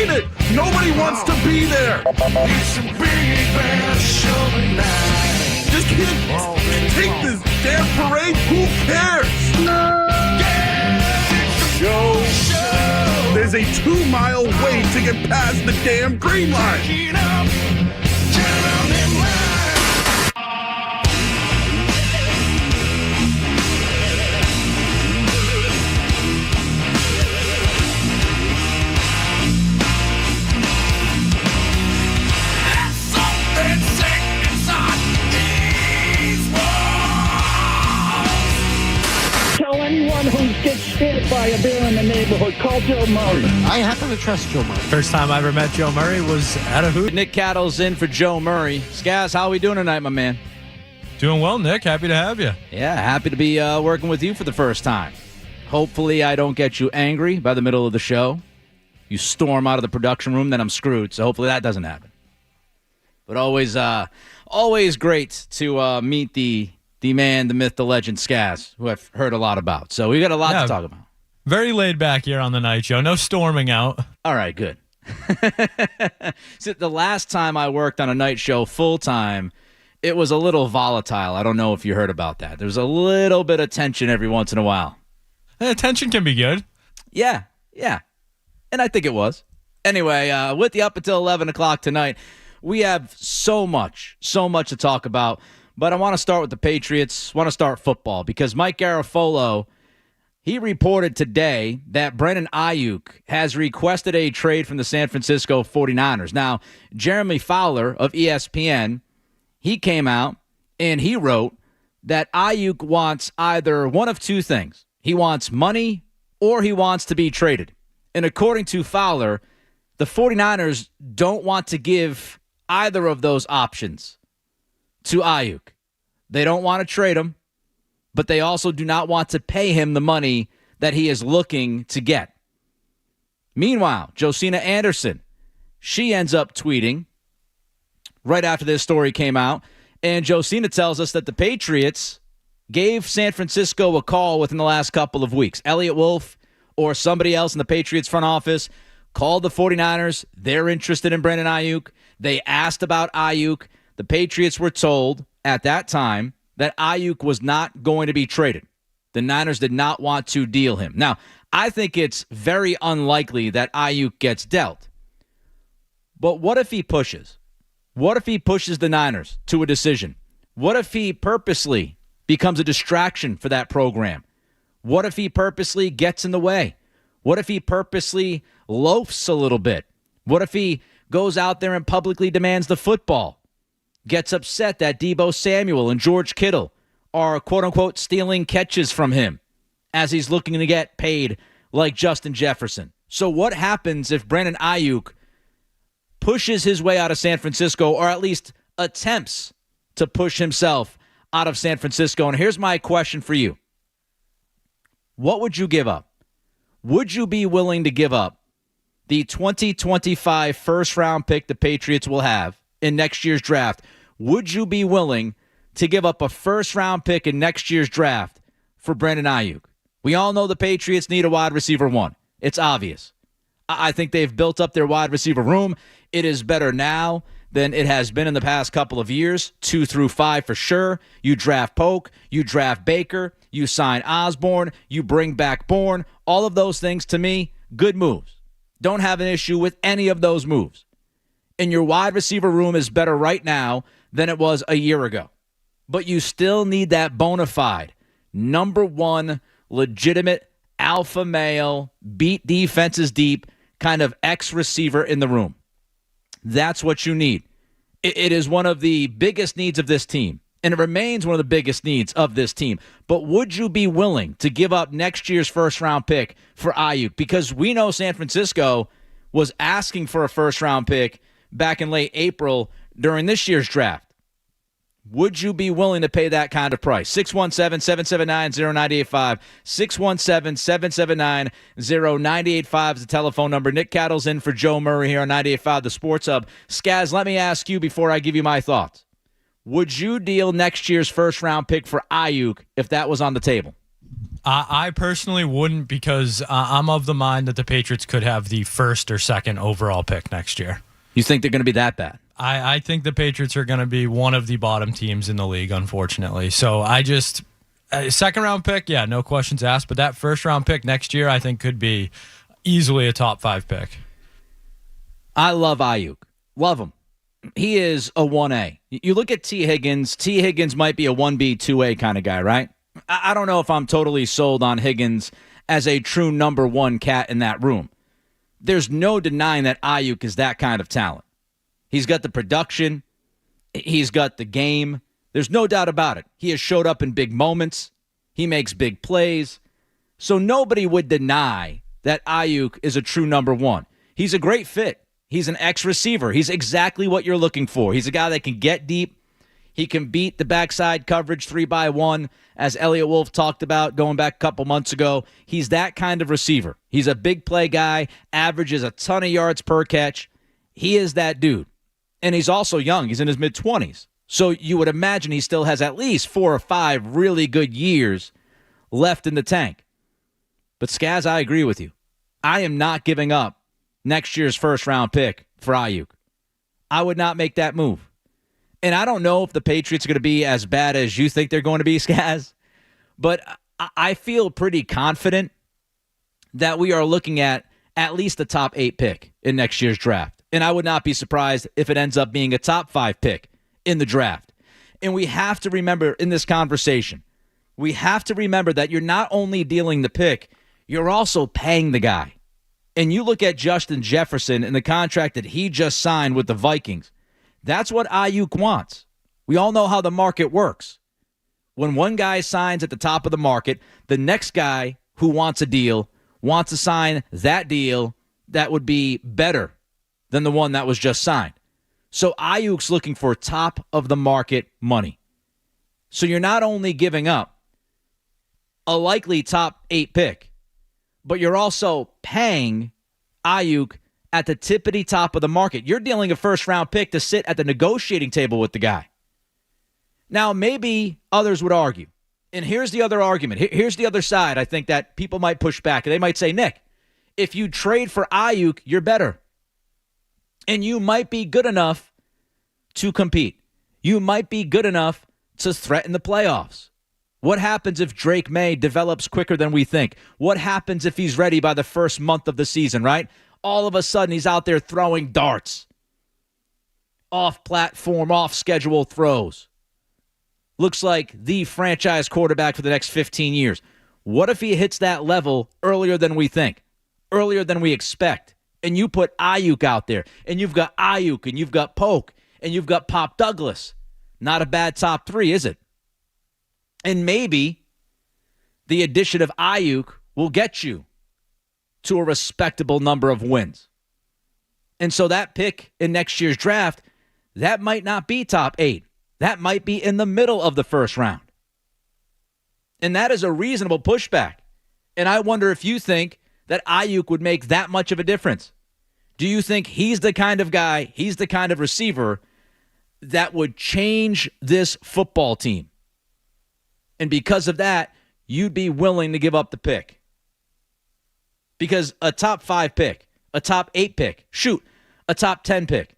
seen it. Nobody wants to be there. Just can't take this damn parade. Who cares? Show. There's a 2-mile wait to get past the damn green line. Anyone who gets scared by a bear in the neighborhood, call Joe Murray. I happen to trust Joe Murray. First time I ever met Joe Murray was at a hoot. Nick Cattle's in for Joe Murray. Skaz, how are we doing tonight, my man? Doing well, Nick. Happy to have you. Yeah, happy to be working with you for the first time. Hopefully I don't get you angry by the middle of the show. You storm out of the production room, then I'm screwed. So hopefully that doesn't happen. But always great to meet the man, the myth, the legend, Skaz, who I've heard a lot about. So we got a lot to talk about. Very laid back here on the night show. No storming out. All right, good. So the last time I worked on a night show full time, it was a little volatile. I don't know if you heard about that. There's a little bit of tension every once in a while. Tension can be good. Yeah. And I think it was. Anyway, with you up until 11 o'clock tonight, we have so much to talk about. But I want to start with the Patriots, want to start football, because Mike Garafolo, he reported today that Brandon Aiyuk has requested a trade from the San Francisco 49ers. Now, Jeremy Fowler of ESPN, he came out and he wrote that Aiyuk wants either one of two things. He wants money or he wants to be traded. And according to Fowler, the 49ers don't want to give either of those options to Aiyuk. They don't want to trade him, but they also do not want to pay him the money that he is looking to get. Meanwhile, Josina Anderson, she ends up tweeting right after this story came out, and Josina tells us that the Patriots gave San Francisco a call within the last couple of weeks. Elliot Wolf or somebody else in the Patriots front office called the 49ers. They're interested in Brandon Aiyuk. They asked about Aiyuk. The Patriots were told at that time that Aiyuk was not going to be traded. The Niners did not want to deal him. Now, I think it's very unlikely that Aiyuk gets dealt. But what if he pushes? What if he pushes the Niners to a decision? What if he purposely becomes a distraction for that program? What if he purposely gets in the way? What if he purposely loafs a little bit? What if he goes out there and publicly demands the football? Gets upset that Debo Samuel and George Kittle are, quote-unquote, stealing catches from him as he's looking to get paid like Justin Jefferson. So what happens if Brandon Aiyuk pushes his way out of San Francisco, or at least attempts to push himself out of San Francisco? And here's my question for you. What would you give up? Would you be willing to give up the 2025 first-round pick the Patriots will have in next year's draft? Would you be willing to give up a first-round pick in next year's draft for Brandon Aiyuk? We all know the Patriots need a wide receiver one. It's obvious. I think they've built up their wide receiver room. It is better now than it has been in the past couple of years, 2 through 5 for sure. You draft Polk, you draft Baker, you sign Osborne, you bring back Bourne. All of those things, to me, good moves. Don't have an issue with any of those moves. And your wide receiver room is better right now than it was a year ago. But you still need that bona fide, number one, legitimate, alpha male, beat defenses deep, kind of ex-receiver in the room. That's what you need. It is one of the biggest needs of this team, and it remains one of the biggest needs of this team. But would you be willing to give up next year's first-round pick for Aiyuk? Because we know San Francisco was asking for a first-round pick back in late April during this year's draft. Would you be willing to pay that kind of price? 617-779-0985. 617-779-0985 is the telephone number. Nick Cattle's in for Joe Murray here on 98.5 The Sports Hub. Skaz, let me ask you before I give you my thoughts. Would you deal next year's first-round pick for Aiyuk if that was on the table? I personally wouldn't because I'm of the mind that the Patriots could have the first or second overall pick next year. You think they're going to be that bad? I think the Patriots are going to be one of the bottom teams in the league, unfortunately. So second round pick, yeah, no questions asked. But that first round pick next year, I think could be easily a top 5 pick. I love Aiyuk. Love him. He is a 1A. You look at T. Higgins. T. Higgins might be a 1B, 2A kind of guy, right? I don't know if I'm totally sold on Higgins as a true number 1 cat in that room. There's no denying that Aiyuk is that kind of talent. He's got the production. He's got the game. There's no doubt about it. He has showed up in big moments. He makes big plays. So nobody would deny that Aiyuk is a true number 1. He's a great fit. He's an ex-receiver. He's exactly what you're looking for. He's a guy that can get deep. He can beat the backside coverage 3-by-1, as Elliott Wolf talked about going back a couple months ago. He's that kind of receiver. He's a big play guy, averages a ton of yards per catch. He is that dude. And he's also young. He's in his mid-20s. So you would imagine he still has at least 4 or 5 really good years left in the tank. But Skaz, I agree with you. I am not giving up next year's first-round pick for Aiyuk. I would not make that move. And I don't know if the Patriots are going to be as bad as you think they're going to be, Skaz, but I feel pretty confident that we are looking at least a top 8 pick in next year's draft. And I would not be surprised if it ends up being a top 5 pick in the draft. And we have to remember in this conversation, we have to remember that you're not only dealing the pick, you're also paying the guy. And you look at Justin Jefferson and the contract that he just signed with the Vikings. That's what Aiyuk wants. We all know how the market works. When one guy signs at the top of the market, the next guy who wants a deal wants to sign that deal that would be better than the one that was just signed. So Aiyuk's looking for top of the market money. So you're not only giving up a likely top 8 pick, but you're also paying Aiyuk at the tippity top of the market. You're dealing a first-round pick to sit at the negotiating table with the guy. Now, maybe others would argue, and here's the other argument. Here's the other side I think that people might push back. They might say, Nick, if you trade for Aiyuk, you're better. And you might be good enough to compete. You might be good enough to threaten the playoffs. What happens if Drake May develops quicker than we think? What happens if he's ready by the first month of the season, right? All of a sudden, he's out there throwing darts. Off-platform, off-schedule throws. Looks like the franchise quarterback for the next 15 years. What if he hits that level earlier than we think? Earlier than we expect? And you put Aiyuk out there, and you've got Aiyuk, and you've got Polk, and you've got Pop Douglas. Not a bad top 3, is it? And maybe the addition of Aiyuk will get you to a respectable number of wins. And so that pick in next year's draft, that might not be top 8. That might be in the middle of the first round. And that is a reasonable pushback. And I wonder if you think that Aiyuk would make that much of a difference. Do you think he's the kind of guy, he's the kind of receiver that would change this football team? And because of that, you'd be willing to give up the pick. Because a top 5 pick, a top 8 pick, a top 10 pick,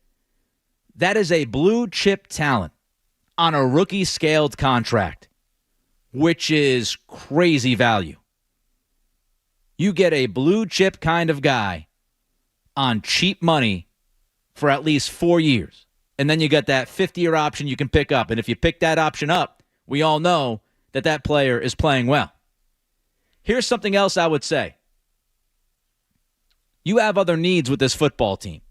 that is a blue chip talent on a rookie scaled contract, which is crazy value. You get a blue chip kind of guy on cheap money for at least 4 years. And then you got that 50-year option you can pick up. And if you pick that option up, we all know that player is playing well. Here's something else I would say. You have other needs with this football team.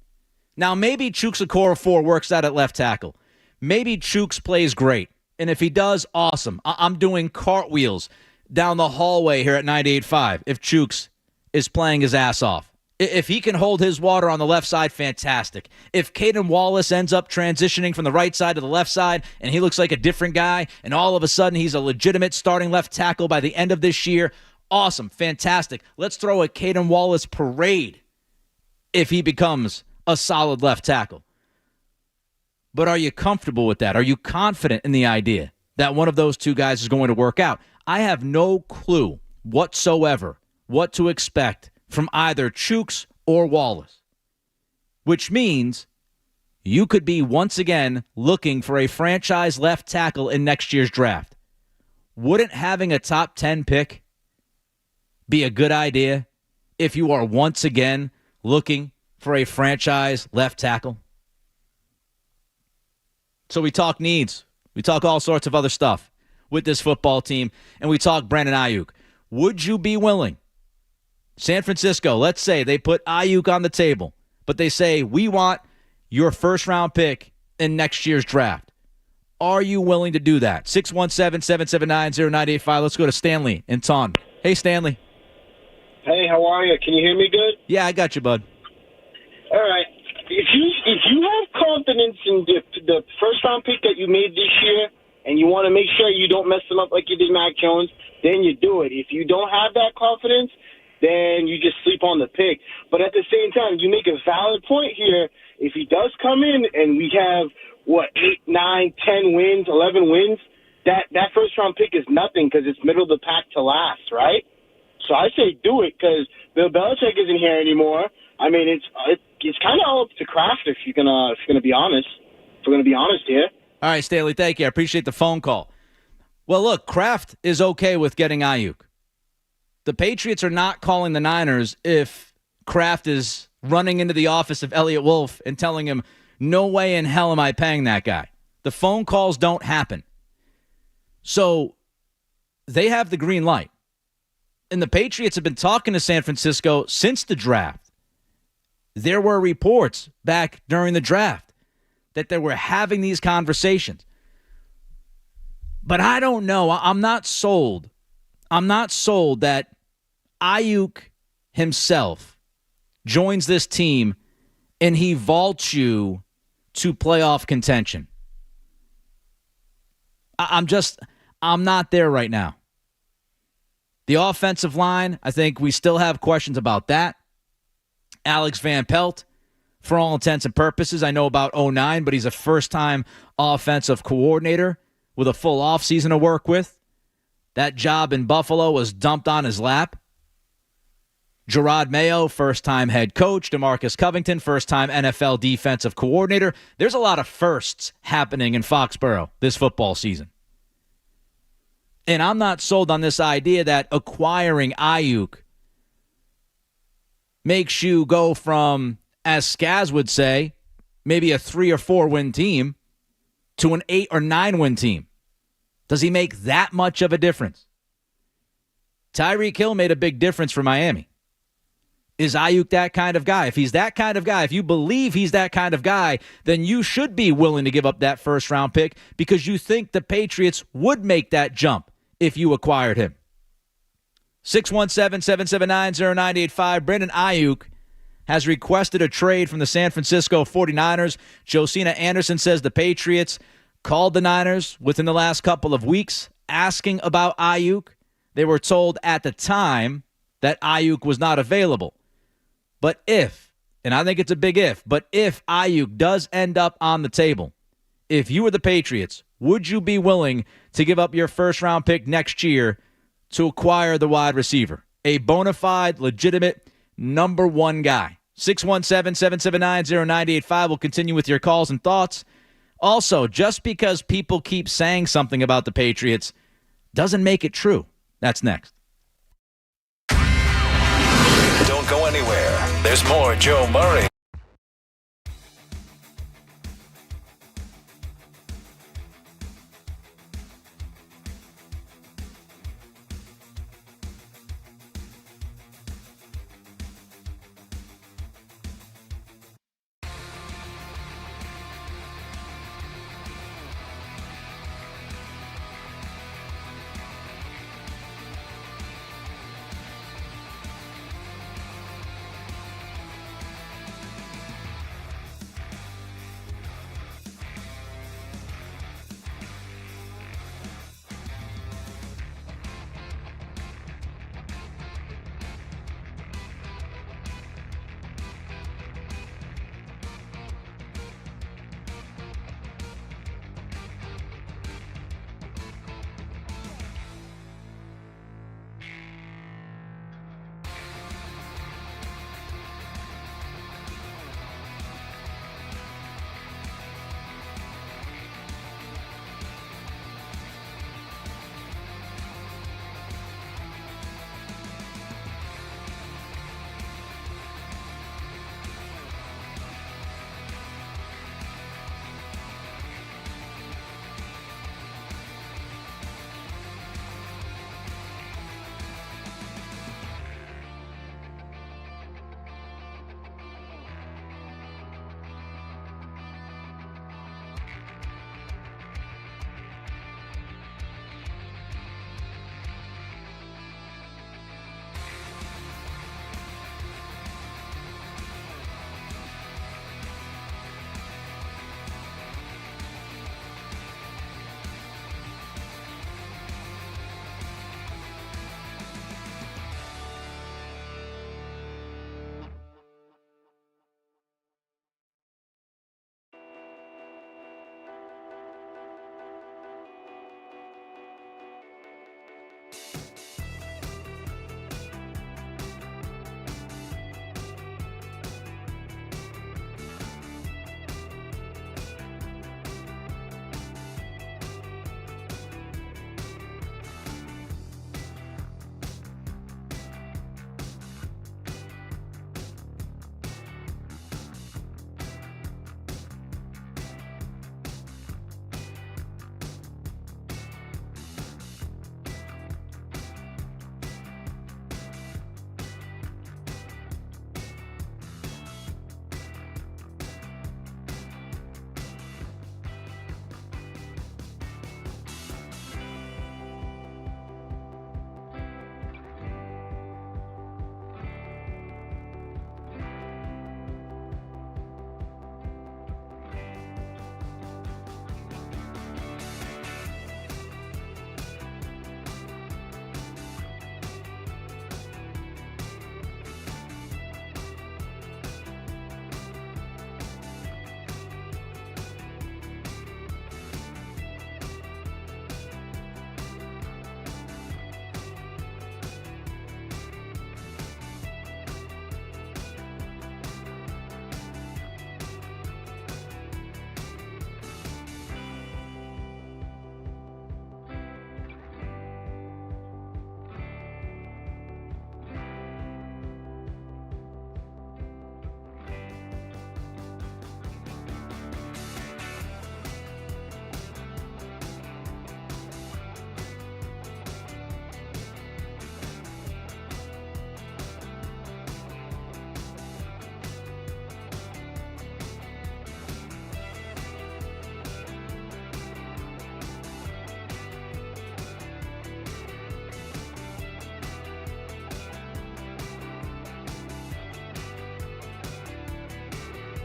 Now, maybe Chuks Okorafor works out at left tackle. Maybe Chuks plays great. And if he does, awesome. I'm doing cartwheels down the hallway here at 98.5 if Chuks is playing his ass off. If he can hold his water on the left side, fantastic. If Caden Wallace ends up transitioning from the right side to the left side and he looks like a different guy and all of a sudden he's a legitimate starting left tackle by the end of this year, awesome, fantastic. Let's throw a Caden Wallace parade if he becomes a solid left tackle. But are you comfortable with that? Are you confident in the idea that one of those two guys is going to work out? I have no clue whatsoever what to expect from either Chooks or Wallace, which means you could be once again looking for a franchise left tackle in next year's draft. Wouldn't having a top 10 pick be a good idea if you are once again looking for a franchise left tackle? So we talk needs. We talk all sorts of other stuff with this football team, and we talk Brandon Aiyuk. Would you be willing? San Francisco, let's say they put Aiyuk on the table, but they say, we want your first-round pick in next year's draft. Are you willing to do that? 617-779-0985. Let's go to Stanley in Taunton. Hey, Stanley. Hey, how are you? Can you hear me good? Yeah, I got you, bud. All right. If you have confidence in the first-round pick that you made this year and you want to make sure you don't mess them up like you did Mac Jones, then you do it. If you don't have that confidence, then you just sleep on the pick. But at the same time, you make a valid point here. If he does come in and we have, 8, 9, 10 wins, 11 wins, that first-round pick is nothing because it's middle of the pack to last, right? So I say do it because Bill Belichick isn't here anymore. I mean, it's kind of all up to Kraft if you're gonna be honest. If we're gonna be honest here. All right, Stanley, thank you. I appreciate the phone call. Well, look, Kraft is okay with getting Aiyuk. The Patriots are not calling the Niners if Kraft is running into the office of Elliott Wolf and telling him, no way in hell am I paying that guy. The phone calls don't happen. So they have the green light. And the Patriots have been talking to San Francisco since the draft. There were reports back during the draft that they were having these conversations. But I don't know. I'm not sold. I'm not sold that Aiyuk himself joins this team and he vaults you to playoff contention. I'm not there right now. The offensive line, I think we still have questions about that. Alex Van Pelt, for all intents and purposes, I know about 09, but he's a first-time offensive coordinator with a full offseason to work with. That job in Buffalo was dumped on his lap. Gerard Mayo, first-time head coach. DeMarcus Covington, first-time NFL defensive coordinator. There's a lot of firsts happening in Foxborough this football season. And I'm not sold on this idea that acquiring Aiyuk makes you go from, as Skaz would say, maybe a 3 or 4 win team to an 8 or 9 win team. Does he make that much of a difference? Tyreek Hill made a big difference for Miami. Is Aiyuk that kind of guy? If he's that kind of guy, if you believe he's that kind of guy, then you should be willing to give up that first-round pick because you think the Patriots would make that jump if you acquired him. 617-779-0985. Brandon Aiyuk has requested a trade from the San Francisco 49ers. Josina Anderson says the Patriots called the Niners within the last couple of weeks asking about Aiyuk. They were told at the time that Aiyuk was not available. But if, and I think it's a big if, but if Aiyuk does end up on the table, if you were the Patriots, would you be willing to give up your first-round pick next year to acquire the wide receiver? A bona fide, legitimate, number one guy. 617-779-0985. We'll continue with your calls and thoughts. Also, just because people keep saying something about the Patriots doesn't make it true. That's next. Don't go anywhere. There's more Joe Murray.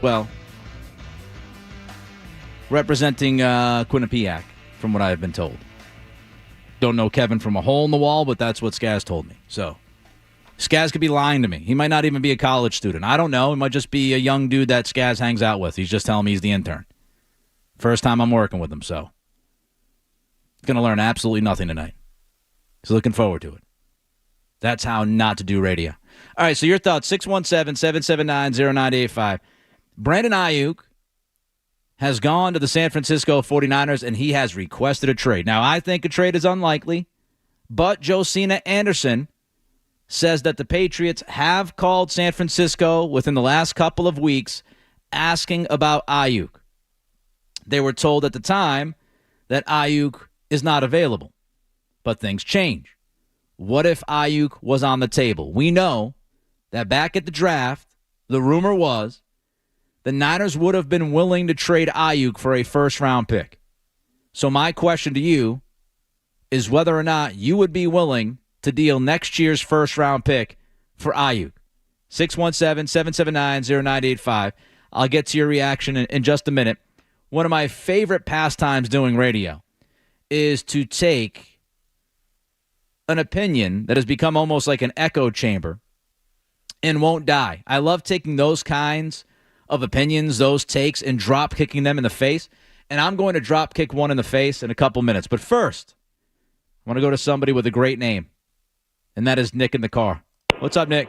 well, representing Quinnipiac, from what I have been told. Don't know Kevin from a hole in the wall, but that's what Skaz told me. So, Skaz could be lying to me. He might not even be a college student. I don't know. He might just be a young dude that Skaz hangs out with. He's just telling me he's the intern. First time I'm working with him, so. Going to learn absolutely nothing tonight. So looking forward to it. That's how not to do radio. All right, so your thoughts, 617-779-0985. Brandon Aiyuk has gone to the San Francisco 49ers, and he has requested a trade. Now, I think a trade is unlikely, but Josina Anderson says that the Patriots have called San Francisco within the last couple of weeks asking about Aiyuk. They were told at the time that Aiyuk is not available, but things change. What if Aiyuk was on the table? We know that back at the draft, the rumor was the Niners would have been willing to trade Aiyuk for a first-round pick. So my question to you is whether or not you would be willing to deal next year's first-round pick for Aiyuk. 617-779-0985. I'll get to your reaction in just a minute. One of my favorite pastimes doing radio is to take an opinion that has become almost like an echo chamber and won't die. I love taking those kinds of opinions, those takes, and drop kicking them in the face. And I'm going to drop kick one in the face in a couple minutes. But first, I want to go to somebody with a great name, and that is Nick in the car. What's up, Nick?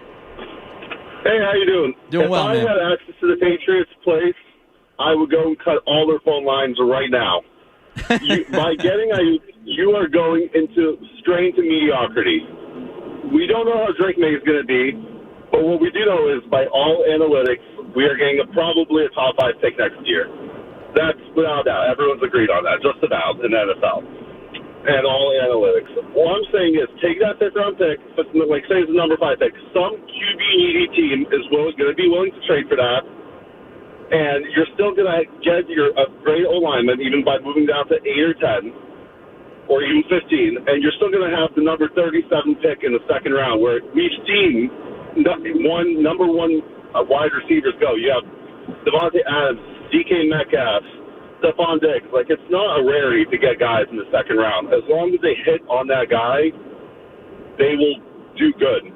Hey, how you doing? Doing well, man. If I had access to the Patriots' place, I would go and cut all their phone lines right now. By getting Aiyuk, you are going into strain to mediocrity. We don't know how Drake May is going to be, but what we do know is by all analytics, we are getting probably a top 5 pick next year. That's without doubt. Everyone's agreed on that, just about, in the NFL. And all analytics. What I'm saying is take that 5th-round pick, like say it's the number 5 pick. Some QB-needy team is going to be willing to trade for that. And you're still going to get a great O-lineman, even by moving down to 8 or 10, or even 15, and you're still going to have the number 37 pick in the 2nd round, where we've seen number one wide receivers go. You have Devontae Adams, DK Metcalf, Stephon Diggs. Like, it's not a rarity to get guys in the 2nd round. As long as they hit on that guy, they will do good.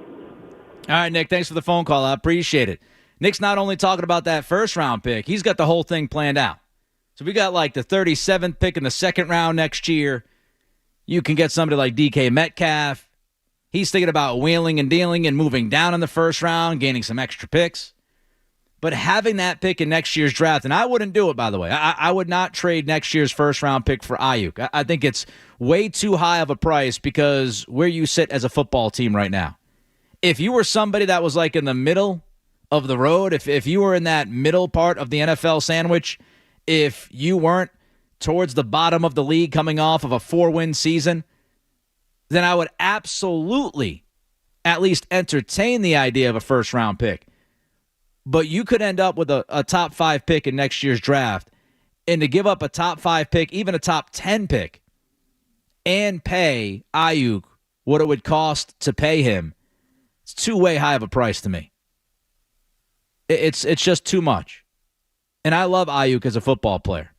All right, Nick, thanks for the phone call. I appreciate it. Nick's not only talking about that first-round pick, he's got the whole thing planned out. So we got like the 37th pick in the 2nd round next year. You can get somebody like DK Metcalf. He's thinking about wheeling and dealing and moving down in the 1st round, gaining some extra picks. But having that pick in next year's draft, and I wouldn't do it, by the way. I would not trade next year's 1st-round pick for Aiyuk. I think it's way too high of a price because where you sit as a football team right now. If you were somebody that was like in the middle of the road, if you were in that middle part of the NFL sandwich, if you weren't towards the bottom of the league coming off of a 4-win season, then I would absolutely at least entertain the idea of a 1st-round pick. But you could end up with a top 5 pick in next year's draft, and to give up a top 5 pick, even a top 10 pick, and pay Aiyuk what it would cost to pay him, it's too way high of a price to me. It's just too much. And I love Aiyuk as a football player.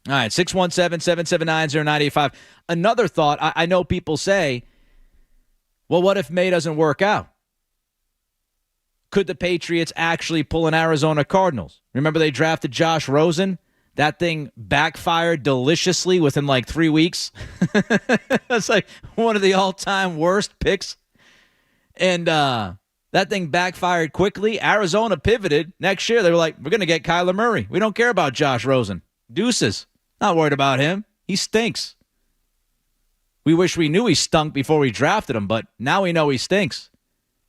All right, 617-779-0985. Another thought, I know people say, well, what if May doesn't work out? Could the Patriots actually pull an Arizona Cardinals? Remember they drafted Josh Rosen? That thing backfired deliciously within like 3 weeks. That's like one of the all-time worst picks. And that thing backfired quickly. Arizona pivoted. Next year, they were like, we're going to get Kyler Murray. We don't care about Josh Rosen. Deuces. Not worried about him. He stinks. We wish we knew he stunk before we drafted him, but now we know he stinks.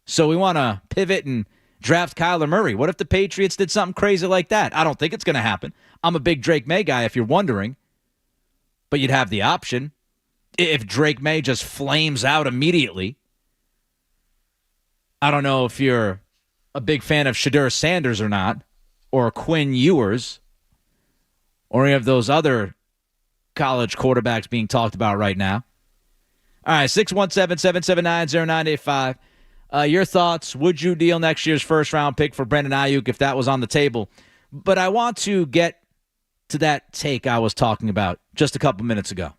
So we want to pivot and draft Kyler Murray. What if the Patriots did something crazy like that? I don't think it's going to happen. I'm a big Drake May guy, if you're wondering. But you'd have the option. If Drake May just flames out immediately. I don't know if you're a big fan of Shadur Sanders or not, or Quinn Ewers, or any of those other college quarterbacks being talked about right now. All right, 617-779-0985. Your thoughts, would you deal next year's first-round pick for Brandon Aiyuk if that was on the table? But I want to get to that take I was talking about just a couple minutes ago.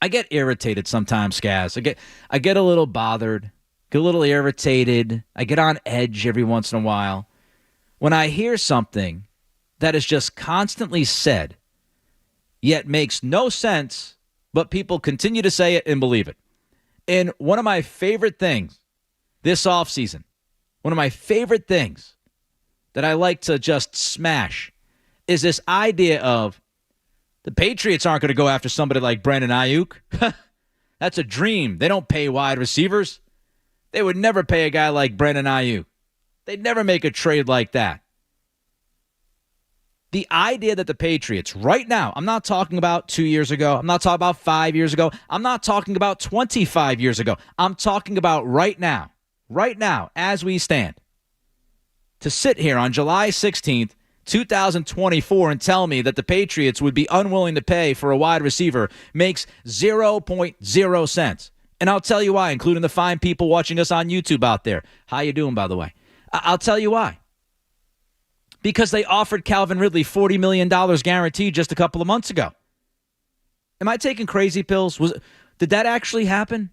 I get irritated sometimes, Skaz. I get a little bothered, get a little irritated. I get on edge every once in a while when I hear something that is just constantly said, yet makes no sense, but people continue to say it and believe it. And one of my favorite things this offseason, one of my favorite things that I like to just smash is this idea of the Patriots aren't going to go after somebody like Brandon Aiyuk. That's a dream. They don't pay wide receivers. They would never pay a guy like Brandon Aiyuk. They'd never make a trade like that. The idea that the Patriots, right now, I'm not talking about 2 years ago. I'm not talking about 5 years ago. I'm not talking about 25 years ago. I'm talking about right now, as we stand. To sit here on July 16th, 2024 and tell me that the Patriots would be unwilling to pay for a wide receiver makes 0.0 sense. And I'll tell you why, including the fine people watching us on YouTube out there. How you doing, by the way? I'll tell you why. Because they offered Calvin Ridley $40 million guaranteed just a couple of months ago. Am I taking crazy pills? Did that actually happen?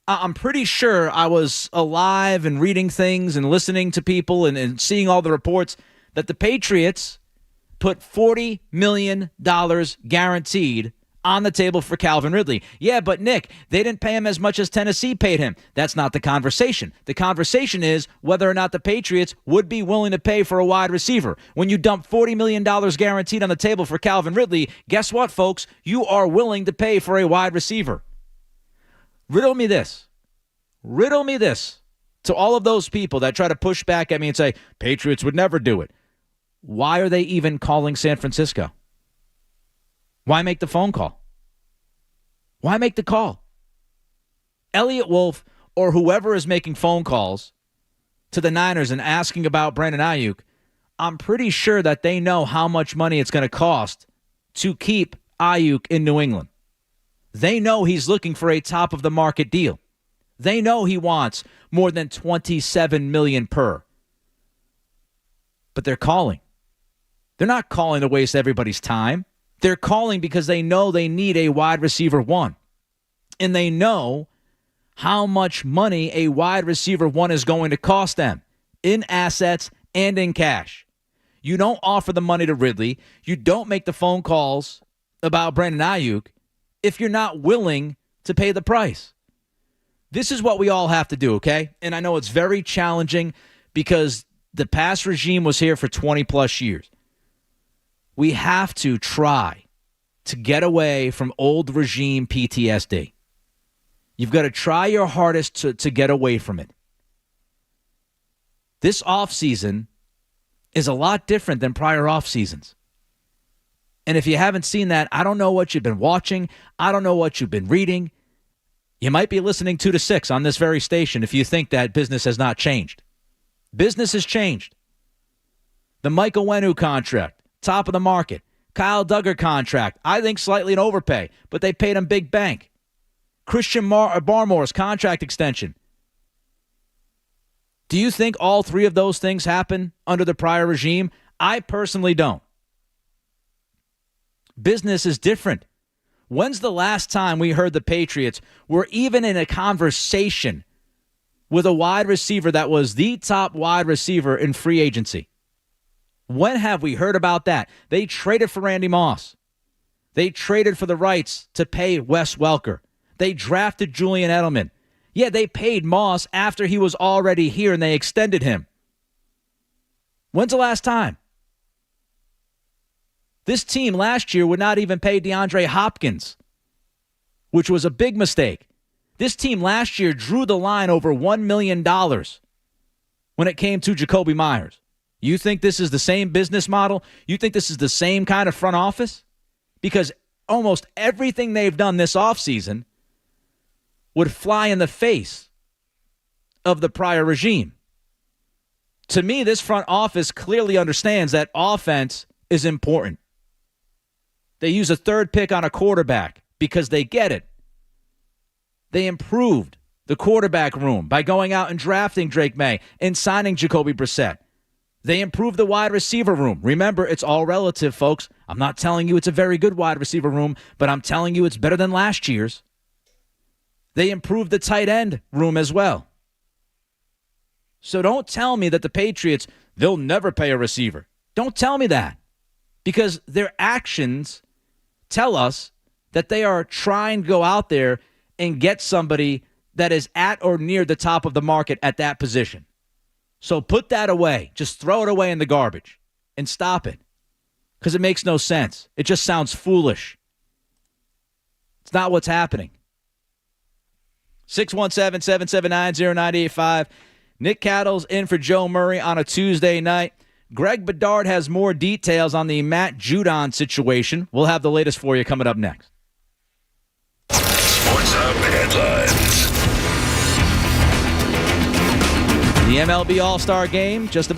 I'm pretty sure I was alive and reading things and listening to people and seeing all the reports that the Patriots put $40 million guaranteed on the table for Calvin Ridley. Yeah, but Nick, they didn't pay him as much as Tennessee paid him. That's not the conversation. The conversation is whether or not the Patriots would be willing to pay for a wide receiver. When you dump $40 million guaranteed on the table for Calvin Ridley, guess what, folks? You are willing to pay for a wide receiver. Riddle me this. Riddle me this. To all of those people that try to push back at me and say, Patriots would never do it. Why are they even calling San Francisco? Why make the phone call? Why make the call? Elliott Wolf or whoever is making phone calls to the Niners and asking about Brandon Aiyuk, I'm pretty sure that they know how much money it's going to cost to keep Aiyuk in New England. They know he's looking for a top-of-the-market deal. They know he wants more than $27 million per. But they're calling. They're not calling to waste everybody's time. They're calling because they know they need a wide receiver one. And they know how much money a wide receiver one is going to cost them in assets and in cash. You don't offer the money to Ridley. You don't make the phone calls about Brandon Aiyuk if you're not willing to pay the price. This is what we all have to do, okay? And I know it's very challenging because the past regime was here for 20-plus years. We have to try to get away from old regime PTSD. You've got to try your hardest to get away from it. This offseason is a lot different than prior off seasons. And if you haven't seen that, I don't know what you've been watching. I don't know what you've been reading. You might be listening 2 to 6 on this very station if you think that business has not changed. Business has changed. The Michael Wenu contract, top of the market. Kyle Duggar contract, I think slightly an overpay, but they paid him big bank. Christian Barmore's contract extension. Do you think all three of those things happened under the prior regime? I personally don't. Business is different. When's the last time we heard the Patriots were even in a conversation with a wide receiver that was the top wide receiver in free agency? When have we heard about that? They traded for Randy Moss. They traded for the rights to pay Wes Welker. They drafted Julian Edelman. Yeah, they paid Moss after he was already here and they extended him. When's the last time? This team last year would not even pay DeAndre Hopkins, which was a big mistake. This team last year drew the line over $1 million when it came to Jacoby Myers. You think this is the same business model? You think this is the same kind of front office? Because almost everything they've done this offseason would fly in the face of the prior regime. To me, this front office clearly understands that offense is important. They use a third pick on a quarterback because they get it. They improved the quarterback room by going out and drafting Drake May and signing Jacoby Brissett. They improved the wide receiver room. Remember, it's all relative, folks. I'm not telling you it's a very good wide receiver room, but I'm telling you it's better than last year's. They improved the tight end room as well. So don't tell me that the Patriots, they'll never pay a receiver. Don't tell me that. Because their actions tell us that they are trying to go out there and get somebody that is at or near the top of the market at that position. So put that away. Just throw it away in the garbage and stop it. Because it makes no sense. It just sounds foolish. It's not what's happening. 617-779-0985. Nick Cattle's in for Joe Murray on a Tuesday night. Greg Bedard has more details on the Matt Judon situation. We'll have the latest for you coming up next. Sports Hub headlines. The MLB All-Star game just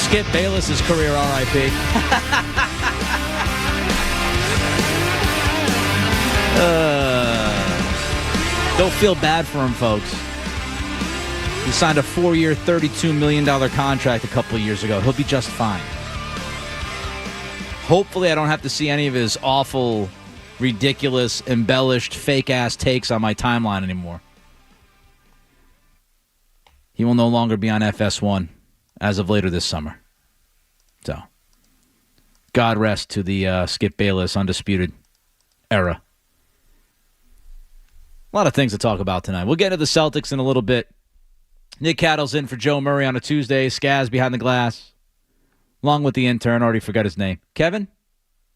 Skip Bayless's career, R.I.P. Don't feel bad for him, folks. He signed a 4-year, $32 million contract a couple of years ago. He'll be just fine. Hopefully I don't have to see any of his awful, ridiculous, embellished, fake-ass takes on my timeline anymore. He will no longer be on FS1 as of later this summer. So, God rest to the Skip Bayless undisputed era. A lot of things to talk about tonight. We'll get into the Celtics in a little bit. Nick Cattle's in for Joe Murray on a Tuesday. Skaz behind the glass. Along with the intern. Already forgot his name. Kevin?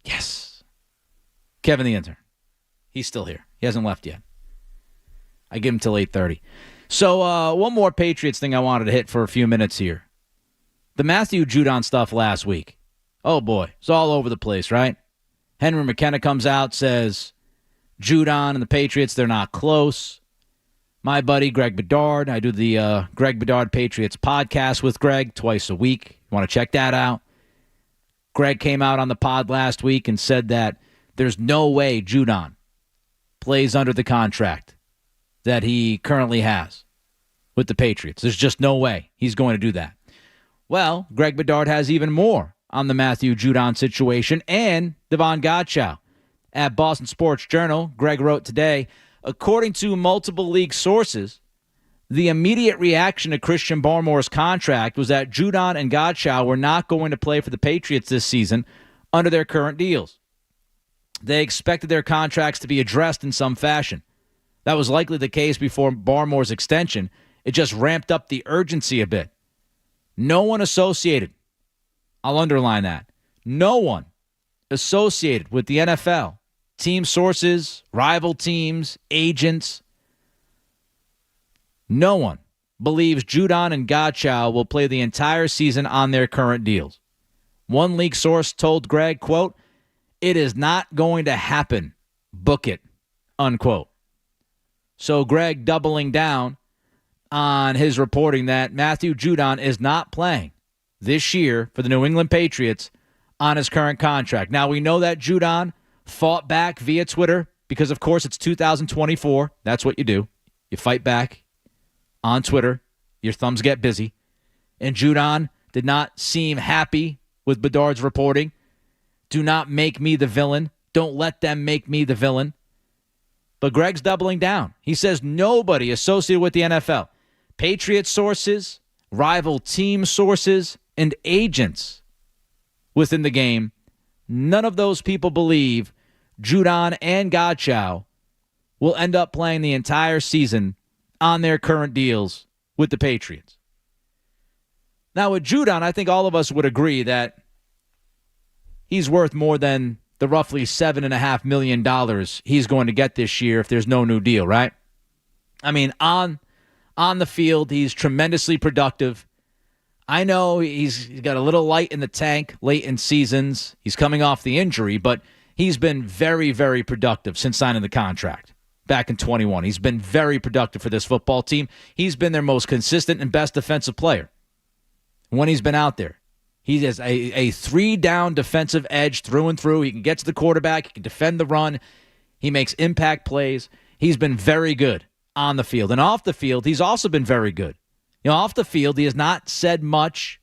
Yes. Kevin the intern. He's still here. He hasn't left yet. I give him till 8:30. So one more Patriots thing I wanted to hit for a few minutes here. The Matthew Judon stuff last week. Oh, boy. It's all over the place, right? Henry McKenna comes out, says Judon and the Patriots, they're not close. My buddy, Greg Bedard, I do the Greg Bedard Patriots podcast with Greg twice a week. You want to check that out? Greg came out on the pod last week and said that there's no way Judon plays under the contract that he currently has with the Patriots. There's just no way he's going to do that. Well, Greg Bedard has even more on the Matthew Judon situation and Devon Godchaux. At Boston Sports Journal, Greg wrote today, according to multiple league sources, the immediate reaction to Christian Barmore's contract was that Judon and Godchaux were not going to play for the Patriots this season under their current deals. They expected their contracts to be addressed in some fashion. That was likely the case before Barmore's extension. It just ramped up the urgency a bit. No one associated, I'll underline that, no one associated with the NFL, team sources, rival teams, agents, no one believes Judon and Godchaux will play the entire season on their current deals. One league source told Greg, quote, "It is not going to happen. Book it," unquote. So Greg doubling down on his reporting that Matthew Judon is not playing this year for the New England Patriots on his current contract. Now, we know that Judon fought back via Twitter because, of course, it's 2024. That's what you do. You fight back on Twitter. Your thumbs get busy. And Judon did not seem happy with Bedard's reporting. Do not make me the villain. Don't let them make me the villain. But Greg's doubling down. He says nobody associated with the NFL, Patriots sources, rival team sources, and agents within the game, none of those people believe Judon and Godchaux will end up playing the entire season on their current deals with the Patriots. Now, with Judon, I think all of us would agree that he's worth more than the roughly $7.5 million he's going to get this year if there's no new deal, right? I mean, on the field, he's tremendously productive. I know he's got a little light in the tank late in seasons. He's coming off the injury, but he's been very, very productive since signing the contract back in 21. He's been very productive for this football team. He's been their most consistent and best defensive player when he's been out there. He has a three-down defensive edge through and through. He can get to the quarterback. He can defend the run. He makes impact plays. He's been very good on the field. And off the field, he's also been very good. You know, off the field, he has not said much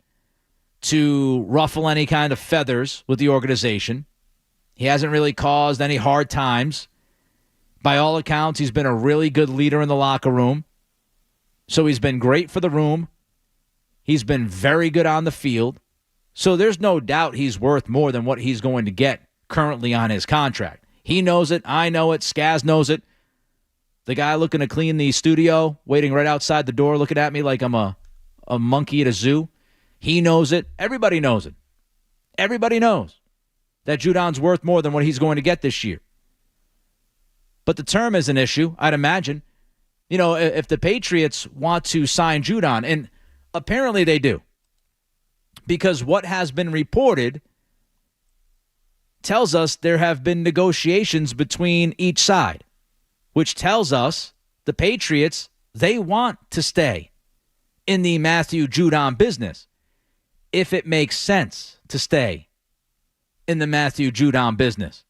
to ruffle any kind of feathers with the organization. He hasn't really caused any hard times. By all accounts, he's been a really good leader in the locker room. So he's been great for the room. He's been very good on the field. So there's no doubt he's worth more than what he's going to get currently on his contract. He knows it. I know it. Skaz knows it. The guy looking to clean the studio, waiting right outside the door, looking at me like I'm a monkey at a zoo. He knows it. Everybody knows it. Everybody knows that Judon's worth more than what he's going to get this year. But the term is an issue, I'd imagine. You know, if the Patriots want to sign Judon, and apparently they do, because what has been reported tells us there have been negotiations between each side, which tells us the Patriots, they want to stay in the Matthew Judon business. if it makes sense to stay in the Matthew Judon business.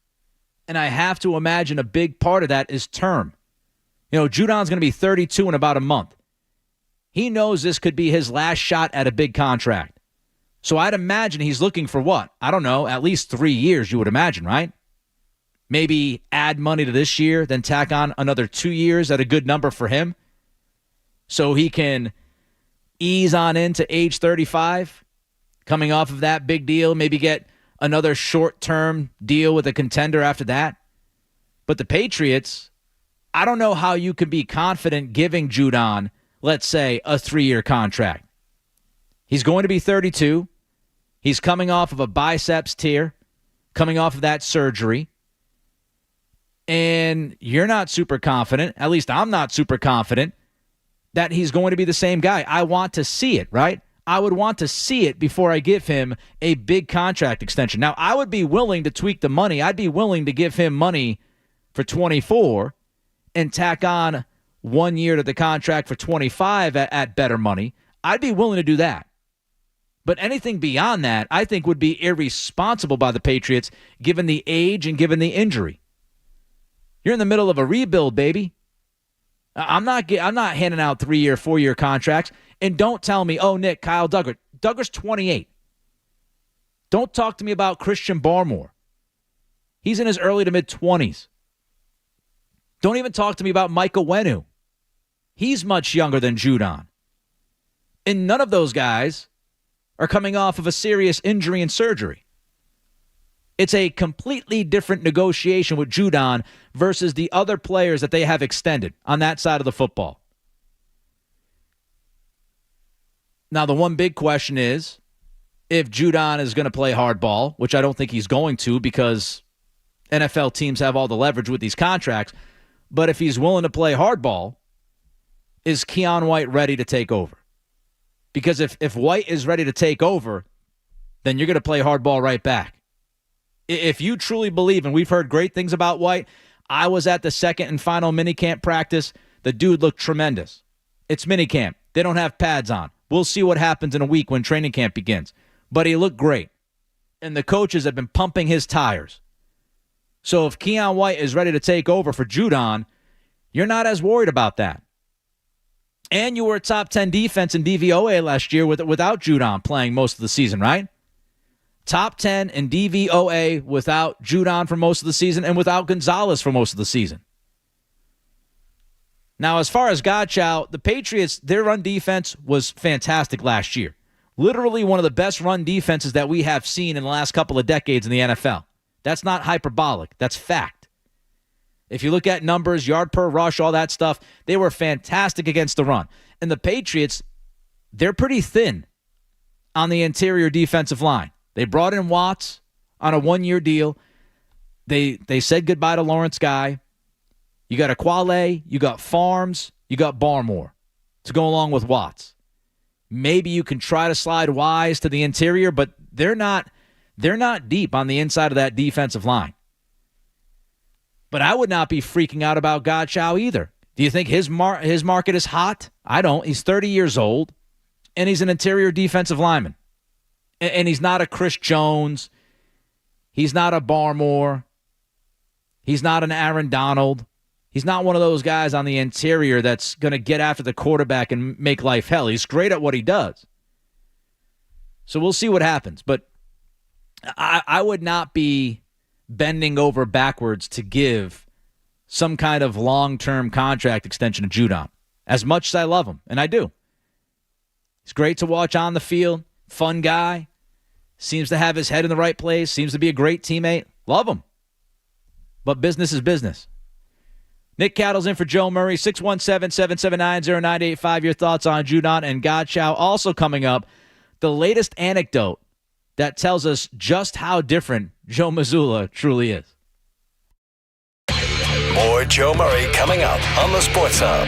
And I have to imagine a big part of that is term. Judon's going to be 32 in about a month. He knows this could be his last shot at a big contract. So I'd imagine he's looking for what? I don't know, at least 3 years, you would imagine, right? Maybe add money to this year, then tack on another 2 years at a good number for him so he can ease on into age 35, coming off of that big deal, maybe get another short-term deal with a contender after that. But the Patriots, I don't know how you can be confident giving Judon, let's say, a 3-year contract. He's going to be 32. He's coming off of a biceps tear, coming off of that surgery. And you're not super confident, at least I'm not super confident, that he's going to be the same guy. I want to see it, right? I would want to see it before I give him a big contract extension. Now, I would be willing to tweak the money. I'd be willing to give him money for 24 and tack on 1 year to the contract for 25 at better money. I'd be willing to do that. But anything beyond that, I think, would be irresponsible by the Patriots, given the age and given the injury. You're in the middle of a rebuild, baby. I'm not handing out 3-year, 4-year contracts. And don't tell me, oh, Nick, Kyle Duggar. Duggar's 28. Don't talk to me about Christian Barmore. He's in his early to mid-20s. Don't even talk to me about Micah Wenu. He's much younger than Judon. And none of those guys are coming off of a serious injury and surgery. It's a completely different negotiation with Judon versus the other players that they have extended on that side of the football. Now, the one big question is if Judon is going to play hardball, which I don't think he's going to because NFL teams have all the leverage with these contracts. But if he's willing to play hardball, is Keion White ready to take over? Because if White is ready to take over, then you're going to play hardball right back. If you truly believe, and we've heard great things about White, I was at the second and final minicamp practice. The dude looked tremendous. It's minicamp. They don't have pads on. We'll see what happens in a week when training camp begins. But he looked great. And the coaches have been pumping his tires. So if Keion White is ready to take over for Judon, you're not as worried about that. And you were a top 10 defense in DVOA last year without Judon playing most of the season, right? Top 10 in DVOA without Judon for most of the season and without Gonzalez for most of the season. Now, as far as Godchow, the Patriots, their run defense was fantastic last year. Literally one of the best run defenses that we have seen in the last couple of decades in the NFL. That's not hyperbolic. That's fact. If you look at numbers, yard per rush, all that stuff, they were fantastic against the run. And the Patriots, they're pretty thin on the interior defensive line. They brought in Watts on a 1-year deal. They said goodbye to Lawrence Guy. You got Aquale, you got Farms, you got Barmore to go along with Watts. Maybe you can try to slide Wise to the interior, but they're not deep on the inside of that defensive line. But I would not be freaking out about Godchow either. Do you think his market is hot? I don't. He's 30 years old, and he's an interior defensive lineman. And he's not a Chris Jones. He's not a Barmore. He's not an Aaron Donald. He's not one of those guys on the interior that's going to get after the quarterback and make life hell. He's great at what he does. So we'll see what happens. But I would not be bending over backwards to give some kind of long-term contract extension to Judon. As much as I love him, and I do. He's great to watch on the field. Fun guy. Seems to have his head in the right place. Seems to be a great teammate. Love him. But business is business. Nick Cattle's in for Joe Murray. 617-779-0985. Your thoughts on Judon and Godchow. Also coming up, the latest anecdote that tells us just how different Joe Mazzulla truly is. More Joe Murray coming up on the Sports Hub.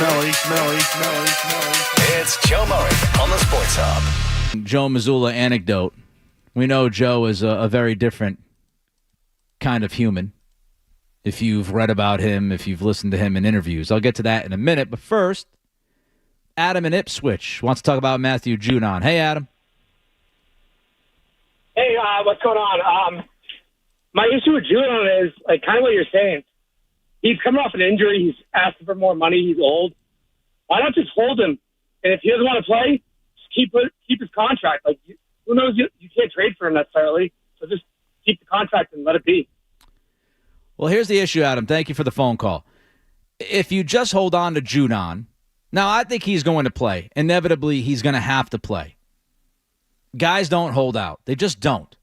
It's Joe Murray on the Sports Hub. Joe Mazzulla anecdote. We know Joe is a very different kind of human. If you've read about him, if you've listened to him in interviews. I'll get to that in a minute. But first, Adam in Ipswich wants to talk about Matthew Judon. Hey, Adam. Hey, what's going on? My issue with Judon is like kind of what you're saying. He's coming off an injury. He's asking for more money. He's old. Why not just hold him? And if he doesn't want to play, just keep his contract. Like, who knows? You can't trade for him necessarily. So just keep the contract and let it be. Well, here's the issue, Adam. Thank you for the phone call. If you just hold on to Judon, now I think he's going to play. Inevitably, he's going to have to play. Guys don't hold out. They just don't.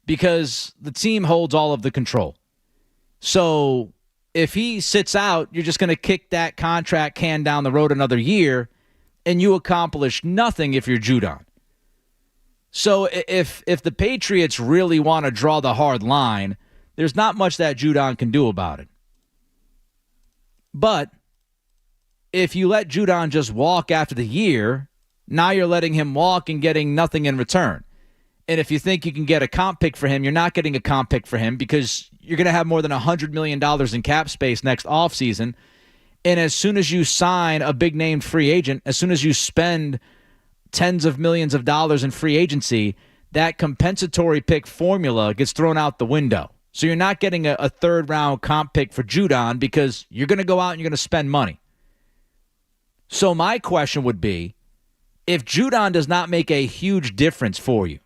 Because the team holds all of the control. So if he sits out, you're just going to kick that contract can down the road another year, and you accomplish nothing if you're Judon. So if the Patriots really want to draw the hard line, there's not much that Judon can do about it. But if you let Judon just walk after the year, now you're letting him walk and getting nothing in return. And if you think you can get a comp pick for him, you're not getting a comp pick for him because you're going to have more than $100 million in cap space next offseason. And as soon as you sign a big-name free agent, as soon as you spend tens of millions of dollars in free agency, that compensatory pick formula gets thrown out the window. So you're not getting a third-round comp pick for Judon because you're going to go out and you're going to spend money. So my question would be, if Judon does not make a huge difference for you,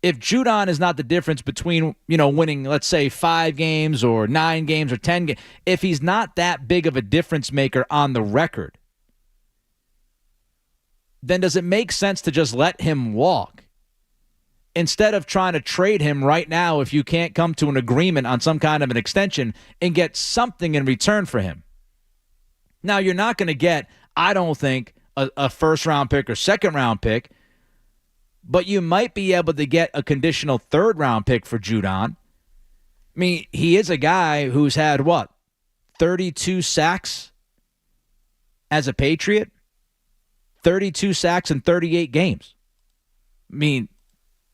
if Judon is not the difference between, winning, let's say, 5 games or 9 games or 10 games, if he's not that big of a difference maker on the record, then does it make sense to just let him walk? Instead of trying to trade him right now if you can't come to an agreement on some kind of an extension and get something in return for him. Now, you're not going to get, I don't think, a first-round pick or second-round pick, but you might be able to get a conditional third-round pick for Judon. I mean, he is a guy who's had, 32 sacks as a Patriot? 32 sacks in 38 games. I mean,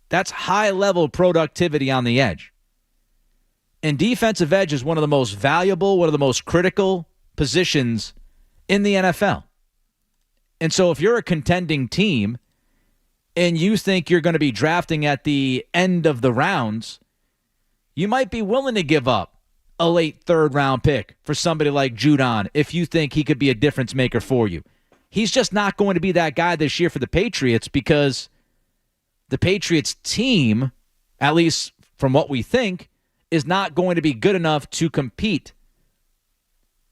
that's high-level productivity on the edge. And defensive edge is one of the most valuable, one of the most critical positions in the NFL. And so if you're a contending team and you think you're going to be drafting at the end of the rounds, you might be willing to give up a late third-round pick for somebody like Judon if you think he could be a difference maker for you. He's just not going to be that guy this year for the Patriots because the Patriots team, at least from what we think, is not going to be good enough to compete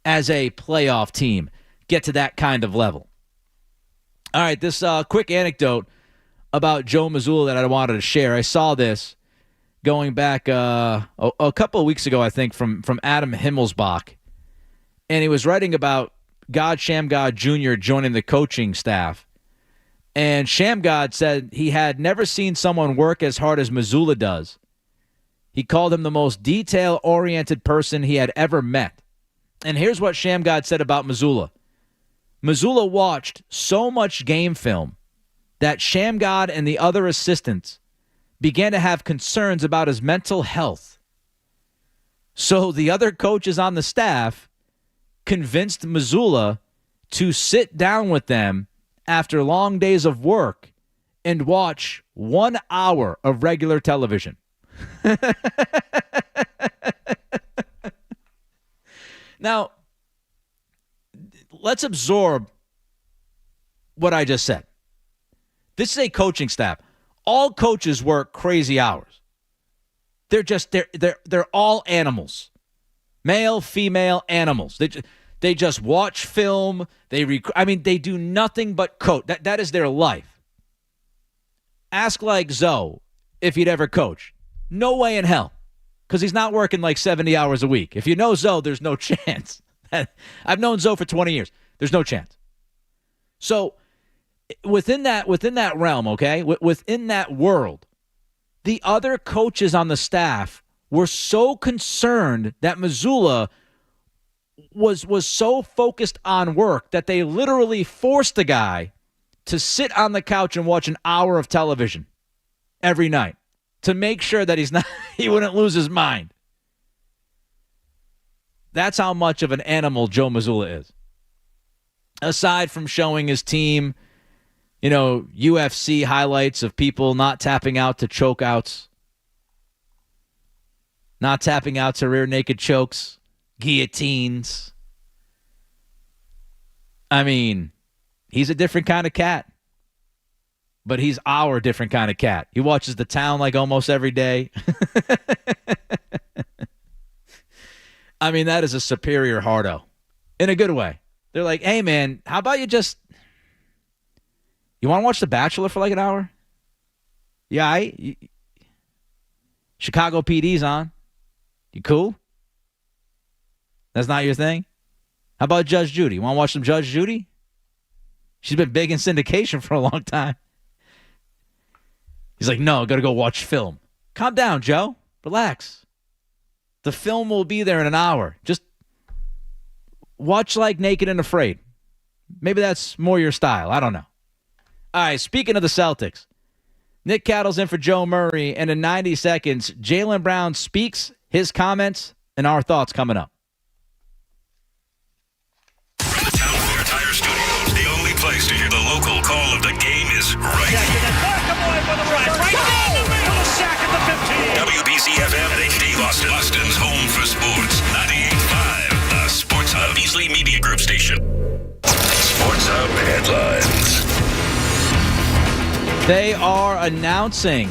as a playoff team, get to that kind of level. All right, this quick anecdote about Joe Mazzulla that I wanted to share. I saw this going back a couple of weeks ago, I think, from Adam Himmelsbach. And he was writing about God Shamgod Jr. joining the coaching staff. And Shamgod said he had never seen someone work as hard as Mazzulla does. He called him the most detail-oriented person he had ever met. And here's what Shamgod said about Mazzulla. Mazzulla watched so much game film that Shamgod and the other assistants began to have concerns about his mental health. So the other coaches on the staff convinced Mazzulla to sit down with them after long days of work and watch 1 hour of regular television. Now, let's absorb what I just said. This is a coaching staff. All coaches work crazy hours. They're all animals. Male, female animals. They just watch film. They do nothing but coach. That is their life. Ask like Zoe if he'd ever coach. No way in hell. Because he's not working like 70 hours a week. If you know Zoe, there's no chance. I've known Zoe for 20 years. There's no chance. So within that realm, okay, within that world, the other coaches on the staff were so concerned that Mazzulla was so focused on work that they literally forced the guy to sit on the couch and watch an hour of television every night to make sure that he wouldn't lose his mind. That's how much of an animal Joe Mazzulla is. Aside from showing his team, UFC highlights of people not tapping out to choke outs, not tapping out to rear naked chokes, guillotines. I mean, he's a different kind of cat. But he's our different kind of cat. He watches The Town like almost every day. I mean, that is a superior hardo. In a good way. They're like, hey, man, how about you want to watch The Bachelor for like an hour? Yeah, Chicago PD's on. You cool? That's not your thing? How about Judge Judy? You want to watch some Judge Judy? She's been big in syndication for a long time. He's like, no, I got to go watch film. Calm down, Joe. Relax. The film will be there in an hour. Just watch like Naked and Afraid. Maybe that's more your style. I don't know. All right, speaking of the Celtics, Nick Cattle's in for Joe Murray, and in 90 seconds, Jaylen Brown speaks, his comments, and our thoughts coming up. From the Town Fair Tire Studios, the only place to hear the local call of the game is right here. WBC-FM and HD Boston. Boston's home for sports. 98.5, the Sports Hub Beasley Media Group station. Sports Hub headlines. They are announcing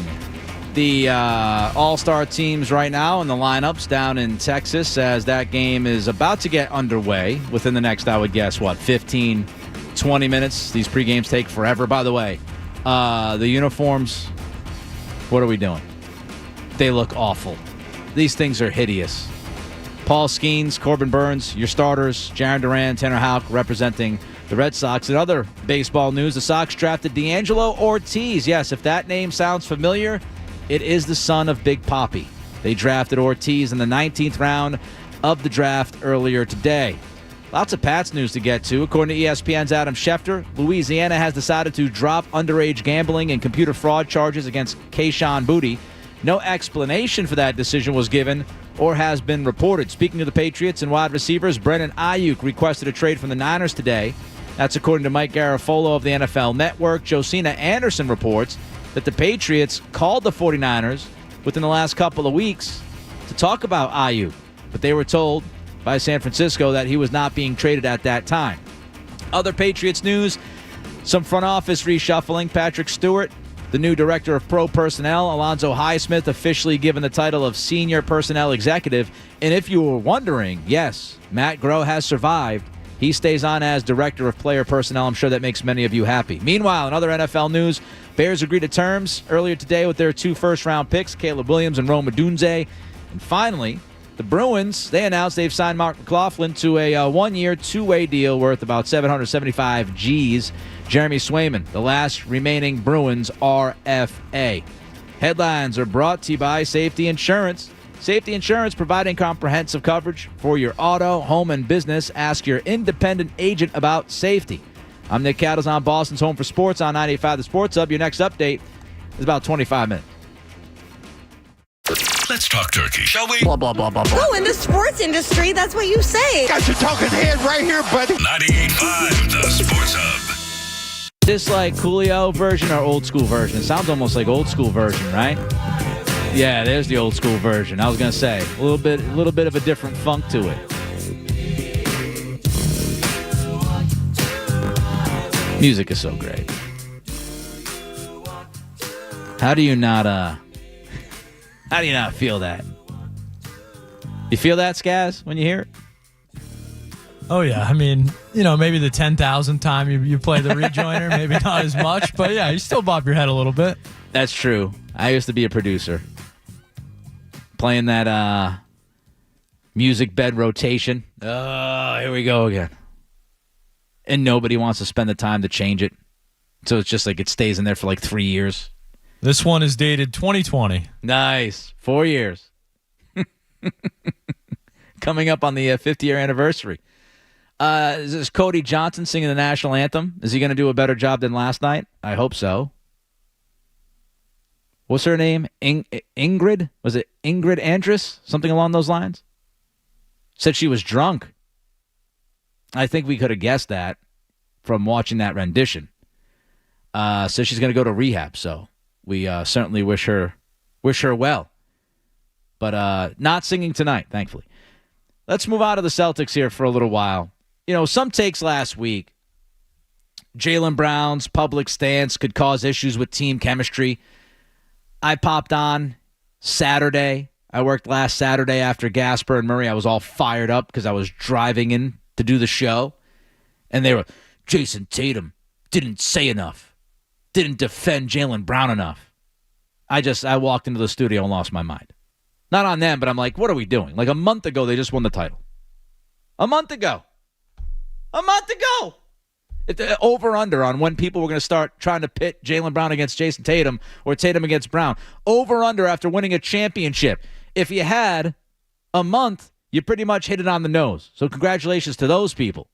the All-Star teams right now and the lineups down in Texas as that game is about to get underway within the next, I would guess, 15, 20 minutes. These pregames take forever. By the way, the uniforms, what are we doing? They look awful. These things are hideous. Paul Skeens, Corbin Burns, your starters, Jaron Duran, Tanner Houck representing the Red Sox. In other baseball news, the Sox drafted D'Angelo Ortiz. Yes, if that name sounds familiar, it is the son of Big Papi. They drafted Ortiz in the 19th round of the draft earlier today. Lots of Pats news to get to. According to ESPN's Adam Schefter, Louisiana has decided to drop underage gambling and computer fraud charges against Kayshon Boutte. No explanation for that decision was given or has been reported. Speaking of the Patriots and wide receivers, Brennan Aiyuk requested a trade from the Niners today. That's according to Mike Garafolo of the NFL Network. Josina Anderson reports that the Patriots called the 49ers within the last couple of weeks to talk about Aiyuk, but they were told by San Francisco that he was not being traded at that time. Other Patriots news, some front office reshuffling. Patrick Stewart, the new director of pro personnel, Alonzo Highsmith, officially given the title of senior personnel executive. And if you were wondering, yes, Matt Groh has survived. He stays on as director of player personnel. I'm sure that makes many of you happy. Meanwhile, in other NFL news, Bears agreed to terms earlier today with their 2 first-round picks, Caleb Williams and Rome Odunze. And finally, the Bruins, they announced they've signed Mark McLaughlin to a 1-year, 2-way deal worth about $775 G's. Jeremy Swayman, the last remaining Bruins RFA. Headlines are brought to you by Safety Insurance. Safety Insurance providing comprehensive coverage for your auto, home, and business. Ask your independent agent about safety. I'm Nick Cattles on Boston's Home for Sports on 98.5 The Sports Hub. Your next update is about 25 minutes. Let's talk turkey, shall we? Blah, blah, blah, blah, blah. Oh, in the sports industry, that's what you say. Got your talking head right here, buddy. 98.5 The Sports Hub. This like Coolio version or old school version? It sounds almost like old school version, right? Yeah, there's the old school version. I was gonna say a little bit of a different funk to it. Music is so great. How do you not feel that? You feel that, Skaz, when you hear it? Oh, yeah. I mean, maybe the 10,000th time you play the rejoiner, maybe not as much, but yeah, you still bob your head a little bit. That's true. I used to be a producer. Playing that music bed rotation. Oh, here we go again. And nobody wants to spend the time to change it. So it's just like it stays in there for like 3 years. This one is dated 2020. Nice. 4 years. coming up on the 50-year anniversary. Is this Cody Johnson singing the national anthem? Is he going to do a better job than last night? I hope so. What's her name? Ingrid? Was it Ingrid Andress? Something along those lines? Said she was drunk. I think we could have guessed that from watching that rendition. So she's going to go to rehab, so we certainly wish her well. But not singing tonight, thankfully. Let's move out of the Celtics here for a little while. You know, some takes last week. Jaylen Brown's public stance could cause issues with team chemistry. I popped on Saturday. I worked last Saturday after Gasper and Murray. I was all fired up because I was driving in to do the show. And they were, Jason Tatum didn't say enough. Didn't defend Jaylen Brown enough. I walked into the studio and lost my mind. Not on them, but I'm like, what are we doing? Like a month ago, they just won the title. A month ago. Over-under on when people were going to start trying to pit Jaylen Brown against Jason Tatum or Tatum against Brown. Over-under after winning a championship. If you had a month, you pretty much hit it on the nose. So congratulations to those people.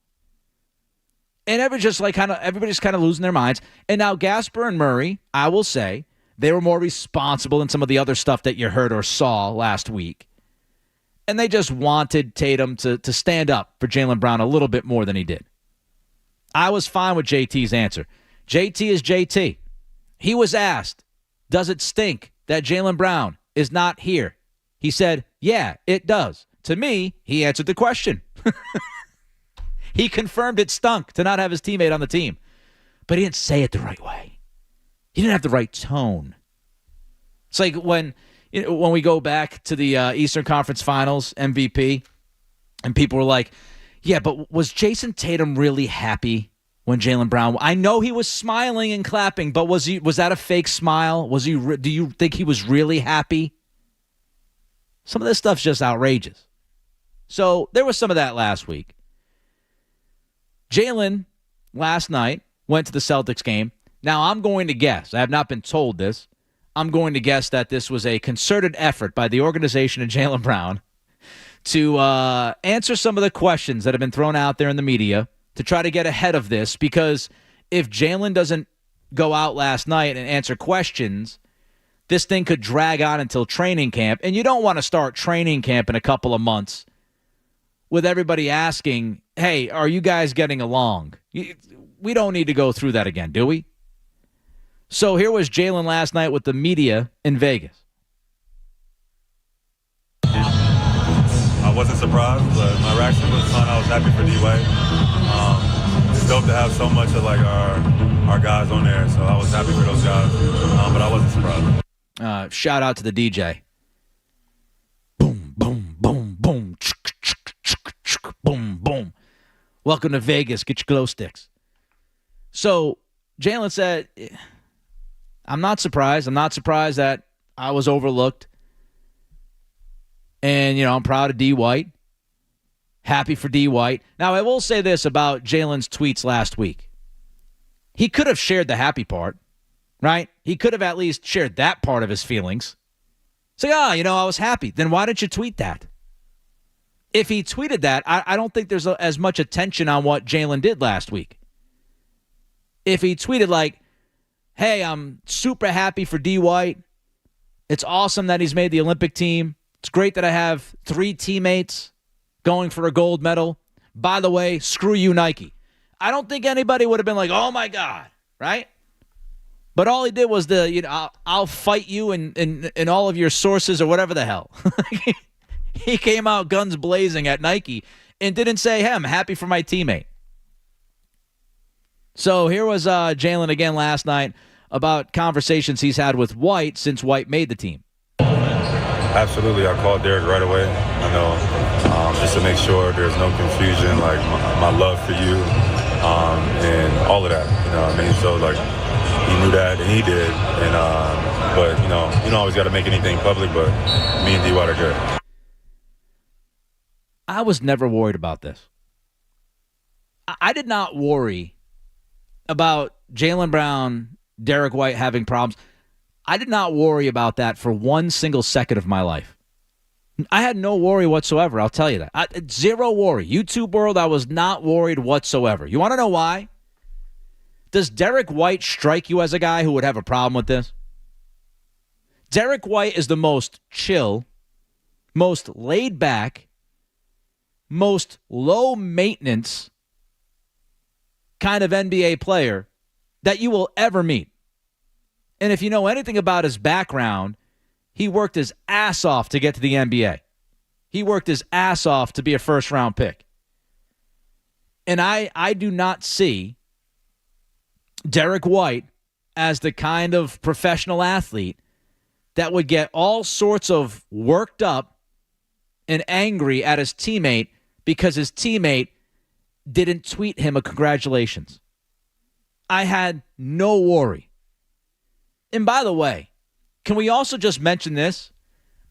And everybody's kind of losing their minds. And now Gasper and Murray, I will say, they were more responsible than some of the other stuff that you heard or saw last week. And they just wanted Tatum to stand up for Jaylen Brown a little bit more than he did. I was fine with JT's answer. JT is JT. He was asked, does it stink that Jaylen Brown is not here? He said, yeah, it does. To me, he answered the question. He confirmed it stunk to not have his teammate on the team. But he didn't say it the right way. He didn't have the right tone. It's like when we go back to the Eastern Conference Finals MVP, and people were like, yeah, but was Jason Tatum really happy when Jaylen Brown? I know he was smiling and clapping, but was that a fake smile? Do you think he was really happy? Some of this stuff's just outrageous. So there was some of that last week. Jaylen last night went to the Celtics game. Now I'm going to guess, I have not been told this, I'm going to guess that this was a concerted effort by the organization of Jaylen Brown to answer some of the questions that have been thrown out there in the media to try to get ahead of this, because if Jaylen doesn't go out last night and answer questions, this thing could drag on until training camp, and you don't want to start training camp in a couple of months with everybody asking, hey, are you guys getting along? We don't need to go through that again, do we? So here was Jaylen last night with the media in Vegas. I wasn't surprised, but my reaction was fun. I was happy for D-Wade. It's dope to have so much of like our guys on there, so I was happy for those guys, but I wasn't surprised. Shout out to the DJ. Boom, boom, boom, boom, boom, boom. Welcome to Vegas. Get your glow sticks. So Jaylen said, I'm not surprised. I'm not surprised that I was overlooked. And, I'm proud of D. White. Happy for D. White. Now, I will say this about Jaylen's tweets last week. He could have shared the happy part, right? He could have at least shared that part of his feelings. Say, I was happy. Then why didn't you tweet that? If he tweeted that, I don't think there's as much attention on what Jaylen did last week. If he tweeted like, hey, I'm super happy for D. White. It's awesome that he's made the Olympic team. It's great that I have 3 teammates going for a gold medal. By the way, screw you, Nike. I don't think anybody would have been like, oh, my God, right? But all he did was I'll fight you and all of your sources or whatever the hell. He came out guns blazing at Nike and didn't say, hey, I'm happy for my teammate. So here was Jaylen again last night about conversations he's had with White since White made the team. Absolutely. I called Derek right away. I know, just to make sure there's no confusion, like my love for you and all of that. You know what I mean? So, like, he knew that and he did. And but, you don't always got to make anything public, but me and D-White are good. I was never worried about this. I did not worry about Jaylen Brown, Derek White having problems. I did not worry about that for one single second of my life. I had no worry whatsoever. I'll tell you that. Zero worry. YouTube world, I was not worried whatsoever. You want to know why? Does Derek White strike you as a guy who would have a problem with this? Derek White is the most chill, most laid back, most low maintenance kind of NBA player that you will ever meet. And if you know anything about his background, he worked his ass off to get to the NBA. He worked his ass off to be a first-round pick. And I do not see Derek White as the kind of professional athlete that would get all sorts of worked up and angry at his teammate because his teammate didn't tweet him a congratulations. I had no worry. And by the way, can we also just mention this?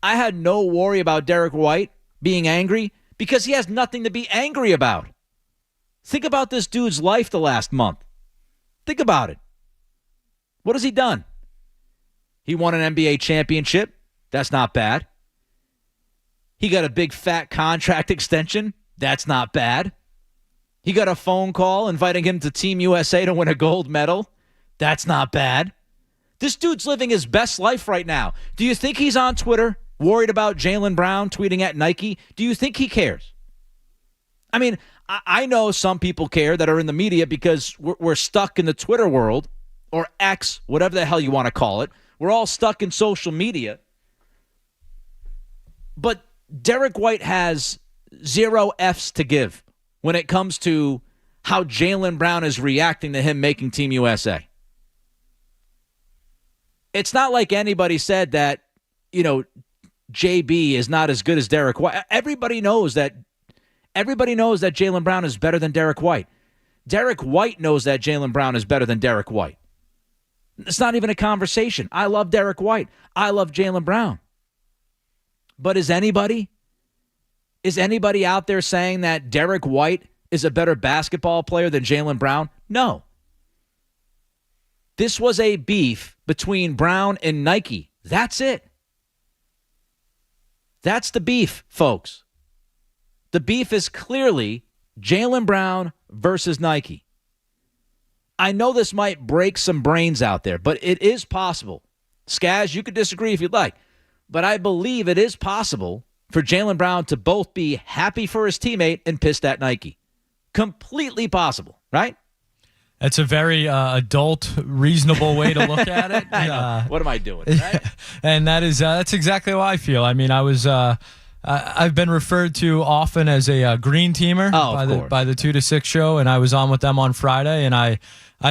I had no worry about Derek White being angry because he has nothing to be angry about. Think about this dude's life the last month. Think about it. What has he done? He won an NBA championship. That's not bad. He got a big fat contract extension. That's not bad. He got a phone call inviting him to Team USA to win a gold medal. That's not bad. This dude's living his best life right now. Do you think he's on Twitter worried about Jaylen Brown tweeting at Nike? Do you think he cares? I mean, I know some people care that are in the media because we're stuck in the Twitter world, or X, whatever the hell you want to call it. We're all stuck in social media. But Derek White has 0 F's to give when it comes to how Jaylen Brown is reacting to him making Team USA. It's not like anybody said that, JB is not as good as Derek White. Everybody knows that Jaylen Brown is better than Derek White. Derek White knows that Jaylen Brown is better than Derek White. It's not even a conversation. I love Derek White. I love Jaylen Brown. But is anybody out there saying that Derek White is a better basketball player than Jaylen Brown? No. This was a beef between Brown and Nike. That's it. That's the beef, folks. The beef is clearly Jaylen Brown versus Nike. I know this might break some brains out there, but it is possible. Skaz, you could disagree if you'd like, but I believe it is possible for Jaylen Brown to both be happy for his teammate and pissed at Nike. Completely possible, right? That's a very adult, reasonable way to look at it. I know. What am I doing? Right? And that's exactly how I feel. I mean, I've been referred to often as a green teamer by the 2 to 6 show, and I was on with them on Friday, and I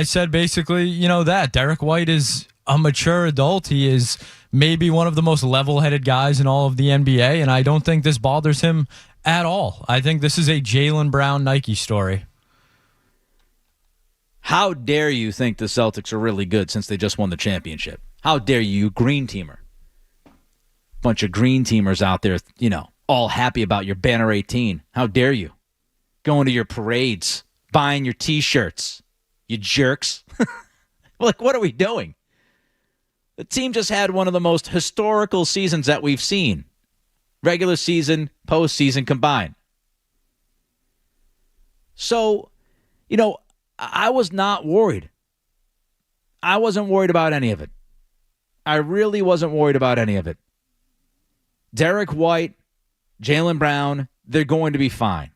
said basically, that Derek White is a mature adult. He is maybe one of the most level-headed guys in all of the NBA, and I don't think this bothers him at all. I think this is a Jaylen Brown Nike story. How dare you think the Celtics are really good since they just won the championship? How dare you green teamer? Bunch of green teamers out there, all happy about your banner 18. How dare you? Going to your parades, buying your T-shirts, you jerks. Like, what are we doing? The team just had one of the most historical seasons that we've seen. Regular season, postseason combined. So, I was not worried. I wasn't worried about any of it. I really wasn't worried about any of it. Derek White, Jaylen Brown, they're going to be fine.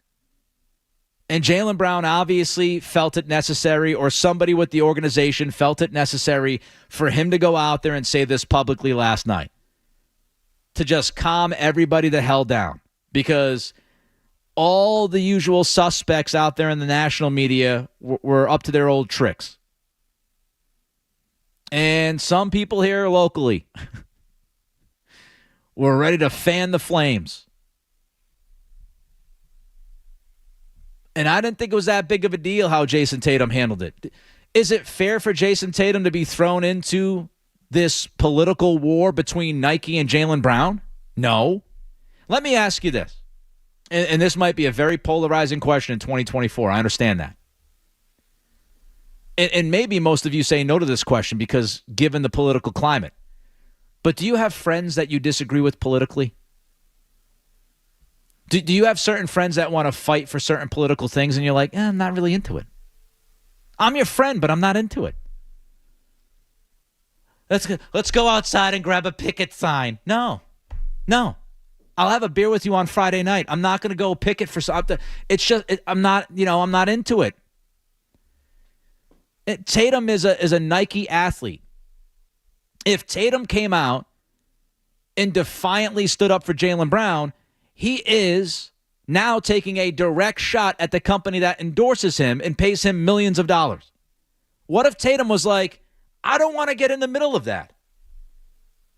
And Jaylen Brown obviously felt it necessary, or somebody with the organization felt it necessary for him to go out there and say this publicly last night. To just calm everybody the hell down. Because all the usual suspects out there in the national media were up to their old tricks. And some people here locally were ready to fan the flames. And I didn't think it was that big of a deal how Jason Tatum handled it. Is it fair for Jason Tatum to be thrown into this political war between Nike and Jaylen Brown? No. Let me ask you this. And this might be a very polarizing question in 2024. I understand that. And maybe most of you say no to this question because given the political climate. But do you have friends that you disagree with politically? Do you have certain friends that want to fight for certain political things and you're like, I'm not really into it? I'm your friend, but I'm not into it. Let's go outside and grab a picket sign. No. I'll have a beer with you on Friday night. I'm not going to go picket for something. It's just I'm not into it. Tatum is a Nike athlete. If Tatum came out and defiantly stood up for Jaylen Brown, he is now taking a direct shot at the company that endorses him and pays him millions of dollars. What if Tatum was like, I don't want to get in the middle of that.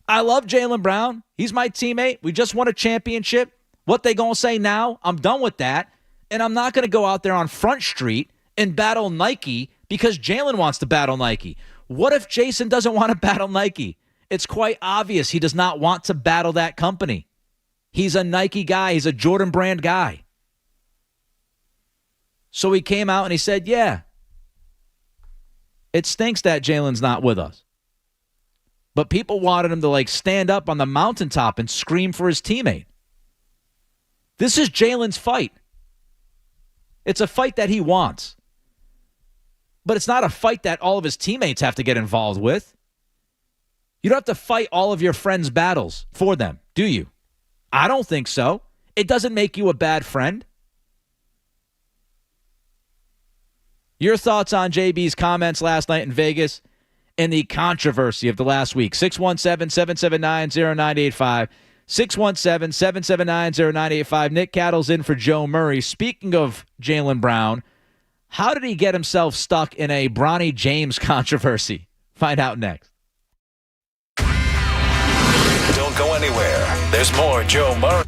I love Jaylen Brown. He's my teammate. We just won a championship. What they going to say now? I'm done with that. And I'm not going to go out there on Front Street and battle Nike because Jaylen wants to battle Nike. What if Jason doesn't want to battle Nike? It's quite obvious he does not want to battle that company. He's a Nike guy. He's a Jordan brand guy. So he came out and he said, yeah, it stinks that Jaylen's not with us. But people wanted him to stand up on the mountaintop and scream for his teammate. This is Jaylen's fight. It's a fight that he wants. But it's not a fight that all of his teammates have to get involved with. You don't have to fight all of your friends' battles for them, do you? I don't think so. It doesn't make you a bad friend. Your thoughts on JB's comments last night in Vegas and the controversy of the last week. 617-779-0985. 617-779-0985. Nick Cattle's in for Joe Murray. Speaking of Jaylen Brown, how did he get himself stuck in a Bronny James controversy? Find out next. Don't go anywhere. There's more Joe Murray.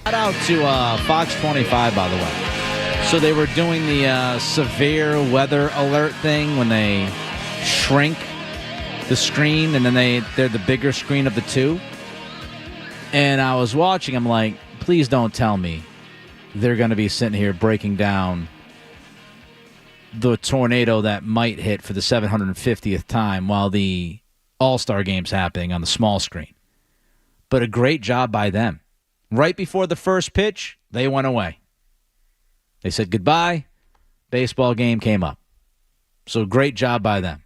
Shout out to Fox 25, by the way. So they were doing the severe weather alert thing when they shrink the screen, and then they're the bigger screen of the two. And I was watching, I'm like, please don't tell me they're going to be sitting here breaking down the tornado that might hit for the 750th time while the All-Star game's happening on the small screen. But a great job by them. Right before the first pitch, they went away. They said goodbye. Baseball game came up. So great job by them.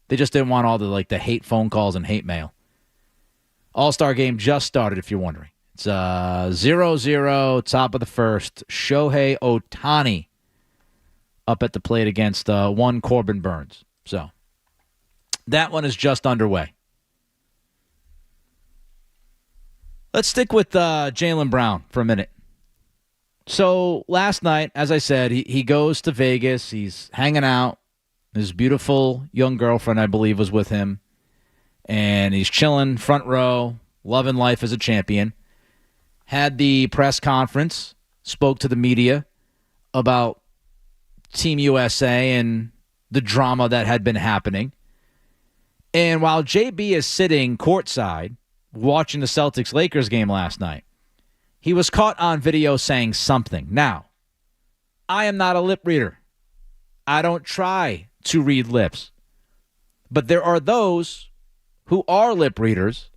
They just didn't want all the hate phone calls and hate mail. All-Star game just started, if you're wondering. It's 0-0, top of the first. Shohei Ohtani up at the plate against one Corbin Burns. So that one is just underway. Let's stick with Jaylen Brown for a minute. So last night, as I said, he goes to Vegas. He's hanging out. His beautiful young girlfriend, I believe, was with him. And he's chilling, front row, loving life as a champion. Had the press conference, spoke to the media about Team USA and the drama that had been happening. And while JB is sitting courtside watching the Celtics-Lakers game last night, he was caught on video saying something. Now, I am not a lip reader. I don't try to read lips. But there are those who are lip readers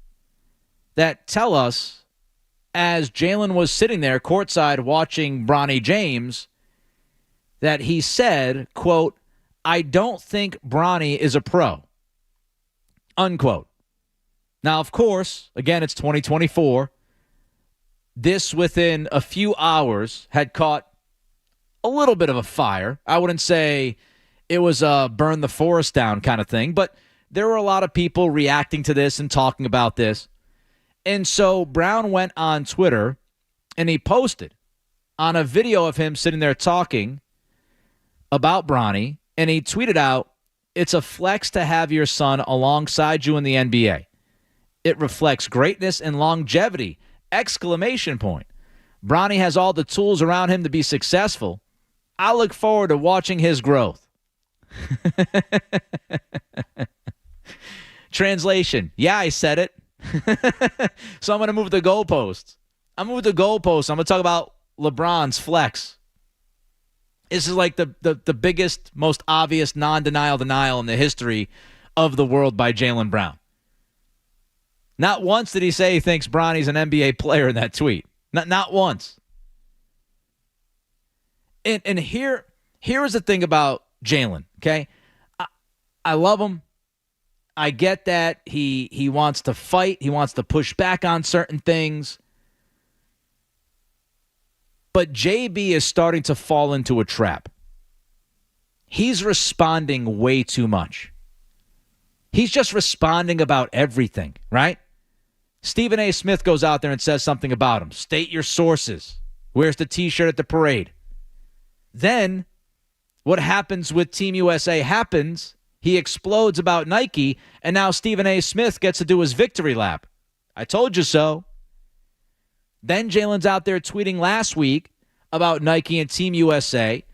that tell us, as Jaylen was sitting there courtside watching Bronny James, that he said, quote, "I don't think Bronny is a pro," unquote. Now, of course, again, it's 2024. This, within a few hours, had caught a little bit of a fire. I wouldn't say it was a burn the forest down kind of thing, but there were a lot of people reacting to this and talking about this. And so Brown went on Twitter and he posted on a video of him sitting there talking about Bronny, and he tweeted out, "It's a flex to have your son alongside you in the NBA. It reflects greatness and longevity!" Exclamation point. Bronny has all the tools around him to be successful. I look forward to watching his growth. Translation. Yeah, I said it. So I'm going to move the goalposts. I'm going to talk about LeBron's flex. This is like the biggest, most obvious non-denial denial in the history of the world by Jaylen Brown. Not once did he say he thinks Bronny's an NBA player in that tweet. Not once. And here is the thing about Jaylen, okay? I love him. I get that he wants to fight. He wants to push back on certain things. But JB is starting to fall into a trap. He's responding way too much. He's just responding about everything, right? Stephen A. Smith goes out there and says something about him. State your sources. Wears the T-shirt at the parade. Then what happens with Team USA happens. He explodes about Nike, and now Stephen A. Smith gets to do his victory lap. I told you so. Then Jaylen's out there tweeting last week about Nike and Team USA,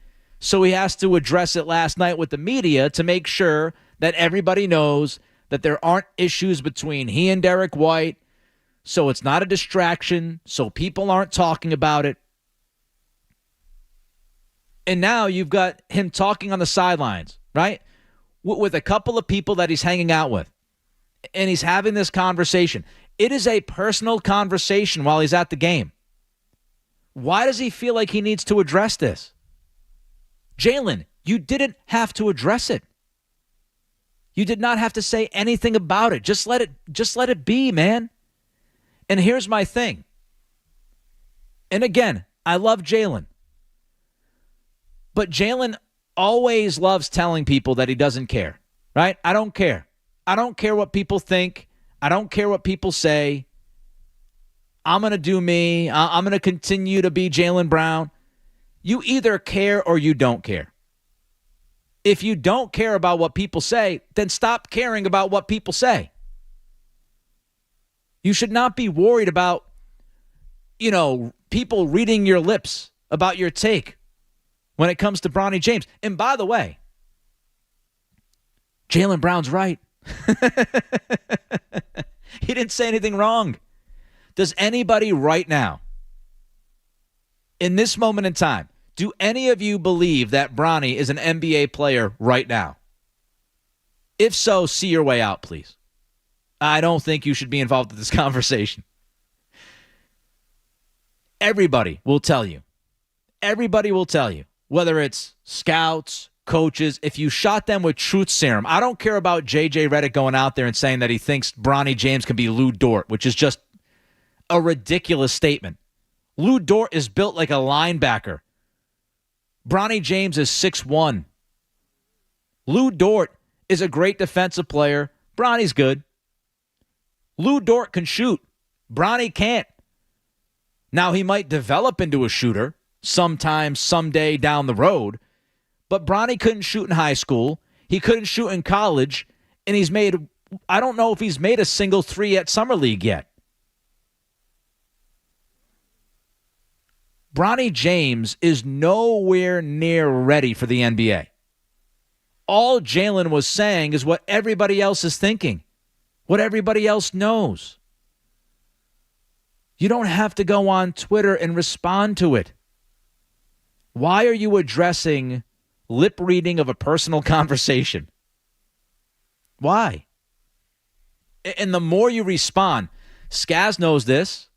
so he has to address it last night with the media to make sure that everybody knows that there aren't issues between he and Derek White, so it's not a distraction, so people aren't talking about it. And now you've got him talking on the sidelines, right? With a couple of people that he's hanging out with. And he's having this conversation. It is a personal conversation while he's at the game. Why does he feel like he needs to address this? Jaylen, you didn't have to address it. You did not have to say anything about it. Just let it be, man. And here's my thing. And again, I love Jaylen. But Jaylen always loves telling people that he doesn't care, right? I don't care. I don't care what people think. I don't care what people say. I'm going to do me. I'm going to continue to be Jaylen Brown. You either care or you don't care. If you don't care about what people say, then stop caring about what people say. You should not be worried about people reading your lips about your take when it comes to Bronny James. And by the way, Jaylen Brown's right. He didn't say anything wrong. Does anybody right now, in this moment in time, do any of you believe that Bronny is an NBA player right now? If so, see your way out, please. I don't think you should be involved in this conversation. Everybody will tell you. Everybody will tell you, whether it's scouts, coaches, if you shot them with truth serum. I don't care about J.J. Redick going out there and saying that he thinks Bronny James can be Lou Dort, which is just a ridiculous statement. Lou Dort is built like a linebacker. Bronny James is 6'1". Lou Dort is a great defensive player. Bronny's good. Lou Dort can shoot. Bronny can't. Now, he might develop into a shooter sometime, someday down the road, but Bronny couldn't shoot in high school. He couldn't shoot in college, and I don't know if he's made a single three at Summer League yet. Bronny James is nowhere near ready for the NBA. All Jaylen was saying is what everybody else is thinking, what everybody else knows. You don't have to go on Twitter and respond to it. Why are you addressing lip reading of a personal conversation? Why? And the more you respond, Skaz knows this.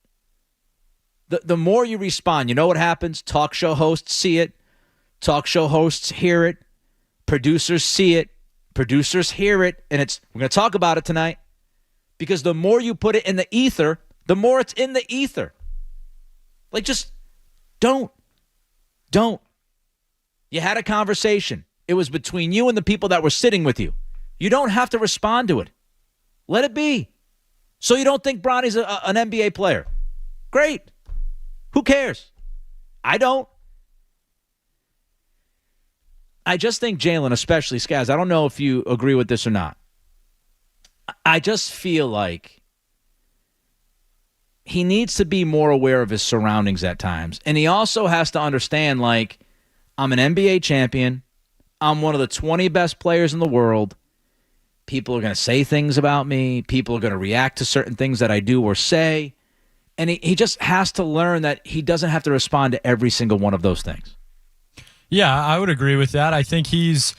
The more you respond, you know what happens? Talk show hosts see it. Talk show hosts hear it. Producers see it. Producers hear it. And we're going to talk about it tonight. Because the more you put it in the ether, the more it's in the ether. Like, just don't. You had a conversation. It was between you and the people that were sitting with you. You don't have to respond to it. Let it be. So you don't think Bronny's an NBA player. Great. Who cares? I don't. I just think Jaylen, especially Skaz, I don't know if you agree with this or not. I just feel like he needs to be more aware of his surroundings at times. And he also has to understand, like, I'm an NBA champion. I'm one of the 20 best players in the world. People are going to say things about me. People are going to react to certain things that I do or say. And he just has to learn that he doesn't have to respond to every single one of those things. Yeah, I would agree with that. I think he's,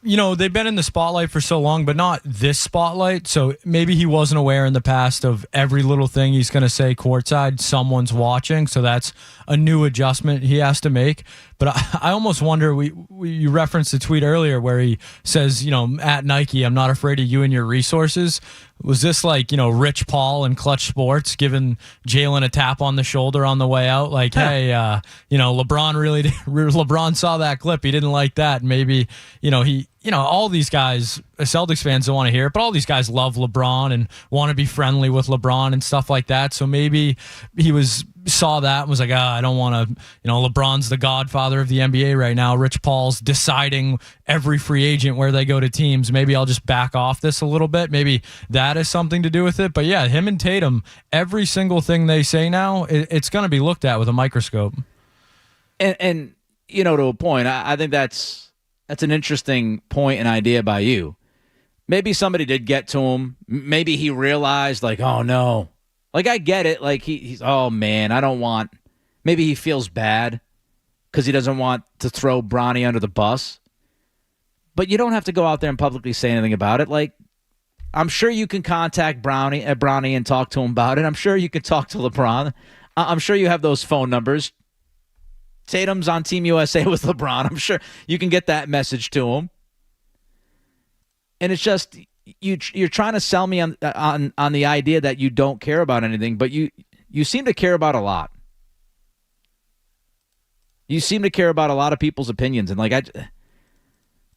they've been in the spotlight for so long, but not this spotlight. So maybe he wasn't aware in the past of every little thing he's going to say courtside. Someone's watching. So that's a new adjustment he has to make. But I almost wonder, you referenced the tweet earlier where he says, at Nike, I'm not afraid of you and your resources. Was this like, Rich Paul and Clutch Sports giving Jaylen a tap on the shoulder on the way out? Like, hey, LeBron saw that clip. He didn't like that. Maybe, all these guys, Celtics fans don't want to hear it, but all these guys love LeBron and want to be friendly with LeBron and stuff like that. So maybe he saw that and was like, I don't want to, LeBron's the godfather of the NBA right now. Rich Paul's deciding every free agent where they go to teams. Maybe I'll just back off this a little bit. Maybe that has something to do with it. But yeah, him and Tatum, every single thing they say now, it's going to be looked at with a microscope. And to a point, I think that's an interesting point and idea by you. Maybe somebody did get to him. Maybe he realized, like, oh, no. Like, I get it. Like, he's, oh, man, I don't want. Maybe he feels bad because he doesn't want to throw Bronny under the bus. But you don't have to go out there and publicly say anything about it. Like, I'm sure you can contact Bronny and talk to him about it. I'm sure you can talk to LeBron. I'm sure you have those phone numbers. Tatum's on Team USA with LeBron. I'm sure you can get that message to him. And it's just you're trying to sell me on the idea that you don't care about anything, but you seem to care about a lot. You seem to care about a lot of people's opinions, and like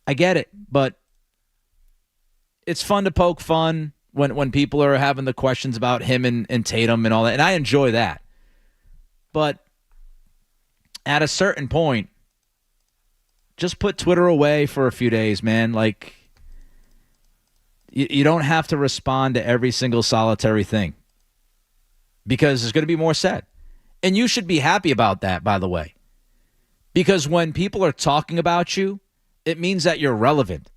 I get it, but it's fun to poke fun when people are having the questions about him and Tatum and all that, and I enjoy that. But at a certain point, just put Twitter away for a few days, man. Like, you don't have to respond to every single solitary thing because there's going to be more said. And you should be happy about that, by the way. Because when people are talking about you, it means that you're relevant.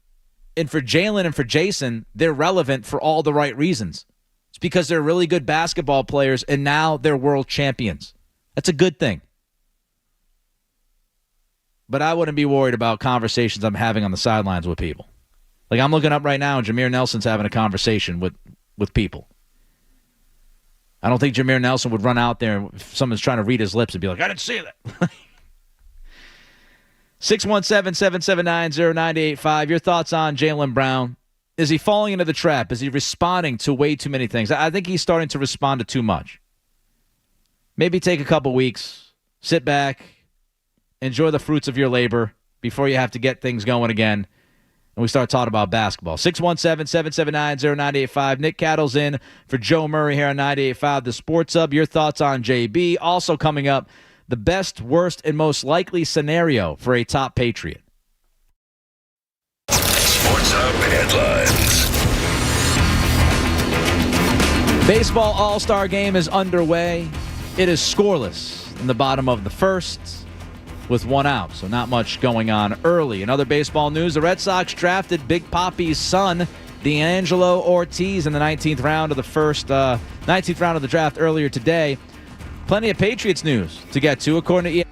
And for Jaylen and for Jason, they're relevant for all the right reasons. It's because they're really good basketball players, and now they're world champions. That's a good thing. But I wouldn't be worried about conversations I'm having on the sidelines with people. Like, I'm looking up right now, and Jameer Nelson's having a conversation with people. I don't think Jameer Nelson would run out there if someone's trying to read his lips and be like, I didn't see that. 617-779-0985. Your thoughts on Jaylen Brown. Is he falling into the trap? Is he responding to way too many things? I think he's starting to respond to too much. Maybe take a couple weeks, sit back, enjoy the fruits of your labor before you have to get things going again. And we start talking about basketball. 617-779-0985. Nick Cattle's in for Joe Murray here on 98.5 The Sports Hub. Your thoughts on JB. Also coming up, the best, worst, and most likely scenario for a top Patriot. Sports Hub headlines. Baseball All-Star game is underway. It is scoreless in the bottom of the first with one out, so not much going on early. In other baseball news, the Red Sox drafted Big Papi's son, D'Angelo Ortiz, in the 19th round of the draft earlier today. Plenty of Patriots news to get to, according to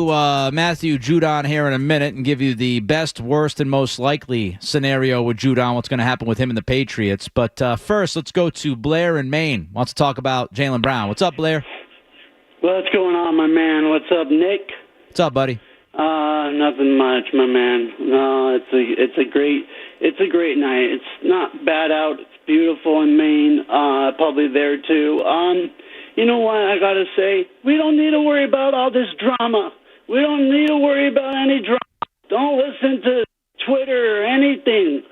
Matthew Judon here in a minute and give you the best, worst, and most likely scenario with Judon, what's going to happen with him and the Patriots. But first, let's go to Blair in Maine. Wants to talk about Jaylen Brown. What's up, Blair? What's going on, my man? What's up, Nick? What's up, buddy? Nothing much, my man. No, it's a great night. It's not bad out. It's beautiful in Maine. Probably there too. You know what I gotta say? We don't need to worry about all this drama. We don't need to worry about any drama. Don't listen to Twitter or anything.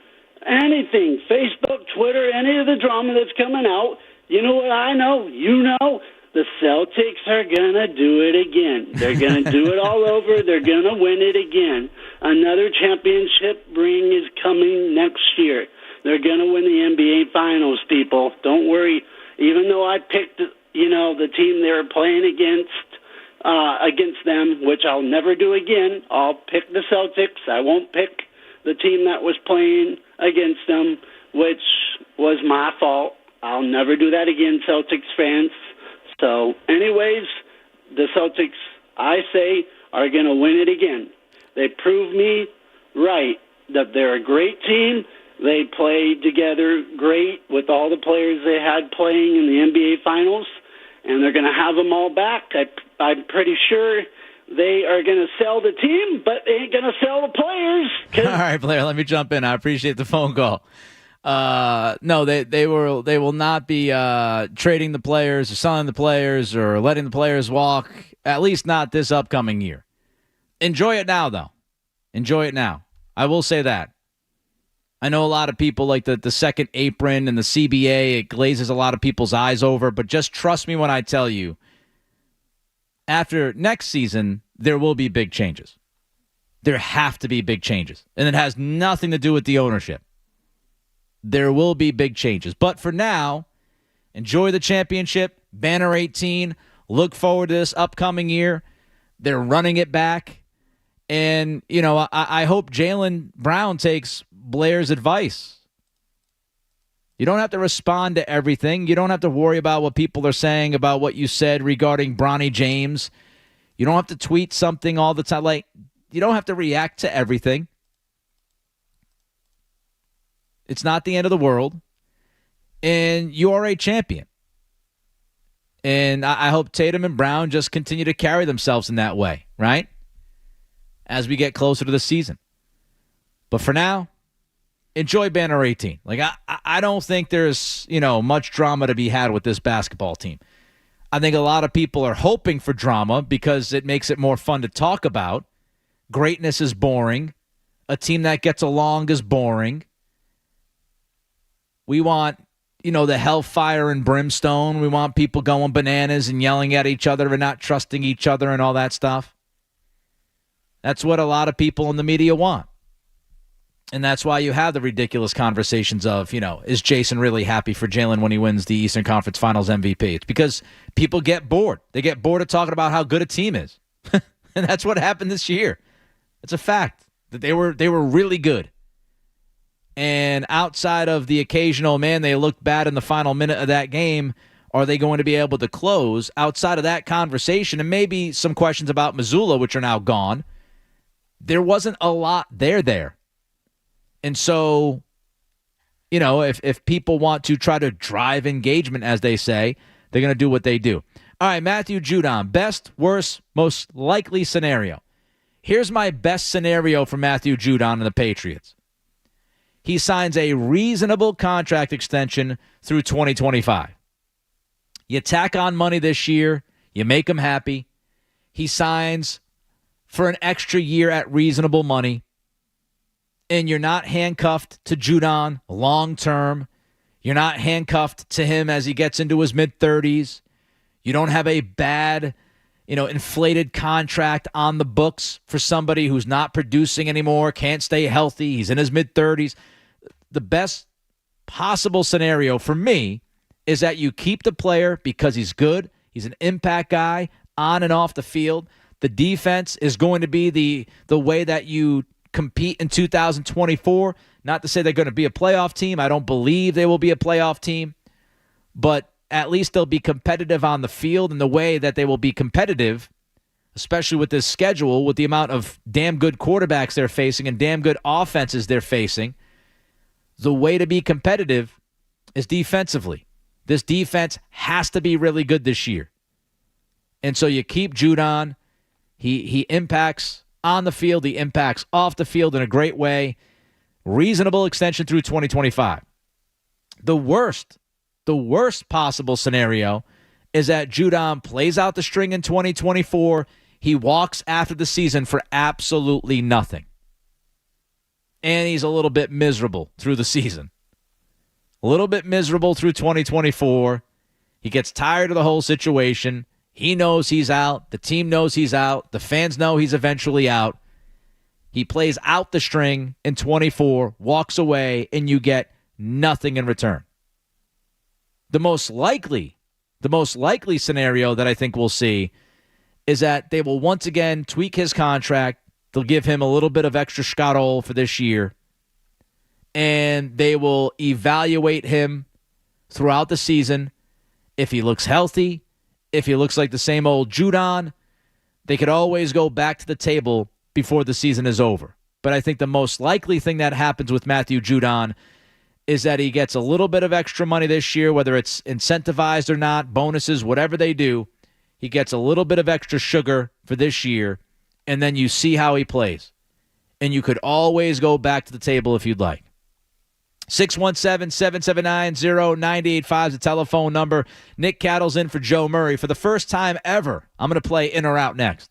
Facebook, Twitter, any of the drama that's coming out. You know what I know? You know? The Celtics are going to do it again. They're going to do it all over. They're going to win it again. Another championship ring is coming next year. They're going to win the NBA Finals, people. Don't worry. Even though I picked, the team they were playing against them, which I'll never do again, I'll pick the Celtics. I won't pick the team that was playing against them, which was my fault. I'll never do that again, Celtics fans. So, anyways, the Celtics, I say, are going to win it again. They proved me right that they're a great team. They played together great with all the players they had playing in the NBA Finals, and they're going to have them all back. I'm pretty sure they are going to sell the team, but they ain't going to sell the players. All right, Blair, let me jump in. I appreciate the phone call. No, they will not be trading the players or selling the players or letting the players walk, at least not this upcoming year. Enjoy it now, though. Enjoy it now. I will say that. I know a lot of people like the second apron and the CBA, it glazes a lot of people's eyes over, but just trust me when I tell you, after next season, there will be big changes. There have to be big changes, and it has nothing to do with the ownership. There will be big changes. But for now, enjoy the championship, Banner 18. Look forward to this upcoming year. They're running it back. And, I hope Jaylen Brown takes Blair's advice. You don't have to respond to everything. You don't have to worry about what people are saying about what you said regarding Bronny James. You don't have to tweet something all the time. You don't have to react to everything. It's not the end of the world. And you are a champion. And I hope Tatum and Brown just continue to carry themselves in that way, right? As we get closer to the season. But for now, enjoy Banner 18. I don't think there's, much drama to be had with this basketball team. I think a lot of people are hoping for drama because it makes it more fun to talk about. Greatness is boring. A team that gets along is boring. We want, the hellfire and brimstone. We want people going bananas and yelling at each other and not trusting each other and all that stuff. That's what a lot of people in the media want. And that's why you have the ridiculous conversations of, is Jason really happy for Jaylen when he wins the Eastern Conference Finals MVP? It's because people get bored. They get bored of talking about how good a team is. And that's what happened this year. It's a fact that they were really good. And outside of the occasional, they looked bad in the final minute of that game, are they going to be able to close? Outside of that conversation, and maybe some questions about Mazzulla, which are now gone, there wasn't a lot there. And so, if people want to try to drive engagement, as they say, they're going to do what they do. All right, Matthew Judon, best, worst, most likely scenario. Here's my best scenario for Matthew Judon and the Patriots. He signs a reasonable contract extension through 2025. You tack on money this year. You make him happy. He signs for an extra year at reasonable money. And you're not handcuffed to Judon long term. You're not handcuffed to him as he gets into his mid-30s. You don't have a bad, inflated contract on the books for somebody who's not producing anymore, can't stay healthy. He's in his mid-30s. The best possible scenario for me is that you keep the player because he's good. He's an impact guy on and off the field. The defense is going to be the way that you compete in 2024. Not to say they're going to be a playoff team. I don't believe they will be a playoff team. But at least they'll be competitive on the field, and the way that they will be competitive especially with this schedule, with the amount of damn good quarterbacks they're facing and damn good offenses they're facing. The way to be competitive is defensively. This defense has to be really good this year. And so you keep Judon. He impacts on the field. He impacts off the field in a great way. Reasonable extension through 2025. The worst possible scenario is that Judon plays out the string in 2024. He walks after the season for absolutely nothing. And he's a little bit miserable through the season. A little bit miserable through 2024. He gets tired of the whole situation. He knows he's out. The team knows he's out. The fans know he's eventually out. He plays out the string in 24, walks away, and you get nothing in return. The most likely scenario that I think we'll see is that they will once again tweak his contract. They'll give him a little bit of extra scuttle for this year, and they will evaluate him throughout the season. If he looks healthy, if he looks like the same old Judon, they could always go back to the table before the season is over. But I think the most likely thing that happens with Matthew Judon is that he gets a little bit of extra money this year, whether it's incentivized or not, bonuses, whatever they do. He gets a little bit of extra sugar for this year, and then you see how he plays. And you could always go back to the table if you'd like. 617-779-0985 is the telephone number. Nick Cattle's in for Joe Murray. For the first time ever, I'm going to play In or Out next.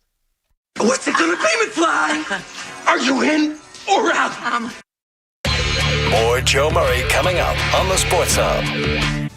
What's it going to be, McFly? Are you in or out? More Joe Murray coming up on the Sports Hub.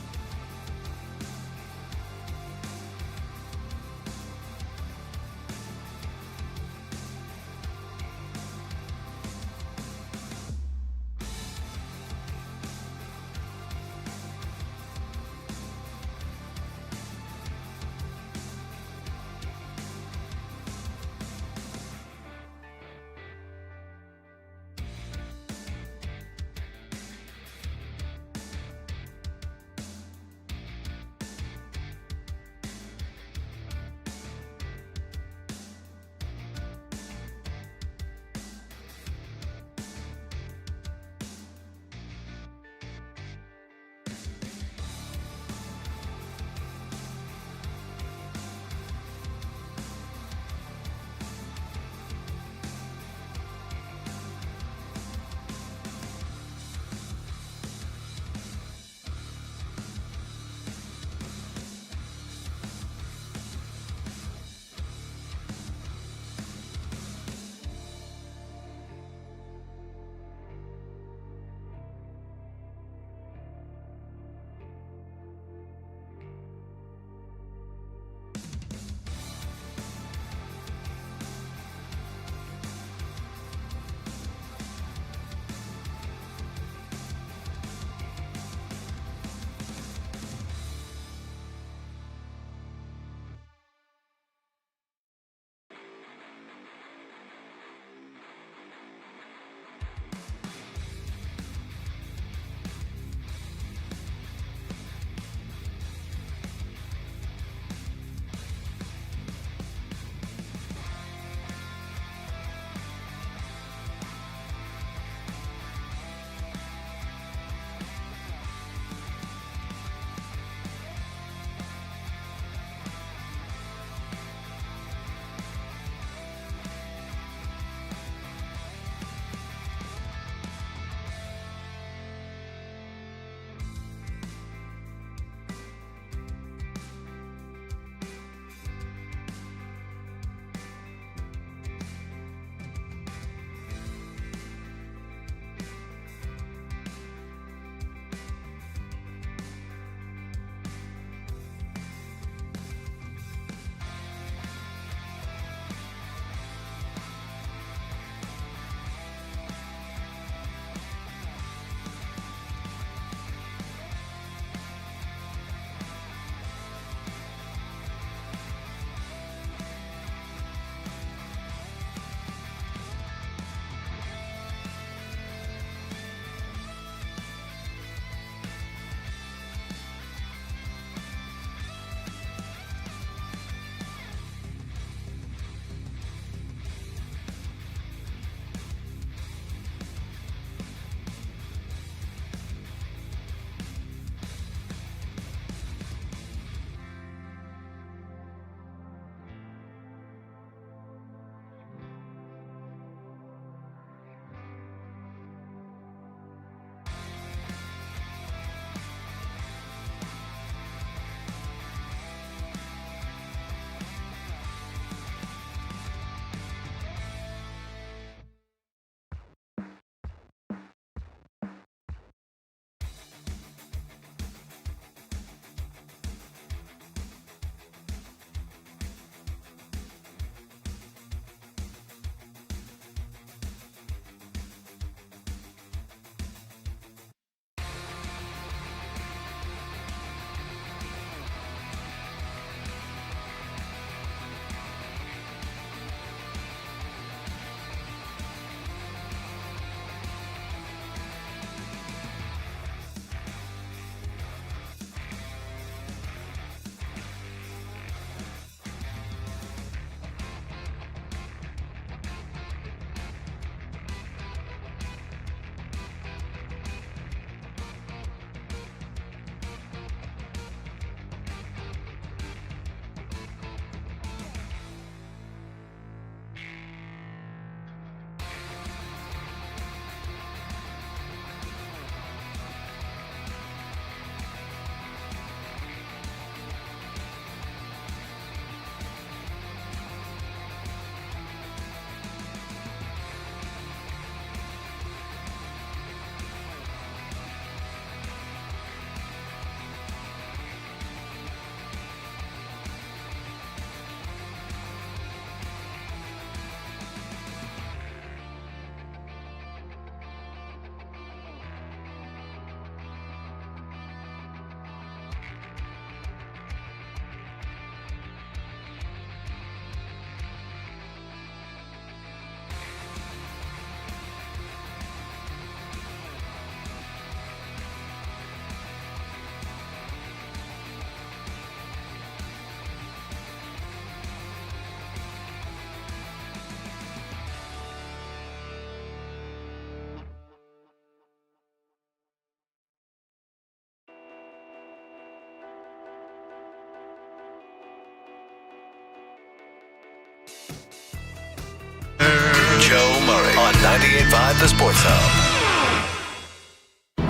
98.5 The Sports Hub.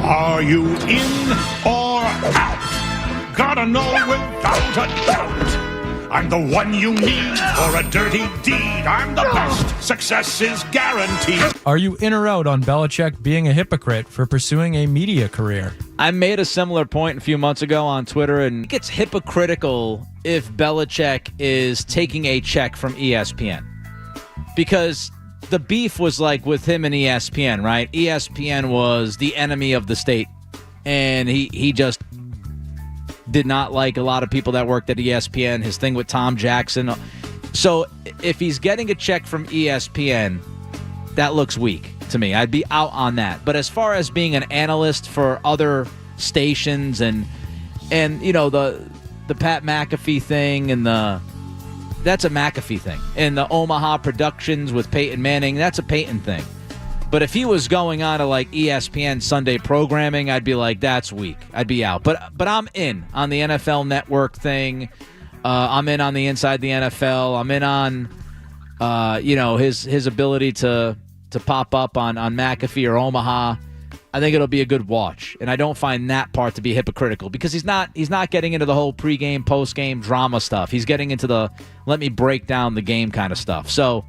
Are you in or out? Gotta know without a doubt. I'm the one you need for a dirty deed. I'm the best. Success is guaranteed. Are you in or out on Belichick being a hypocrite for pursuing a media career? I made a similar point a few months ago on Twitter, and it gets hypocritical if Belichick is taking a check from ESPN. Because the beef was like with him and ESPN, right? ESPN was the enemy of the state, and he just did not like a lot of people that worked at ESPN, his thing with Tom Jackson. So if he's getting a check from ESPN, that looks weak to me. I'd be out on that. But as far as being an analyst for other stations and you know, the Pat McAfee thing and that's a McAfee thing. And the Omaha Productions with Peyton Manning, that's a Peyton thing. But if he was going on to like ESPN Sunday programming, I'd be like, that's weak. I'd be out. But I'm in on the NFL Network thing. I'm in on the Inside the NFL. I'm in on his ability to pop up on McAfee or Omaha. I think it'll be a good watch. And I don't find that part to be hypocritical because he's not getting into the whole pregame, postgame drama stuff. He's getting into the let me break down the game kind of stuff. So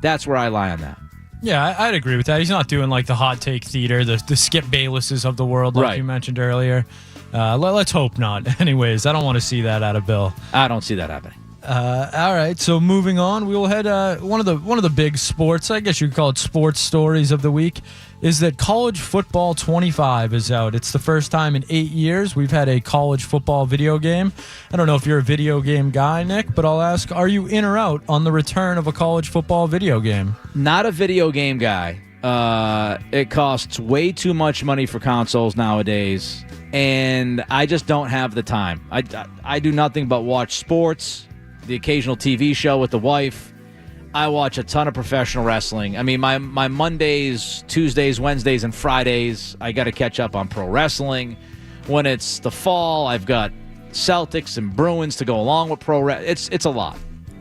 that's where I lie on that. Yeah, I'd agree with that. He's not doing like the hot take theater, the Skip Baylesses of the world like you mentioned earlier. Let's hope not. Anyways, I don't want to see that out of Bill. I don't see that happening. All right, so moving on, we will head one of the big sports, I guess you could call it sports stories of the week, is that College Football 25 is out. It's the first time in 8 years we've had a college football video game. I don't know if you're a video game guy, Nick, but I'll ask, are you in or out on the return of a college football video game? Not a video game guy. It costs way too much money for consoles nowadays, and I just don't have the time. I do nothing but watch sports, the occasional TV show with the wife. I watch a ton of professional wrestling. I mean, my Mondays, Tuesdays, Wednesdays, and Fridays, I got to catch up on pro wrestling. When it's the fall, I've got Celtics and Bruins to go along with pro wrestling. It's a lot.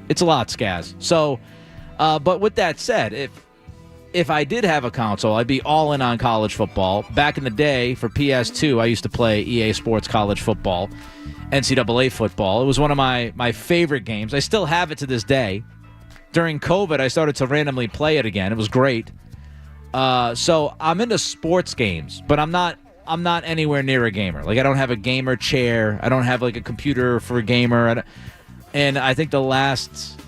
It's a lot, Skaz. So, but with that said, if I did have a console, I'd be all in on college football. Back in the day, for PS2, I used to play EA Sports College Football, NCAA football. It was one of my favorite games. I still have it to this day. During COVID, I started to randomly play it again. It was great. So I'm into sports games, but I'm not anywhere near a gamer. Like, I don't have a gamer chair. I don't have like a computer for a gamer. And I think the last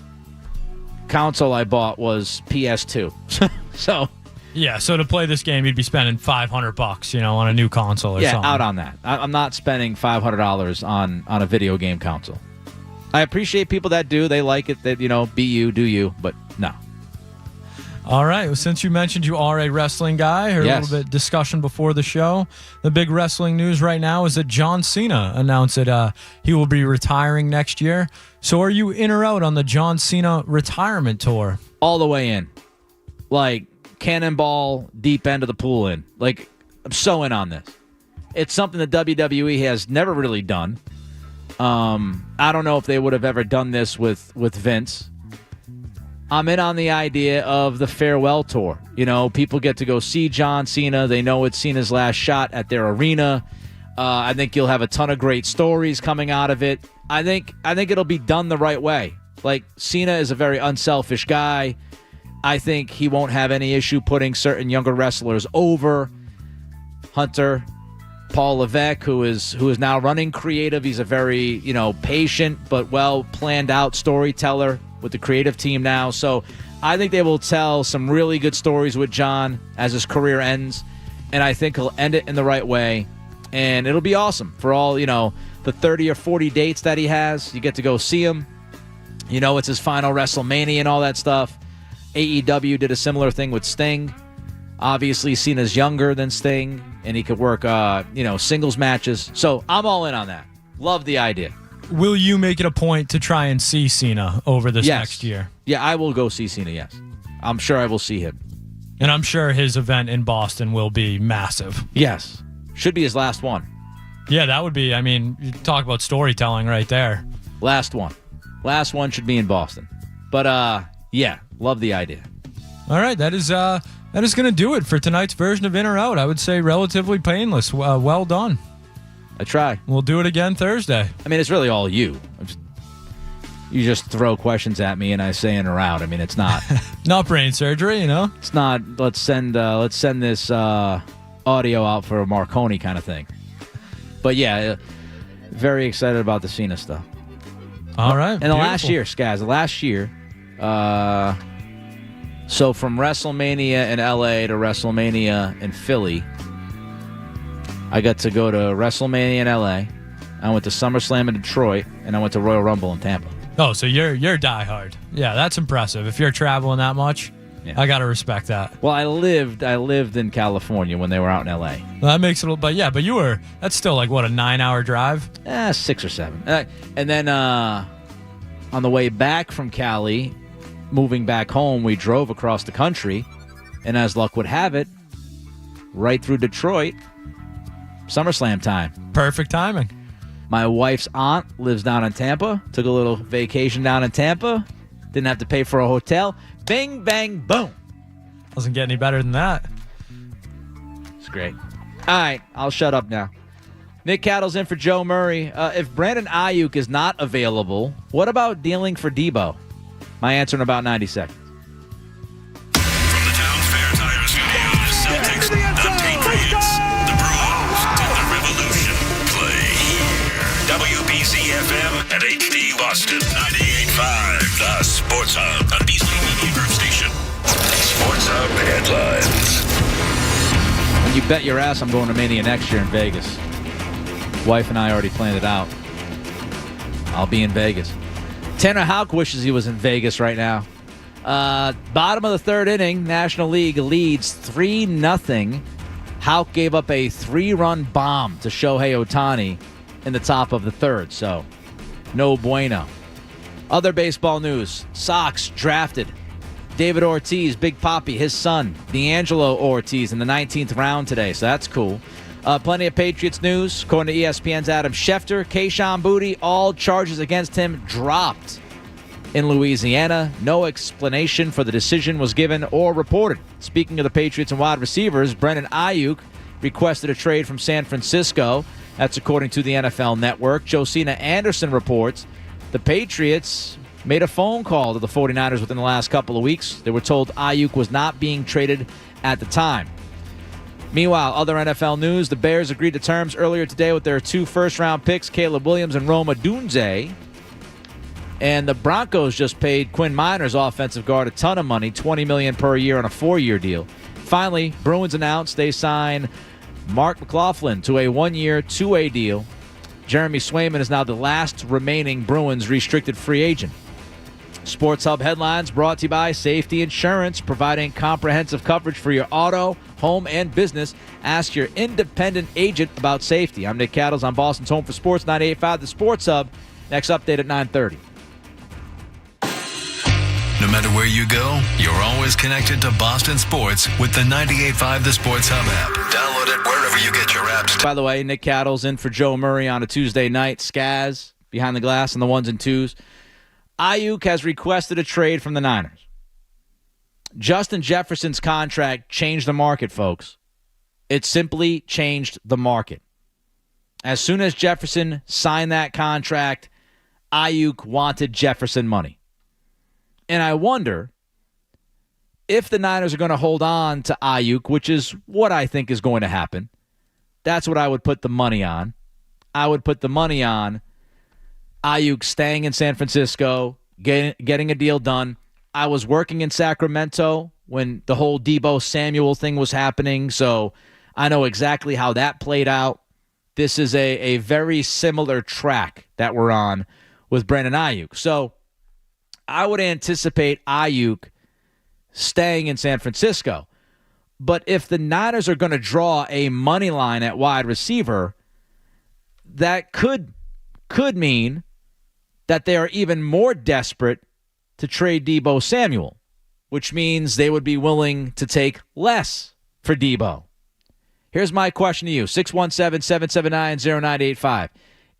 console I bought was PS2. So yeah, so to play this game, you'd be spending $500, on a new console or something. Yeah, out on that. I'm not spending $500 on a video game console. I appreciate people that do. They like it. That be you, do you. But no. All right. Well, since you mentioned you are a wrestling guy, heard a little bit discussion before the show. The big wrestling news right now is that John Cena announced that he will be retiring next year. So are you in or out on the John Cena retirement tour? All the way in. Like, cannonball, deep end of the pool in. Like, I'm so in on this. It's something that WWE has never really done. I don't know if they would have ever done this with Vince. I'm in on the idea of the farewell tour. People get to go see John Cena. They know it's Cena's last shot at their arena. I think you'll have a ton of great stories coming out of it. I think it'll be done the right way. Like, Cena is a very unselfish guy. I think he won't have any issue putting certain younger wrestlers over. Hunter, Paul Levesque, who is now running creative. He's a very, patient but well planned out storyteller with the creative team now. So I think they will tell some really good stories with John as his career ends. And I think he'll end it in the right way. And it'll be awesome for all, the 30 or 40 dates that he has. You get to go see him. It's his final WrestleMania and all that stuff. AEW did a similar thing with Sting. Obviously, Cena's younger than Sting, and he could work, singles matches. So I'm all in on that. Love the idea. Will you make it a point to try and see Cena over this next year? Yeah, I will go see Cena, yes. I'm sure I will see him. And I'm sure his event in Boston will be massive. Yes. Should be his last one. Yeah, that would be, you talk about storytelling right there. Last one. Last one should be in Boston. But, yeah, love the idea. All right, that is That is going to do it for tonight's version of In or Out. I would say relatively painless. Well done. I try. We'll do it again Thursday. I mean, it's really all you. You just throw questions at me and I say in or out. I mean, it's not. Not brain surgery, you know? It's not, let's send this audio out for a Marconi kind of thing. But yeah, very excited about the Cena stuff. All right. And the last year, Skaz, so from WrestleMania in LA to WrestleMania in Philly, I got to go to WrestleMania in LA. I went to SummerSlam in Detroit, and I went to Royal Rumble in Tampa. Oh, so you're diehard. Yeah, that's impressive. If you're traveling that much, yeah. I got to respect that. Well, I lived in California when they were out in LA. Well, that makes it, but you were, that's still like, what, a 9-hour drive? 6 or 7. And then on the way back from Cali, moving back home, we drove across the country, and as luck would have it, right through Detroit, SummerSlam time. Perfect timing. My wife's aunt lives down in Tampa. Took a little vacation down in Tampa. Didn't have to pay for a hotel. Bing, bang, boom. Doesn't get any better than that. It's great. All right, I'll shut up now. Nick Cattle's in for Joe Murray. If Brandon Aiyuk is not available, what about dealing for Debo? My answer in about 90 seconds. From the Towns Fair Tire Studios, Celtics, the Patriots, the Bruins, and the Revolution play here. WBC-FM and HD Boston 98.5, the Sports Hub, the Beasley Media Group station. Sports Hub headlines. When you bet your ass I'm going to Mania next year in Vegas. Wife and I already planned it out. I'll be in Vegas. Tanner Houck wishes he was in Vegas right now. Bottom of the third inning, National League leads 3-0. Houck gave up a 3-run bomb to Shohei Ohtani in the top of the third, so no bueno. Other baseball news, Sox drafted David Ortiz, Big Papi, his son, D'Angelo Ortiz, in the 19th round today, so that's cool. Plenty of Patriots news. According to ESPN's Adam Schefter, Kayshon Boutte, all charges against him dropped in Louisiana. No explanation for the decision was given or reported. Speaking of the Patriots and wide receivers, Brandon Aiyuk requested a trade from San Francisco. That's according to the NFL Network. Josina Anderson reports the Patriots made a phone call to the 49ers within the last couple of weeks. They were told Aiyuk was not being traded at the time. Meanwhile, other NFL news, the Bears agreed to terms earlier today with their 2 first-round picks, Caleb Williams and Roma Dunze. And the Broncos just paid Quinn Miners, offensive guard, a ton of money, $20 million per year on a 4-year deal. Finally, Bruins announced they sign Mark McLaughlin to a 1-year, 2-way deal. Jeremy Swayman is now the last remaining Bruins restricted free agent. Sports Hub headlines brought to you by Safety Insurance, providing comprehensive coverage for your auto, home, and business. Ask your independent agent about safety. I'm Nick Cattles on Boston's Home for Sports, 98.5 The Sports Hub. Next update at 9:30. No matter where you go, you're always connected to Boston sports with the 98.5 The Sports Hub app. Download it wherever you get your apps. By the way, Nick Cattles in for Joe Murray on a Tuesday night. Skaz behind the glass and the ones and twos. Aiyuk has requested a trade from the Niners. Justin Jefferson's contract changed the market, folks. It simply changed the market. As soon as Jefferson signed that contract, Aiyuk wanted Jefferson money. And I wonder if the Niners are going to hold on to Aiyuk, which is what I think is going to happen. That's what I would put the money on. I would put the money on Aiyuk staying in San Francisco, getting a deal done. I was working in Sacramento when the whole Debo Samuel thing was happening, so I know exactly how that played out. This is a very similar track that we're on with Brandon Aiyuk. So I would anticipate Aiyuk staying in San Francisco. But if the Niners are going to draw a money line at wide receiver, that could mean that they are even more desperate to trade Debo Samuel, which means they would be willing to take less for Debo. Here's my question to you, 617-779-0985.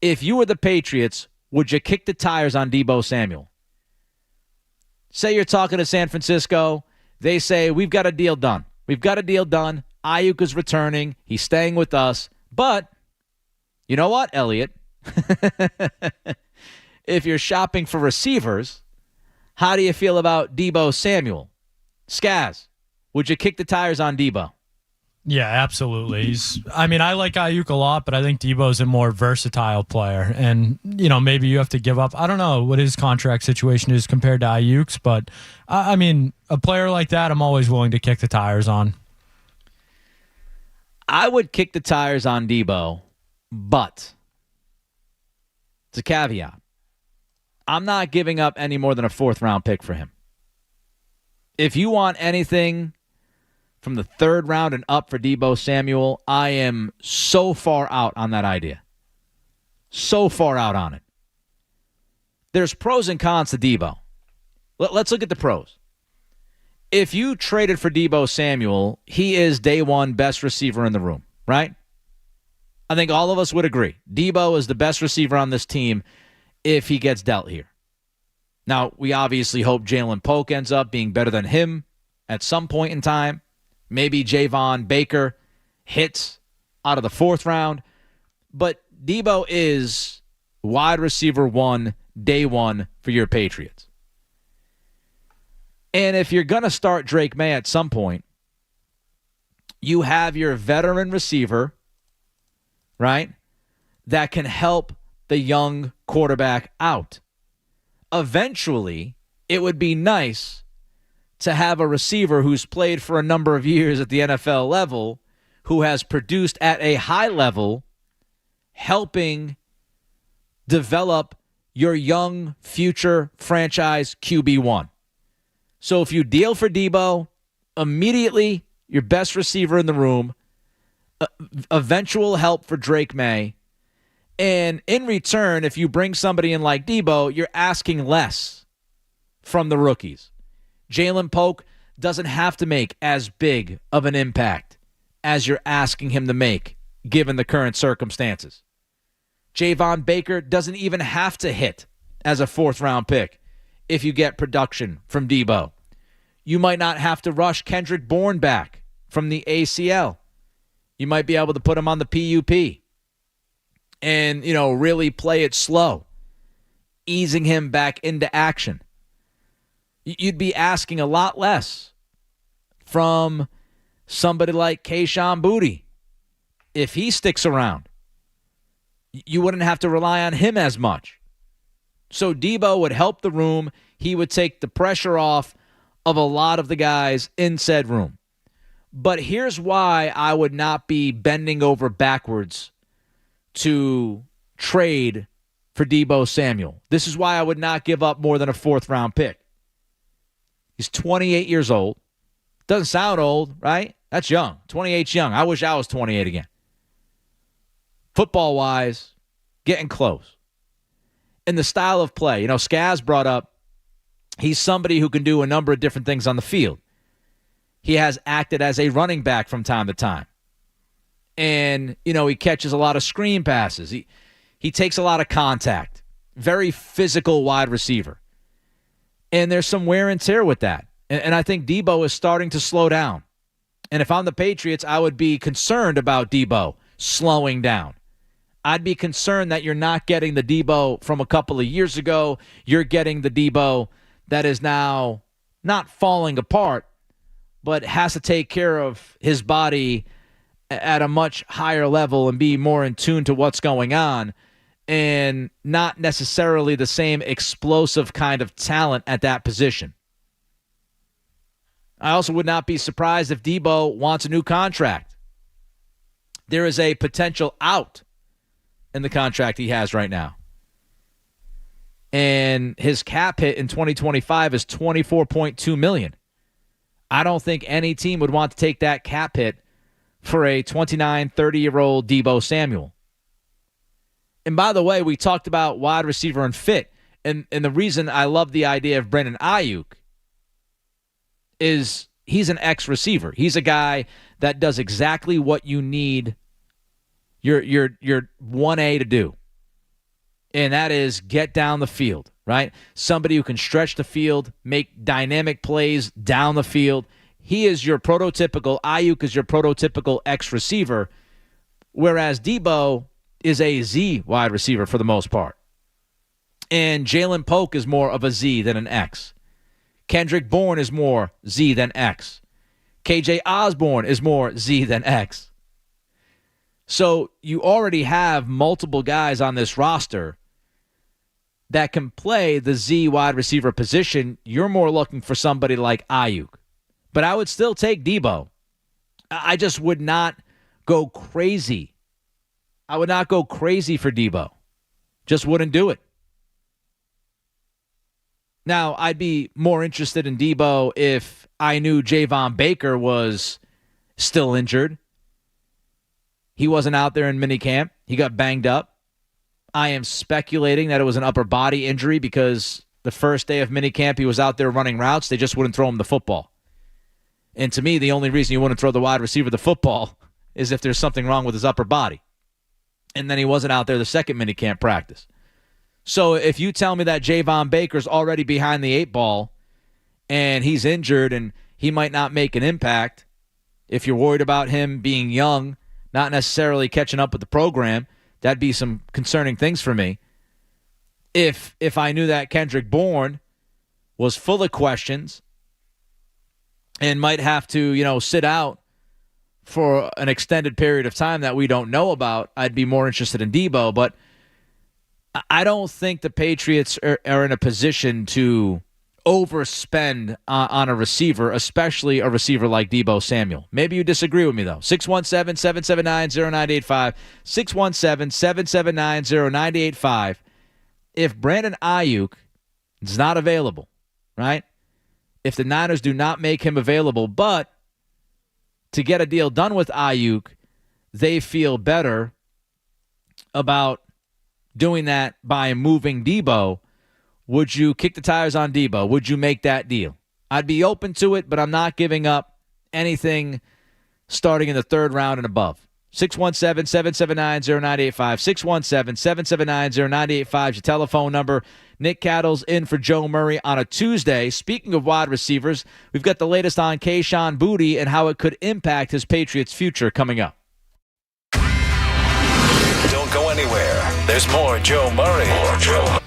If you were the Patriots, would you kick the tires on Debo Samuel? Say you're talking to San Francisco. They say, we've got a deal done. We've got a deal done. Aiyuk is returning. He's staying with us. But you know what, Elliot? If you're shopping for receivers, how do you feel about Debo Samuel? Skaz, would you kick the tires on Debo? Yeah, absolutely. I like Aiyuk a lot, but I think Debo's a more versatile player. And, maybe you have to give up. I don't know what his contract situation is compared to Aiyuk's, but, a player like that, I'm always willing to kick the tires on. I would kick the tires on Debo, but it's a caveat. I'm not giving up any more than a 4th-round pick for him. If you want anything from the 3rd round and up for Debo Samuel, I am so far out on that idea. So far out on it. There's pros and cons to Debo. Let's look at the pros. If you traded for Debo Samuel, he is day one best receiver in the room, right? I think all of us would agree. Debo is the best receiver on this team if he gets dealt here. Now, we obviously hope Jaylen Polk ends up being better than him at some point in time. Maybe Javon Baker hits out of the 4th round. But Debo is wide receiver 1, day 1 for your Patriots. And if you're going to start Drake May at some point, you have your veteran receiver, right, that can help the young quarterback out. Eventually, it would be nice to have a receiver who's played for a number of years at the NFL level, who has produced at a high level, helping develop your young future franchise QB1. So if you deal for Debo, immediately your best receiver in the room, eventual help for Drake May, and in return, if you bring somebody in like Debo, you're asking less from the rookies. Jaylen Polk doesn't have to make as big of an impact as you're asking him to make, given the current circumstances. Javon Baker doesn't even have to hit as a 4th-round pick if you get production from Debo. You might not have to rush Kendrick Bourne back from the ACL. You might be able to put him on the PUP and, really play it slow, easing him back into action. You'd be asking a lot less from somebody like Kayshon Boutte. If he sticks around, you wouldn't have to rely on him as much. So Debo would help the room. He would take the pressure off of a lot of the guys in said room. But here's why I would not be bending over backwards to trade for Debo Samuel. This is why I would not give up more than a 4th-round pick. He's 28 years old. Doesn't sound old, right? That's young. 28's young. I wish I was 28 again. Football-wise, getting close. In the style of play, Skaz brought up, he's somebody who can do a number of different things on the field. He has acted as a running back from time to time. And, he catches a lot of screen passes. He takes a lot of contact. Very physical wide receiver. And there's some wear and tear with that. And I think Debo is starting to slow down. And if I'm the Patriots, I would be concerned about Debo slowing down. I'd be concerned that you're not getting the Debo from a couple of years ago. You're getting the Debo that is now not falling apart, but has to take care of his body at a much higher level and be more in tune to what's going on, and not necessarily the same explosive kind of talent at that position. I also would not be surprised if Debo wants a new contract. There is a potential out in the contract he has right now. And his cap hit in 2025 is $24.2 million. I don't think any team would want to take that cap hit for a 29, 30-year-old Debo Samuel. And by the way, we talked about wide receiver and fit. And the reason I love the idea of Brandon Aiyuk is he's an ex-receiver. He's a guy that does exactly what you need your 1A to do. And that is get down the field, right? Somebody who can stretch the field, make dynamic plays down the field. he is your prototypical, Aiyuk is your prototypical X receiver, whereas Debo is a Z wide receiver for the most part. And Jalen Polk is more of a Z than an X. Kendrick Bourne is more Z than X. KJ Osborne is more Z than X. So you already have multiple guys on this roster that can play the Z wide receiver position. You're more looking for somebody like Aiyuk. But I would still take Debo. I just would not go crazy. I would not go crazy for Debo. Just wouldn't do it. Now, I'd be more interested in Debo if I knew Javon Baker was still injured. He wasn't out there in minicamp. He got banged up. I am speculating that it was an upper body injury because the first day of minicamp he was out there running routes. They just wouldn't throw him the football. And to me, the only reason you wouldn't throw the wide receiver the football is if there's something wrong with his upper body. And then he wasn't out there the second minicamp practice. So if you tell me that Javon Baker's already behind the 8 ball and he's injured and he might not make an impact, if you're worried about him being young, not necessarily catching up with the program, that'd be some concerning things for me. If I knew that Kendrick Bourne was full of questions and might have to, sit out for an extended period of time that we don't know about, I'd be more interested in Debo. But I don't think the Patriots are in a position to overspend on a receiver, especially a receiver like Debo Samuel. Maybe you disagree with me, though. 617-779-0985. 617-779-0985. If Brandon Aiyuk is not available, right? If the Niners do not make him available, but to get a deal done with Aiyuk, they feel better about doing that by moving Debo, would you kick the tires on Debo? Would you make that deal? I'd be open to it, but I'm not giving up anything starting in the 3rd round and above. 617-779-0985. 617-779-0985 is your telephone number. Nick Cattle's in for Joe Murray on a Tuesday. Speaking of wide receivers, we've got the latest on Kayshon Boutte and how it could impact his Patriots' future coming up. Don't go anywhere. There's more Joe Murray. More Joe.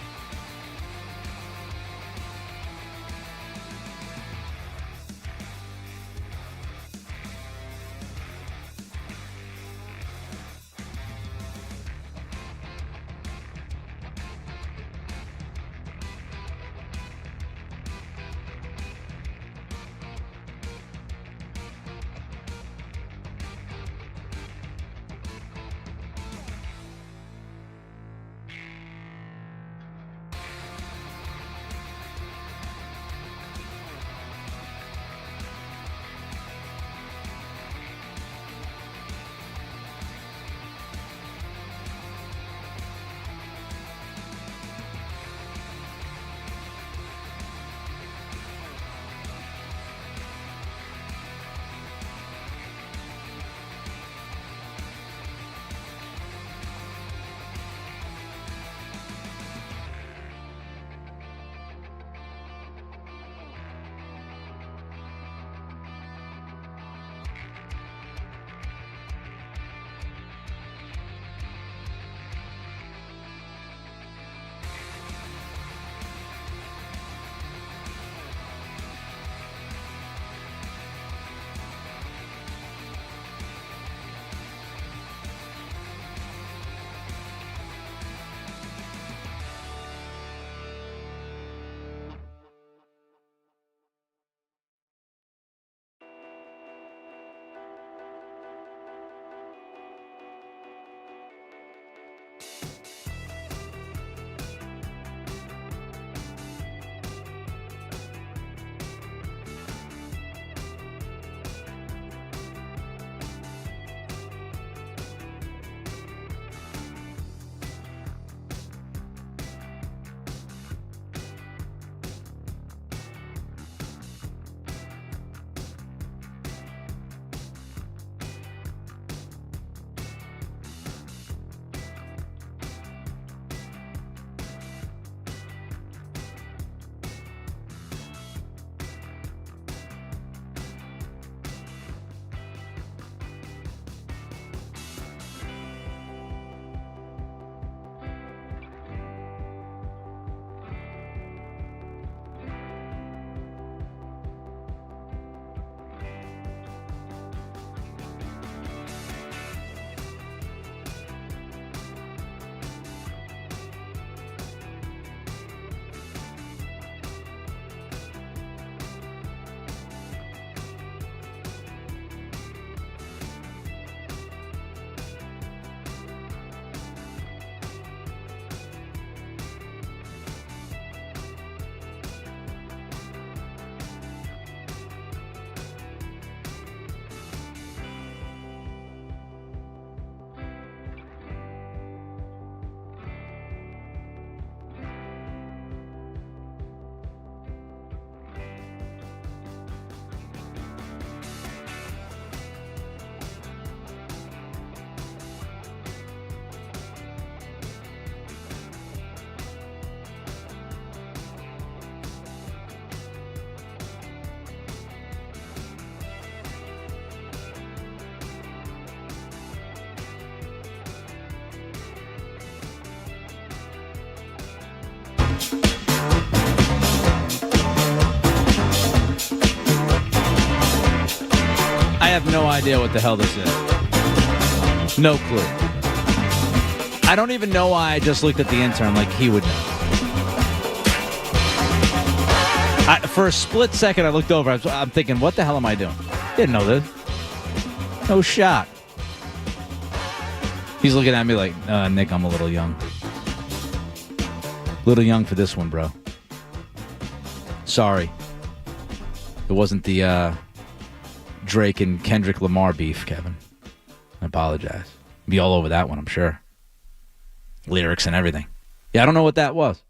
have no idea what the hell this is. No clue. I don't even know why I just looked at the intern like he would know. For a split second, I looked over. I'm thinking, what the hell am I doing? Didn't know this. No shot. He's looking at me like, Nick, I'm a little young. Little young for this one, bro. Sorry. It wasn't the Drake and Kendrick Lamar beef, Kevin. I apologize. Be all over that one, I'm sure. Lyrics and everything. Yeah, I don't know what that was.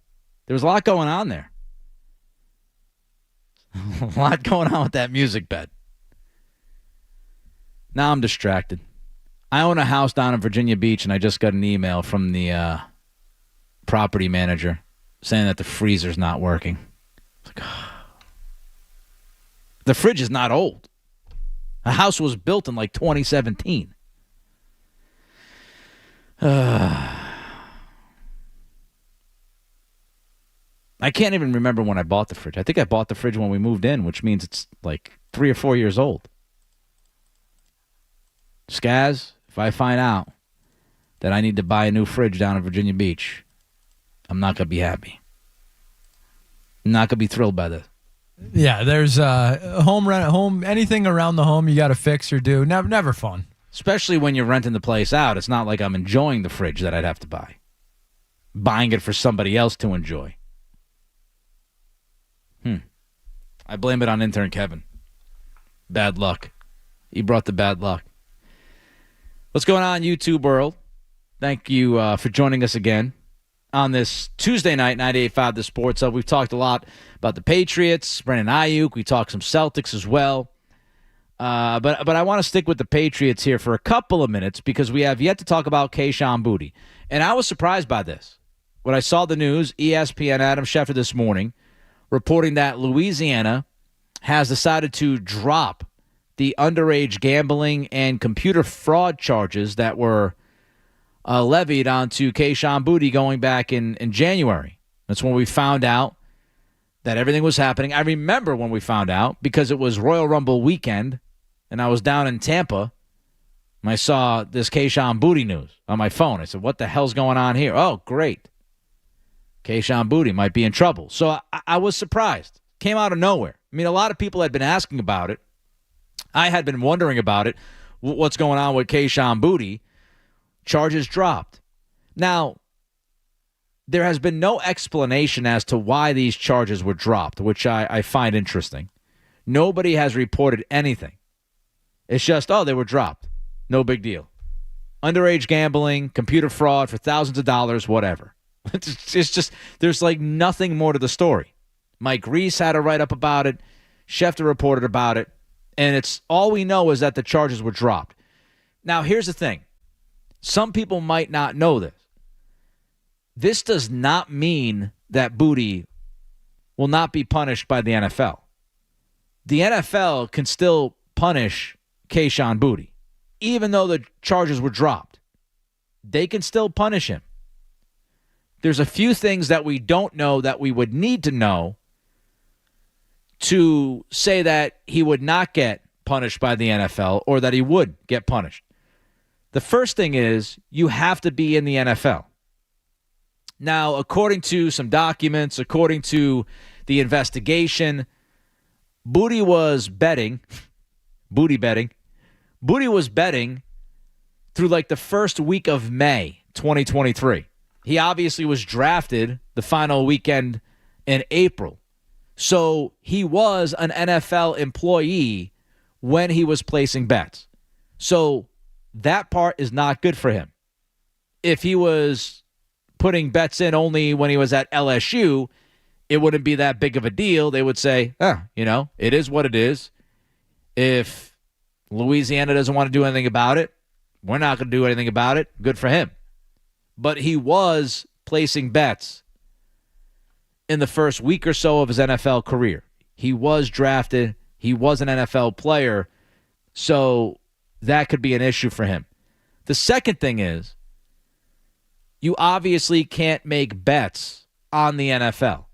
There was a lot going on there. A lot going on with that music bed. Now I'm distracted. I own a house down in Virginia Beach, and I just got an email from the property manager saying that the freezer's not working. It's like, the fridge is not old. The house was built in like 2017. I can't even remember when I bought the fridge. I think I bought the fridge when we moved in, which means it's like 3 or 4 years old. Skaz, if I find out that I need to buy a new fridge down in Virginia Beach, I'm not going to be happy. I'm not going to be thrilled by this. Yeah, there's home anything around the home you got to fix or do. Never fun. Especially when you're renting the place out. It's not like I'm enjoying the fridge that I'd have to buy. Buying it for somebody else to enjoy. I blame it on intern Kevin. Bad luck. He brought the bad luck. What's going on, YouTube world? Thank you for joining us again on this Tuesday night, 98.5 The Sports Hub. We've talked a lot about the Patriots, Brandon Aiyuk. We talked some Celtics as well. But I want to stick with the Patriots here for a couple of minutes because we have yet to talk about Kayshon Boutte. And I was surprised by this. When I saw the news, ESPN Adam Schefter this morning reporting that Louisiana has decided to drop the underage gambling and computer fraud charges that were levied onto Kayshon Boutte going back in January. That's when we found out that everything was happening. I remember when we found out because it was Royal Rumble weekend, and I was down in Tampa, and I saw this Kayshon Boutte news on my phone. I said, what the hell's going on here? Oh, great. Kayshon Boutte might be in trouble. So I was surprised. Came out of nowhere. I mean, a lot of people had been asking about it. I had been wondering about it. What's going on with Kayshon Boutte? Charges dropped. Now, there has been no explanation as to why these charges were dropped, which I find interesting. Nobody has reported anything. It's just, they were dropped. No big deal. Underage gambling, computer fraud for thousands of dollars, whatever. It's just, there's like nothing more to the story. Mike Reese had a write-up about it. Schefter reported about it. And it's all we know is that the charges were dropped. Now, here's the thing. Some people might not know this. This does not mean that Boutte will not be punished by the NFL. The NFL can still punish Kayshon Boutte, even though the charges were dropped. They can still punish him. There's a few things that we don't know that we would need to know to say that he would not get punished by the NFL or that he would get punished. The first thing is you have to be in the NFL. Now, according to some documents, according to the investigation, Boutte was betting. Boutte was betting through like the first week of May 2023. He obviously was drafted the final weekend in April. So he was an NFL employee when he was placing bets. So that part is not good for him. If he was putting bets in only when he was at LSU, it wouldn't be that big of a deal. They would say, it is what it is. If Louisiana doesn't want to do anything about it, we're not going to do anything about it. Good for him. But he was placing bets in the first week or so of his NFL career. He was drafted. He was an NFL player. So that could be an issue for him. The second thing is, you obviously can't make bets on the NFL.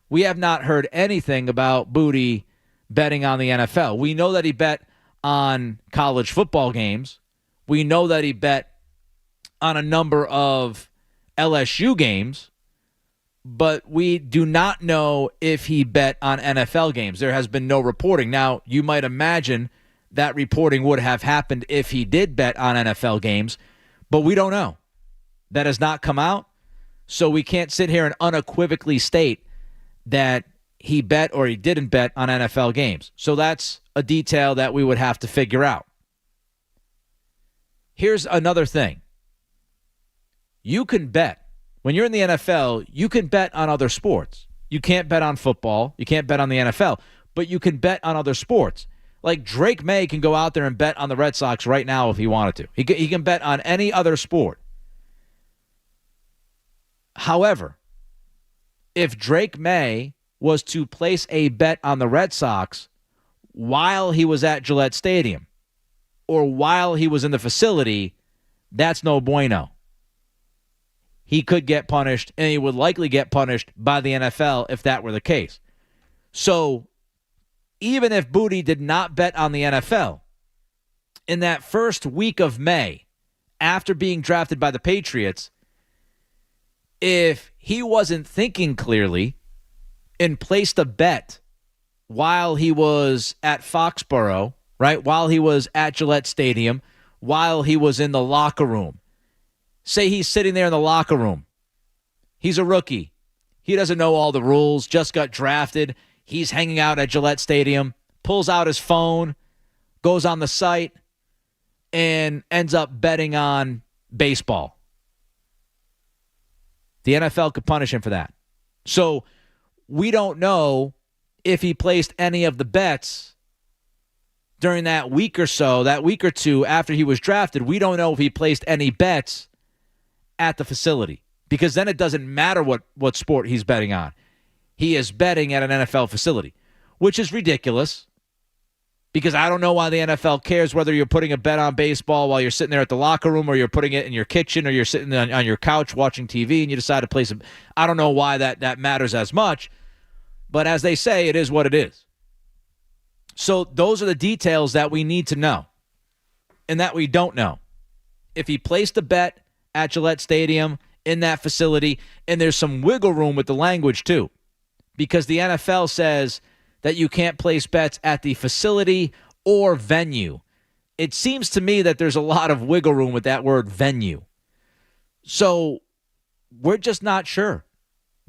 We have not heard anything about Boutte betting on the NFL. We know that he bet on college football games. We know that he bet on a number of LSU games, but we do not know if he bet on NFL games. There has been no reporting. Now, you might imagine that reporting would have happened if he did bet on NFL games, but we don't know. That has not come out, so we can't sit here and unequivocally state that he bet or he didn't bet on NFL games. So that's a detail that we would have to figure out. Here's another thing. You can bet. When you're in the NFL, you can bet on other sports. You can't bet on football. You can't bet on the NFL, but you can bet on other sports. Like Drake May can go out there and bet on the Red Sox right now if he wanted to. He can bet on any other sport. However, if Drake May was to place a bet on the Red Sox while he was at Gillette Stadium or while he was in the facility, that's no bueno. He could get punished, and he would likely get punished by the NFL if that were the case. So even if Boutte did not bet on the NFL, in that first week of May, after being drafted by the Patriots, if he wasn't thinking clearly and placed a bet while he was at Foxborough, right, while he was at Gillette Stadium, while he was in the locker room, say he's sitting there in the locker room. He's a rookie. He doesn't know all the rules, just got drafted. He's hanging out at Gillette Stadium, pulls out his phone, goes on the site, and ends up betting on baseball. The NFL could punish him for that. So we don't know if he placed any of the bets during that week or so, that week or two after he was drafted. We don't know if he placed any bets at the facility, because then it doesn't matter what sport he's betting on. He is betting at an NFL facility, which is ridiculous, because I don't know why the NFL cares whether you're putting a bet on baseball while you're sitting there at the locker room, or you're putting it in your kitchen, or you're sitting on your couch watching TV and you decide to place a. I don't know why that matters as much, but as they say, it is what it is. So those are the details that we need to know and that we don't know. If he placed a bet at Gillette Stadium in that facility, and there's some wiggle room with the language too, because the NFL says that you can't place bets at the facility or venue. It seems to me that there's a lot of wiggle room with that word venue. So we're just not sure.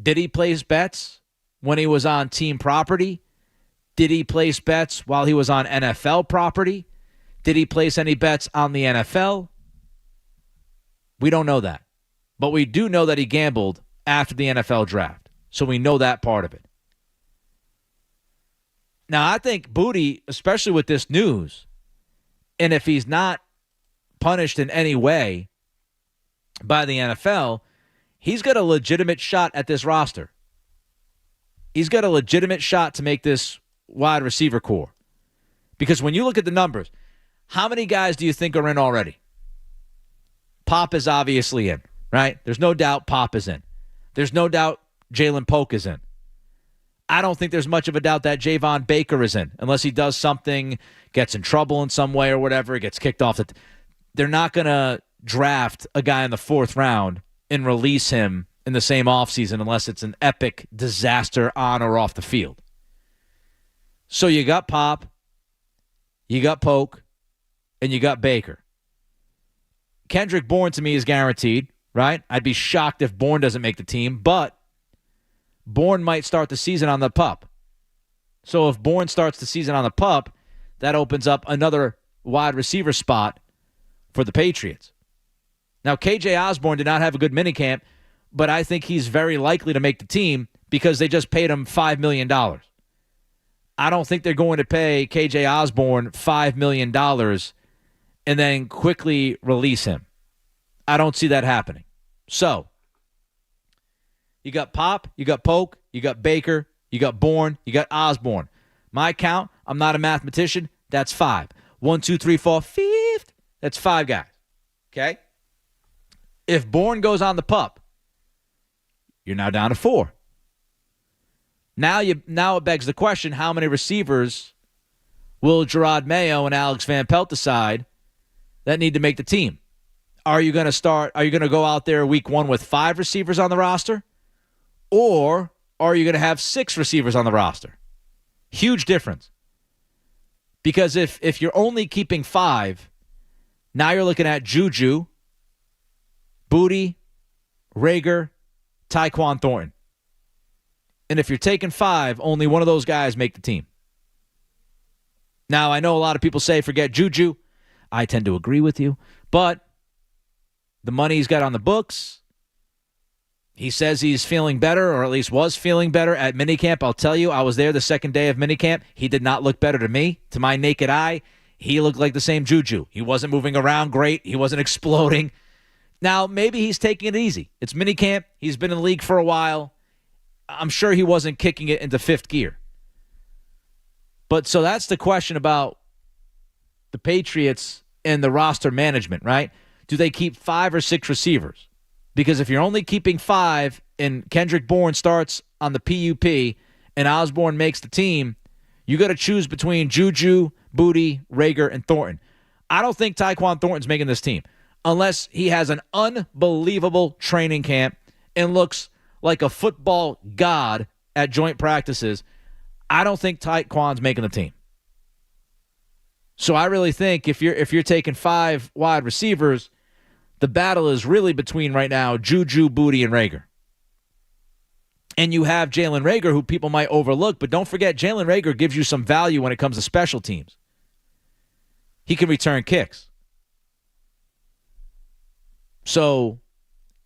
Did he place bets when he was on team property? Did he place bets while he was on NFL property? Did he place any bets on the NFL? We don't know that. But we do know that he gambled after the NFL draft. So we know that part of it. Now, I think Boutte, especially with this news, and if he's not punished in any way by the NFL, he's got a legitimate shot at this roster. He's got a legitimate shot to make this wide receiver core. Because when you look at the numbers, how many guys do you think are in already? Pop is obviously in, right? There's no doubt Pop is in. There's no doubt Jalen Polk is in. I don't think there's much of a doubt that Javon Baker is in, unless he does something, gets in trouble in some way or whatever, gets kicked off. They're not going to draft a guy in the 4th round and release him in the same offseason unless it's an epic disaster on or off the field. So you got Pop, you got Polk, and you got Baker. Kendrick Bourne, to me, is guaranteed, right? I'd be shocked if Bourne doesn't make the team, but Bourne might start the season on the PUP. So if Bourne starts the season on the PUP, that opens up another wide receiver spot for the Patriots. Now, KJ Osborne did not have a good minicamp, but I think he's very likely to make the team because they just paid him $5 million. I don't think they're going to pay KJ Osborne $5 million and then quickly release him. I don't see that happening. So, you got Pop, you got Polk, you got Baker, you got Bourne, you got Osborne. My count, I'm not a mathematician, that's 5. 1, 2, 3, 4, 5. That's 5 guys. Okay? If Bourne goes on the PUP, you're now down to 4. Now it begs the question, how many receivers will Gerard Mayo and Alex Van Pelt decide that need to make the team? Are you going to go out there week 1 with 5 receivers on the roster? Or are you going to have 6 receivers on the roster? Huge difference. Because if you're only keeping 5, now you're looking at Juju, Boutte, Rager, Tyquan Thornton. And if you're taking 5, only one of those guys make the team. Now, I know a lot of people say forget Juju. I tend to agree with you. But the money he's got on the books, he says he's feeling better, or at least was feeling better at minicamp. I'll tell you, I was there the second day of minicamp. He did not look better to me. To my naked eye, he looked like the same Juju. He wasn't moving around great. He wasn't exploding. Now, maybe he's taking it easy. It's minicamp. He's been in the league for a while. I'm sure he wasn't kicking it into 5th gear. But so that's the question about the Patriots and the roster management, right? Do they keep 5 or 6 receivers? Because if you're only keeping 5 and Kendrick Bourne starts on the PUP and Osborne makes the team, you got to choose between Juju, Boutte, Rager, and Thornton. I don't think Tyquan Thornton's making this team unless he has an unbelievable training camp and looks like a football god at joint practices. I don't think Tyquan's making the team. So I really think if you're taking 5 wide receivers, the battle is really between right now Juju, Boutte, and Rager. And you have Jalen Rager, who people might overlook, but don't forget Jalen Rager gives you some value when it comes to special teams. He can return kicks. So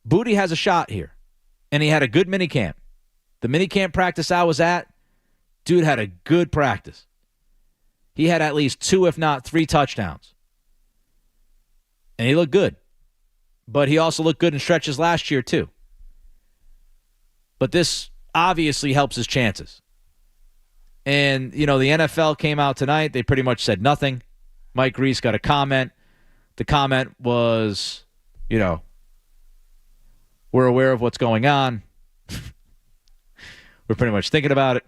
Boutte has a shot here, and he had a good minicamp. The minicamp practice I was at, dude had a good practice. He had at least 2, if not 3 touchdowns. And he looked good. But he also looked good in stretches last year, too. But this obviously helps his chances. And, the NFL came out tonight. They pretty much said nothing. Mike Reese got a comment. The comment was, we're aware of what's going on. We're pretty much thinking about it.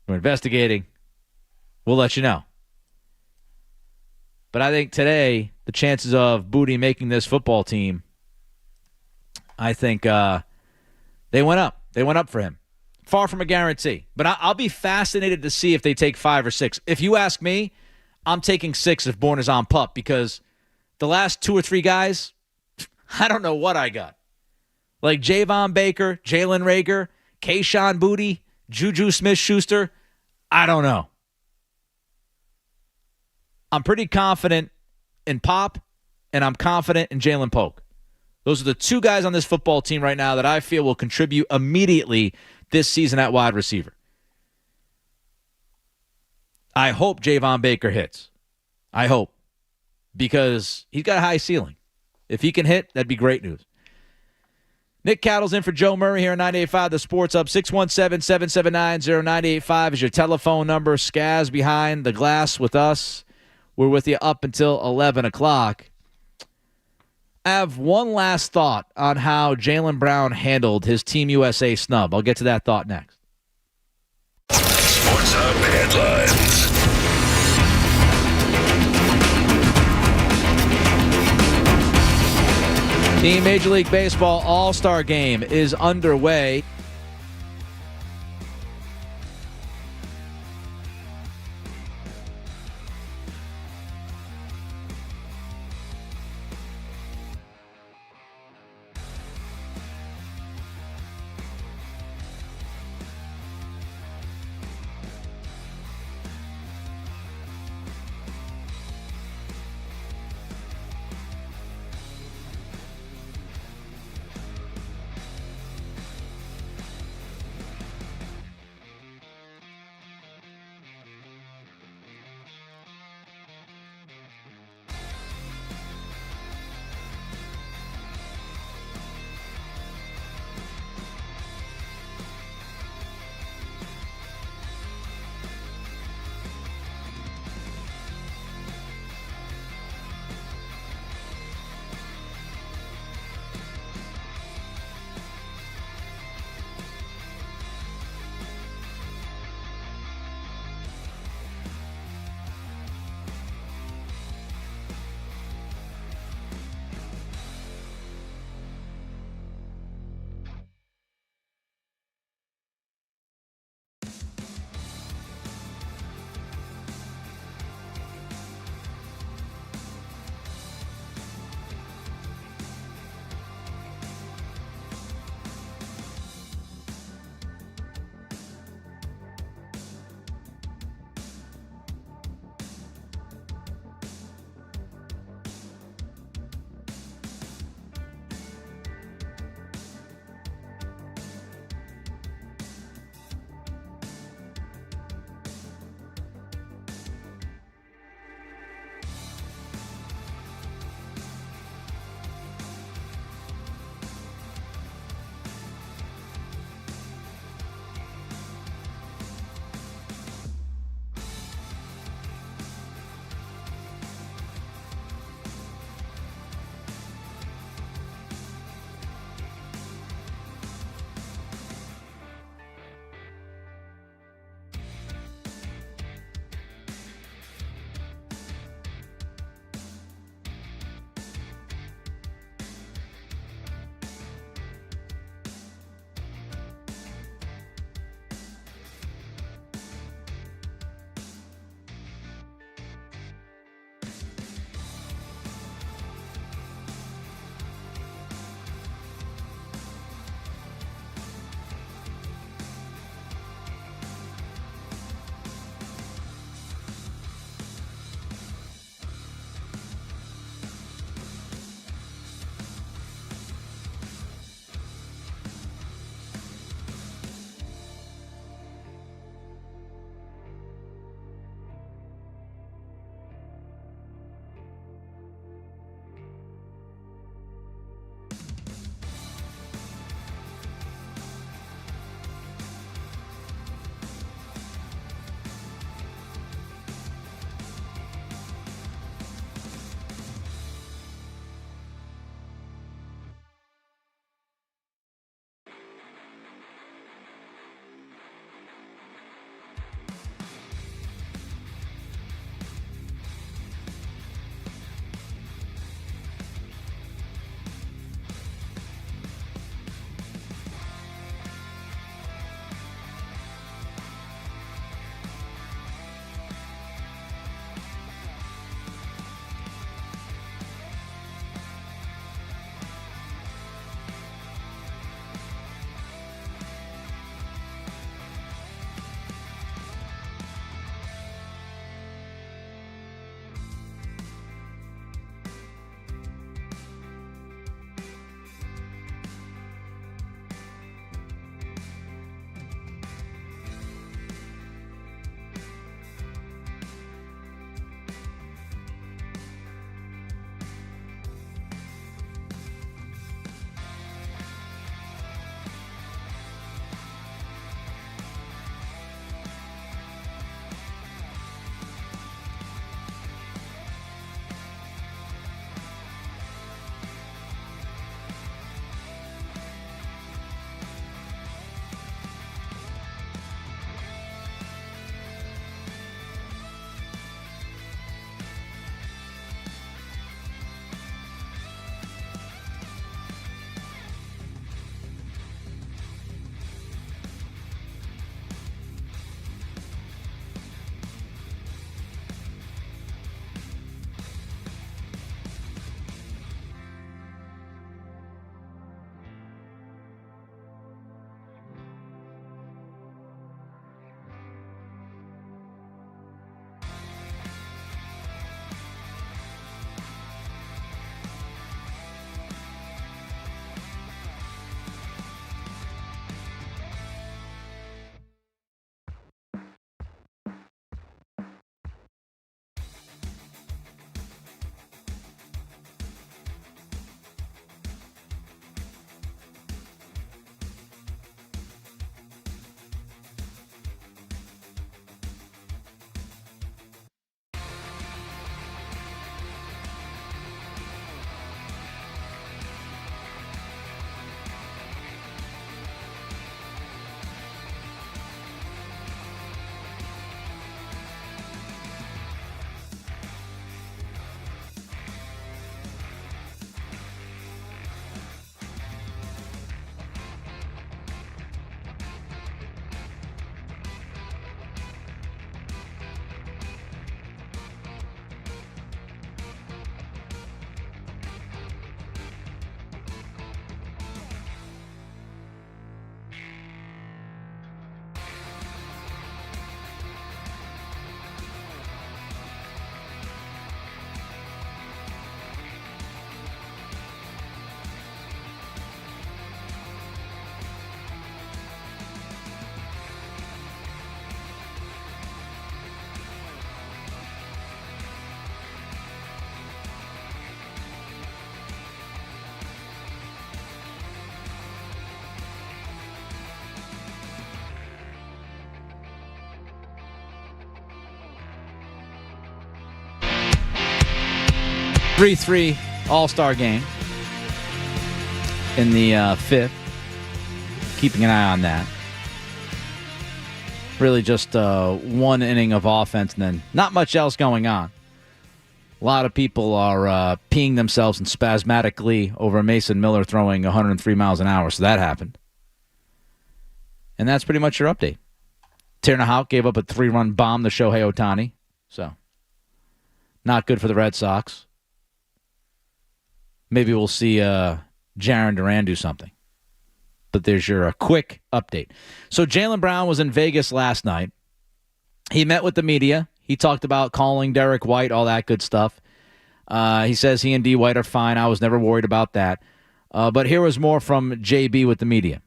We're investigating. We'll let you know. But I think today, the chances of Boutte making this football team, I think they went up. They went up for him. Far from a guarantee. But I'll be fascinated to see if they take 5 or 6. If you ask me, I'm taking 6 if Bourne is on PUP, because the last 2 or 3 guys, I don't know what I got. Like Javon Baker, Jalen Rager, Kayshon Boutte, Juju Smith-Schuster, I don't know. I'm pretty confident in Pop, and I'm confident in Jalen Polk. Those are the 2 guys on this football team right now that I feel will contribute immediately this season at wide receiver. I hope Javon Baker hits. I hope. Because he's got a high ceiling. If he can hit, that'd be great news. Nick Cattle's in for Joe Murray here on 98.5 The Sports Hub. 617-779-0985 is your telephone number. Skaz behind the glass with us. We're with you up until 11 o'clock. I have one last thought on how Jaylen Brown handled his Team USA snub. I'll get to that thought next. Sports Hub headlines. The Major League Baseball All-Star Game is underway. 3-3 All-Star game in the 5th. Keeping an eye on that. Really just one inning of offense and then not much else going on. A lot of people are peeing themselves in spasmodic glee over Mason Miller throwing 103 miles an hour, so that happened. And that's pretty much your update. Tanner Houck gave up a 3-run bomb to Shohei Ohtani, so not good for the Red Sox. Maybe we'll see Jaren Duran do something. But there's your quick update. So Jaylen Brown was in Vegas last night. He met with the media. He talked about calling Derek White, all that good stuff. He says he and D. White are fine. I was never worried about that. But here was more from JB with the media.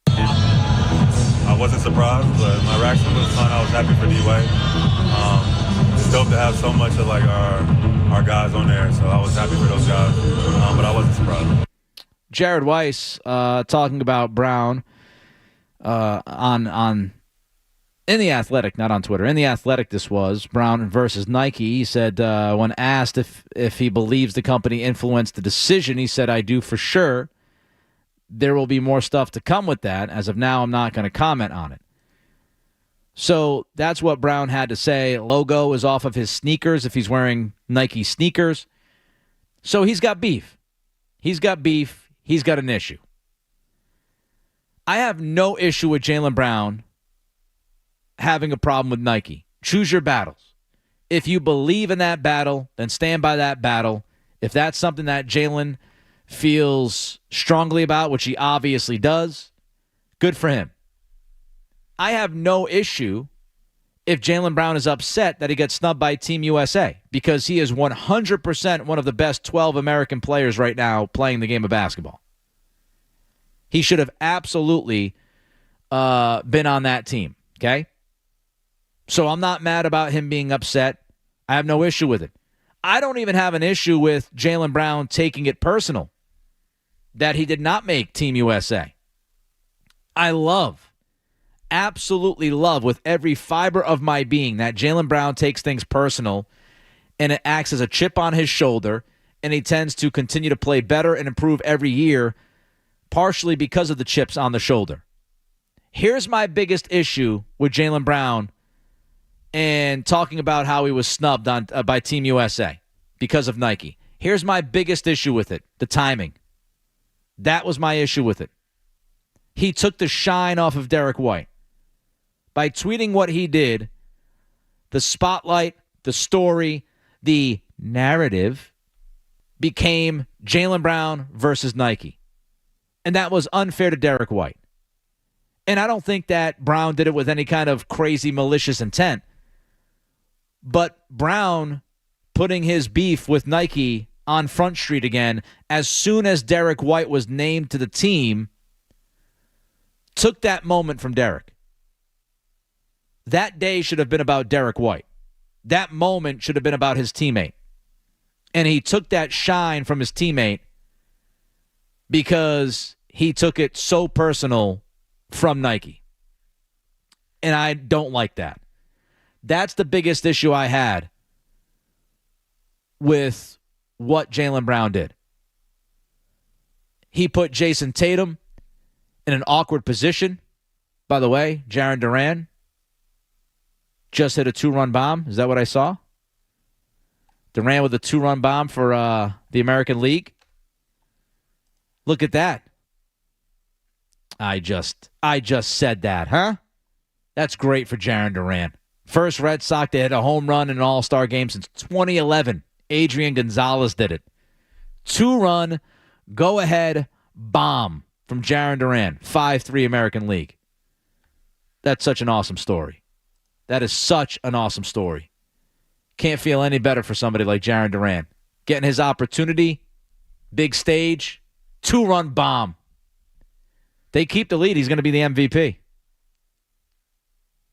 I wasn't surprised, but my reaction was fun. I was happy for D. White. It's dope to have so much of like our guys on there, so I was happy for those guys. But I wasn't surprised. Jared Weiss talking about Brown on in The Athletic, not on Twitter. In The Athletic, this was Brown versus Nike. He said when asked if he believes the company influenced the decision, he said, "I do for sure. There will be more stuff to come with that. As of now, I'm not going to comment on it." So that's what Brown had to say. Logo is off of his sneakers if he's wearing Nike sneakers. So he's got beef. He's got beef. He's got an issue. I have no issue with Jaylen Brown having a problem with Nike. Choose your battles. If you believe in that battle, then stand by that battle. If that's something that Jaylen feels strongly about, which he obviously does, good for him. I have no issue if Jaylen Brown is upset that he gets snubbed by Team USA because he is 100% one of the best 12 American players right now playing the game of basketball. He should have absolutely been on that team, okay? So I'm not mad about him being upset. I have no issue with it. I don't even have an issue with Jaylen Brown taking it personal that he did not make Team USA. I absolutely love with every fiber of my being that Jaylen Brown takes things personal and it acts as a chip on his shoulder, and he tends to continue to play better and improve every year, partially because of the chips on the shoulder. Here's my biggest issue with Jaylen Brown and talking about how he was snubbed by Team USA because of Nike. Here's my biggest issue with it, the timing. That was my issue with it. He took the shine off of Derek White. By tweeting what he did, the spotlight, the story, the narrative became Jaylen Brown versus Nike. And that was unfair to Derek White. And I don't think that Brown did it with any kind of crazy malicious intent. But Brown putting his beef with Nike on Front Street again as soon as Derek White was named to the team took that moment from Derek. That day should have been about Derek White. That moment should have been about his teammate. And he took that shine from his teammate because he took it so personal from Nike. And I don't like that. That's the biggest issue I had with what Jaylen Brown did. He put Jason Tatum in an awkward position. By the way, Jaren Duran just hit a 2-run bomb. Is that what I saw? Duran with a 2-run bomb for the American League. Look at that. I just said that, huh? That's great for Jaren Duran. First Red Sox to hit a home run in an All-Star game since 2011. Adrian Gonzalez did it. 2-run, go-ahead bomb from Jaren Duran. 5-3 American League. That's such an awesome story. That is such an awesome story. Can't feel any better for somebody like Jaren Duran. Getting his opportunity, big stage, 2-run bomb. They keep the lead, he's going to be the MVP.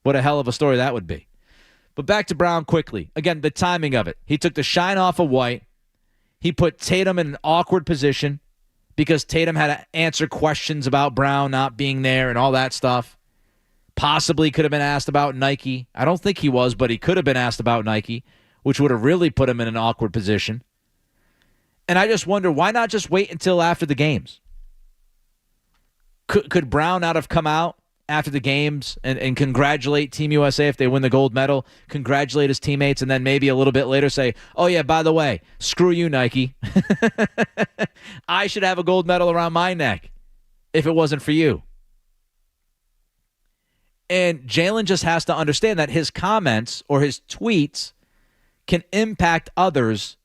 What a hell of a story that would be. But back to Brown quickly. Again, the timing of it. He took the shine off of White. He put Tatum in an awkward position because Tatum had to answer questions about Brown not being there and all that stuff. Possibly could have been asked about Nike. I don't think he was, but he could have been asked about Nike. which would have really put him in an awkward position. And I just wonder, why not just wait until after the games? Could Brown not have come out after the games and congratulate Team USA if they win the gold medal, congratulate his teammates, and then maybe a little bit later say, oh, yeah, by the way, screw you, Nike. I should have a gold medal around my neck if it wasn't for you. And Jaylen just has to understand that his comments or his tweets can impact others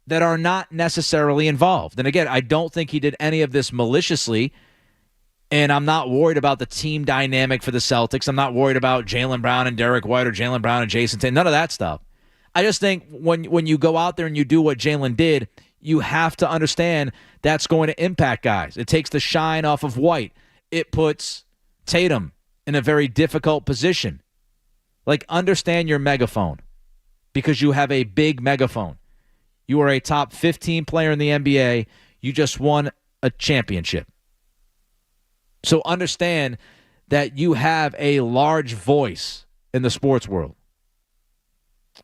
that are not necessarily involved. And again, I don't think he did any of this maliciously. And I'm not worried about the team dynamic for the Celtics. I'm not worried about Jaylen Brown and Derek White or Jaylen Brown and Jason Tatum. None of that stuff. I just think when you go out there and you do what Jaylen did, you have to understand that's going to impact guys. It takes the shine off of White. It puts Tatum in a very difficult position. Like, understand your megaphone because you have a big megaphone. You are a top 15 player in the NBA. You just won a championship. So understand that you have a large voice in the sports world.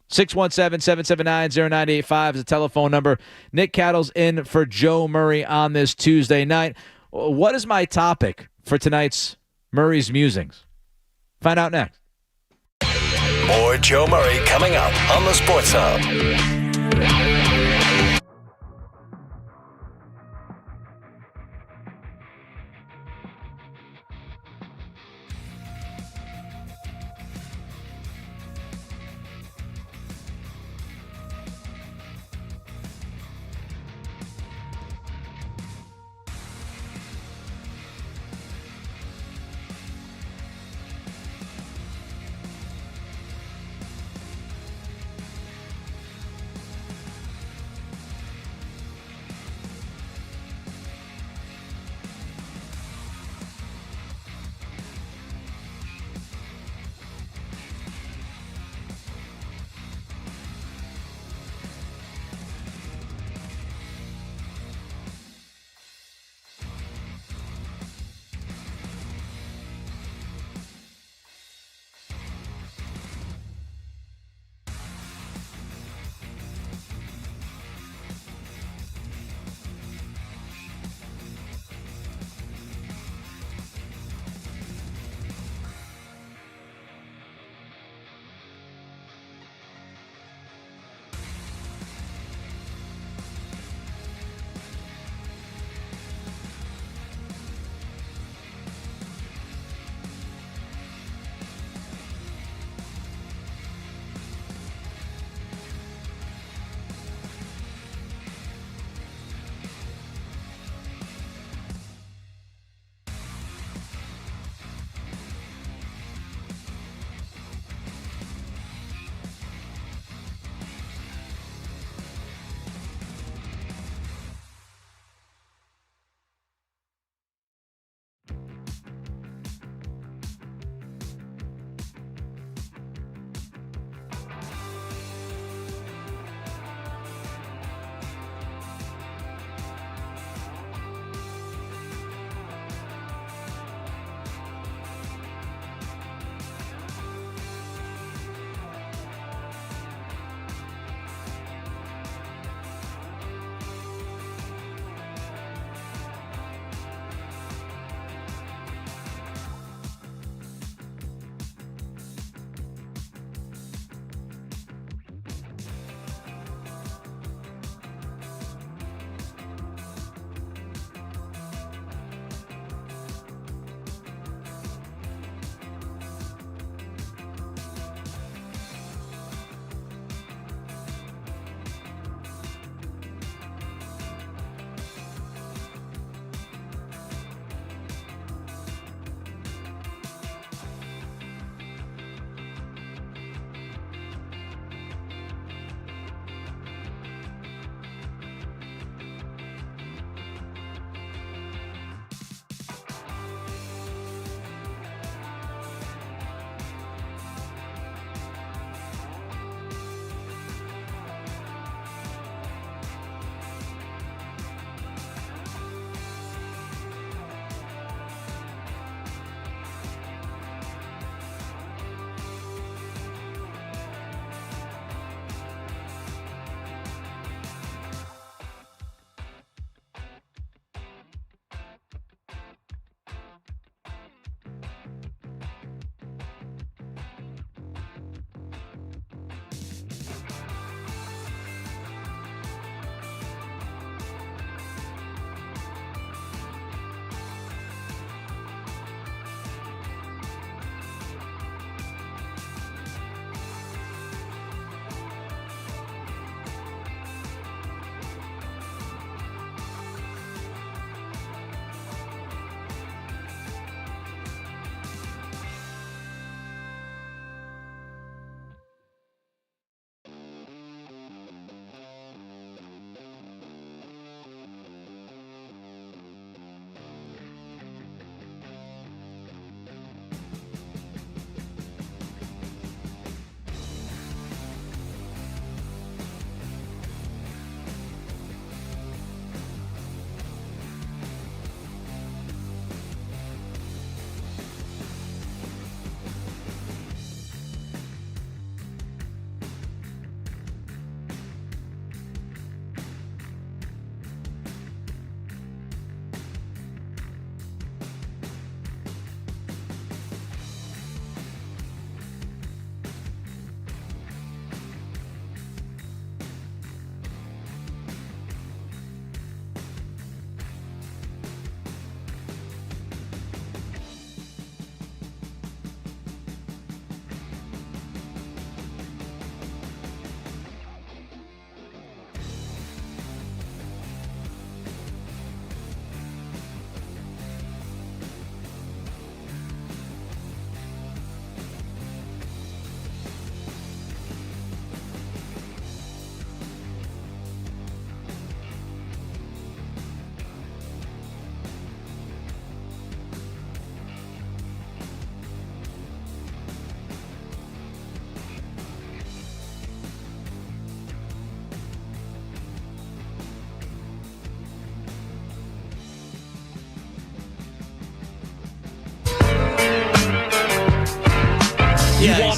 617-779-0985 is the telephone number. Nick Cattle's in for Joe Murray on this Tuesday night. What is my topic for tonight's Murray's Musings? Find out next. More Joe Murray coming up on the Sports Hub.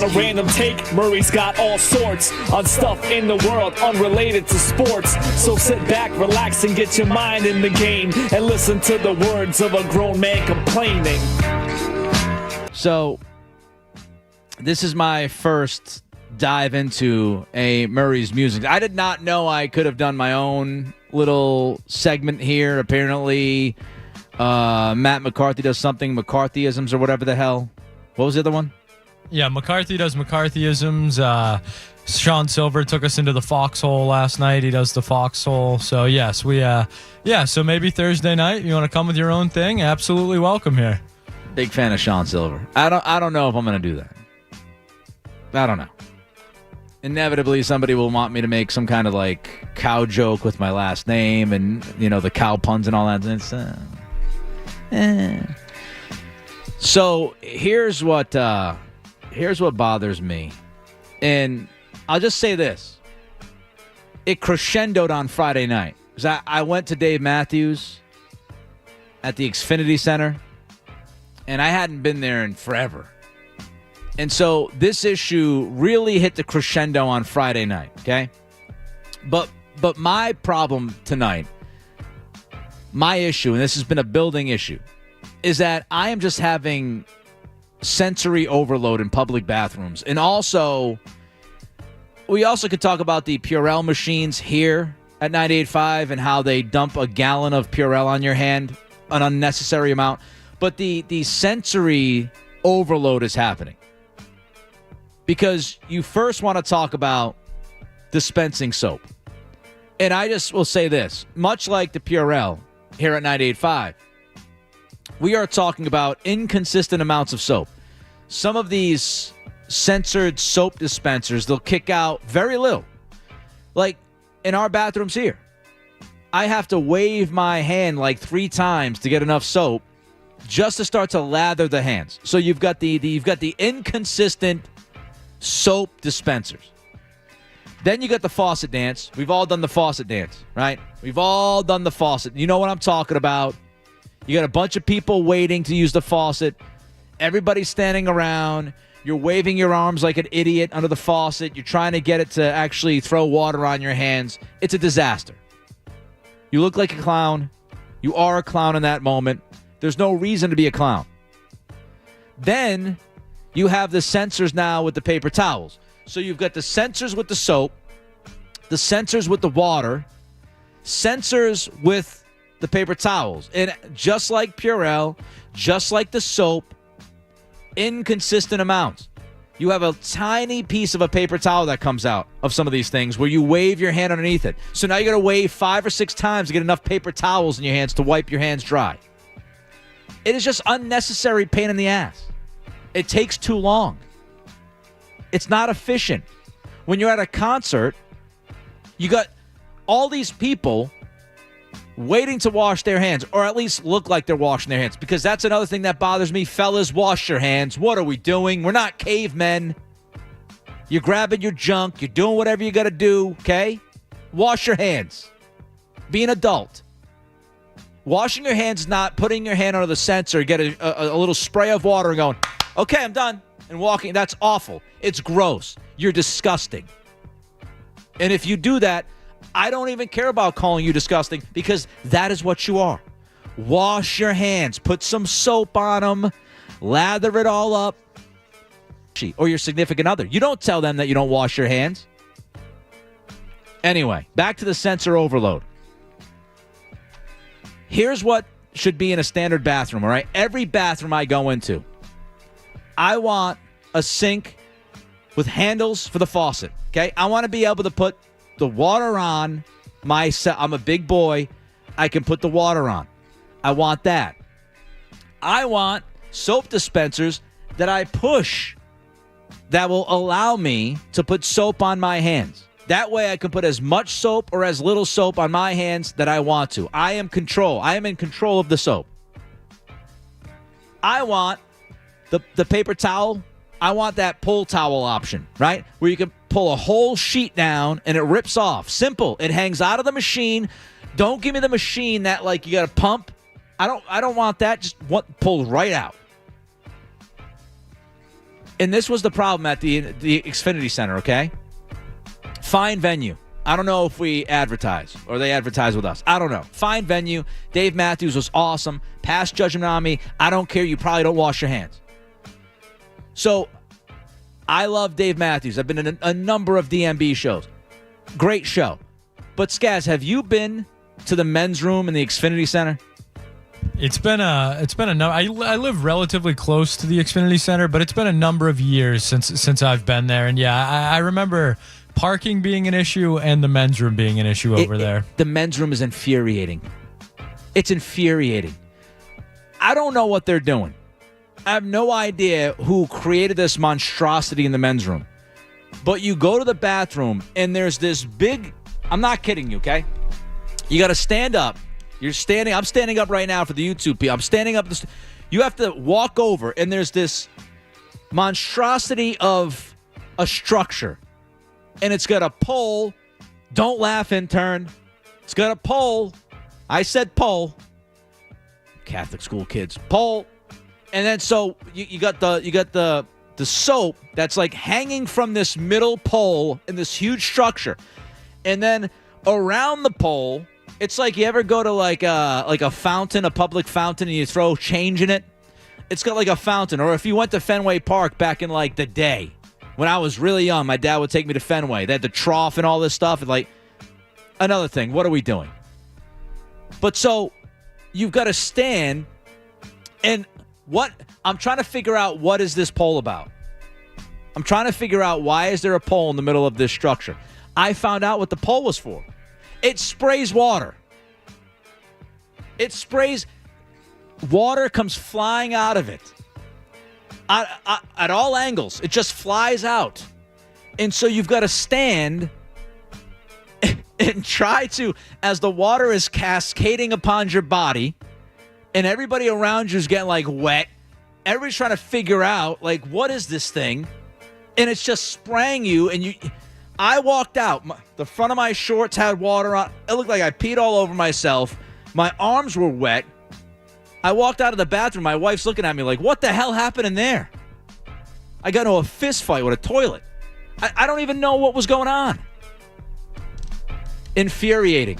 on a random take. Murray's got all sorts on stuff in the world unrelated to sports. So sit back, relax, and get your mind in the game and listen to the words of a grown man complaining. So, this is my first dive into a Murray's Musings. I did not know I could have done my own little segment here. Apparently, Matt McCarthy does something, McCarthyisms or whatever the hell. What was the other one? Yeah, McCarthy does McCarthyisms. Sean Silver took us into the foxhole last night. He does the foxhole. So, yes, so maybe Thursday night, you want to come with your own thing? Absolutely welcome here. Big fan of Sean Silver. I don't know if I'm going to do that. I don't know. Inevitably, somebody will want me to make some kind of like cow joke with my last name and, the cow puns and all that. So here's what bothers me. And I'll just say this. It crescendoed on Friday night. Because I went to Dave Matthews at the Xfinity Center. And I hadn't been there in forever. And so this issue really hit the crescendo on Friday night, okay? But my problem tonight, my issue, and this has been a building issue, is that I am just having sensory overload in public bathrooms. And also, we also could talk about the Purell machines here at 98.5 and how they dump a gallon of Purell on your hand, an unnecessary amount. But the sensory overload is happening. Because you first want to talk about dispensing soap. And I just will say this. Much like the Purell here at 98.5, we are talking about inconsistent amounts of soap. Some of these censored soap dispensers, they'll kick out very little. Like in our bathrooms here. I have to wave my hand like 3 times to get enough soap just to start to lather the hands. So you've got the inconsistent soap dispensers. Then you got the faucet dance. We've all done the faucet dance, right? We've all done the faucet. You know what I'm talking about. You got a bunch of people waiting to use the faucet. Everybody's standing around. You're waving your arms like an idiot under the faucet. You're trying to get it to actually throw water on your hands. It's a disaster. You look like a clown. You are a clown in that moment. There's no reason to be a clown. Then you have the sensors now with the paper towels. So you've got the sensors with the soap, the sensors with the water, sensors with the paper towels. And just like Purell, just like the soap, inconsistent amounts. You have a tiny piece of a paper towel that comes out of some of these things where you wave your hand underneath it. So now you got to wave 5 or 6 times to get enough paper towels in your hands to wipe your hands dry. It is just unnecessary pain in the ass. It takes too long. It's not efficient. When you're at a concert, you got all these people waiting to wash their hands, or at least look like they're washing their hands, because that's another thing that bothers me. Fellas, wash your hands. What are we doing? We're not cavemen. You're grabbing your junk. You're doing whatever you got to do, okay? Wash your hands. Be an adult. Washing your hands is not putting your hand under the sensor, get a little spray of water and going, okay, I'm done, and walking. That's awful. It's gross. You're disgusting. And if you do that, I don't even care about calling you disgusting, because that is what you are. Wash your hands. Put some soap on them. Lather it all up. Or your significant other. You don't tell them that you don't wash your hands. Anyway, back to the sensor overload. Here's what should be in a standard bathroom, all right? Every bathroom I go into, I want a sink with handles for the faucet, okay? I want to be able to put the water on I'm a big boy. I can put the water on. I want that. I want soap dispensers that I push that will allow me to put soap on my hands. That way I can put as much soap or as little soap on my hands that I want to. I am in control of the soap. I want the paper towel. I want that pull towel option, right? Where you can pull a whole sheet down and it rips off. Simple. It hangs out of the machine. Don't give me the machine that like you got to pump. I don't want that. Just pull right out. And this was the problem at the Xfinity Center, okay? Fine venue. I don't know if we advertise or they advertise with us. I don't know. Fine venue. Dave Matthews was awesome. Pass judgment on me. I don't care. You probably don't wash your hands. So I love Dave Matthews. I've been in a number of DMB shows. Great show. But Skaz, have you been to the men's room in the Xfinity Center? It's been a no. I live relatively close to the Xfinity Center, but it's been a number of years since I've been there. And yeah, I remember parking being an issue and the men's room being an issue over there. The men's room is infuriating. It's infuriating. I don't know what they're doing. I have no idea who created this monstrosity in the men's room. But you go to the bathroom and there's this big, I'm not kidding you, okay? You got to stand up. I'm standing up right now for the YouTube people. I'm standing up. You have to walk over and there's this monstrosity of a structure. And it's got a pole. Don't laugh, intern. It's got a pole. I said pole. Catholic school kids. Pole. And then so you got the soap that's like hanging from this middle pole in this huge structure. And then around the pole, it's like you ever go to like a fountain, a public fountain, and you throw change in it? It's got like a fountain. Or if you went to Fenway Park back in like the day, when I was really young, my dad would take me to Fenway. They had the trough and all this stuff. And like, another thing, what are we doing? But so you've got to stand, and what I'm trying to figure out, what is this pole about? I'm trying to figure out, why is there a pole in the middle of this structure? I found out what the pole was for. It sprays water. It sprays water, comes flying out of it. At all angles. It just flies out. And so you've got to stand and try to, as the water is cascading upon your body, and everybody around you is getting like wet, everybody's trying to figure out, like, what is this thing? And it's just spraying you, and I walked out. The front of my shorts had water on. It looked like I peed all over myself. My arms were wet. I walked out of the bathroom. My wife's looking at me like, what the hell happened in there? I got into a fist fight with a toilet. I don't even know what was going on. Infuriating.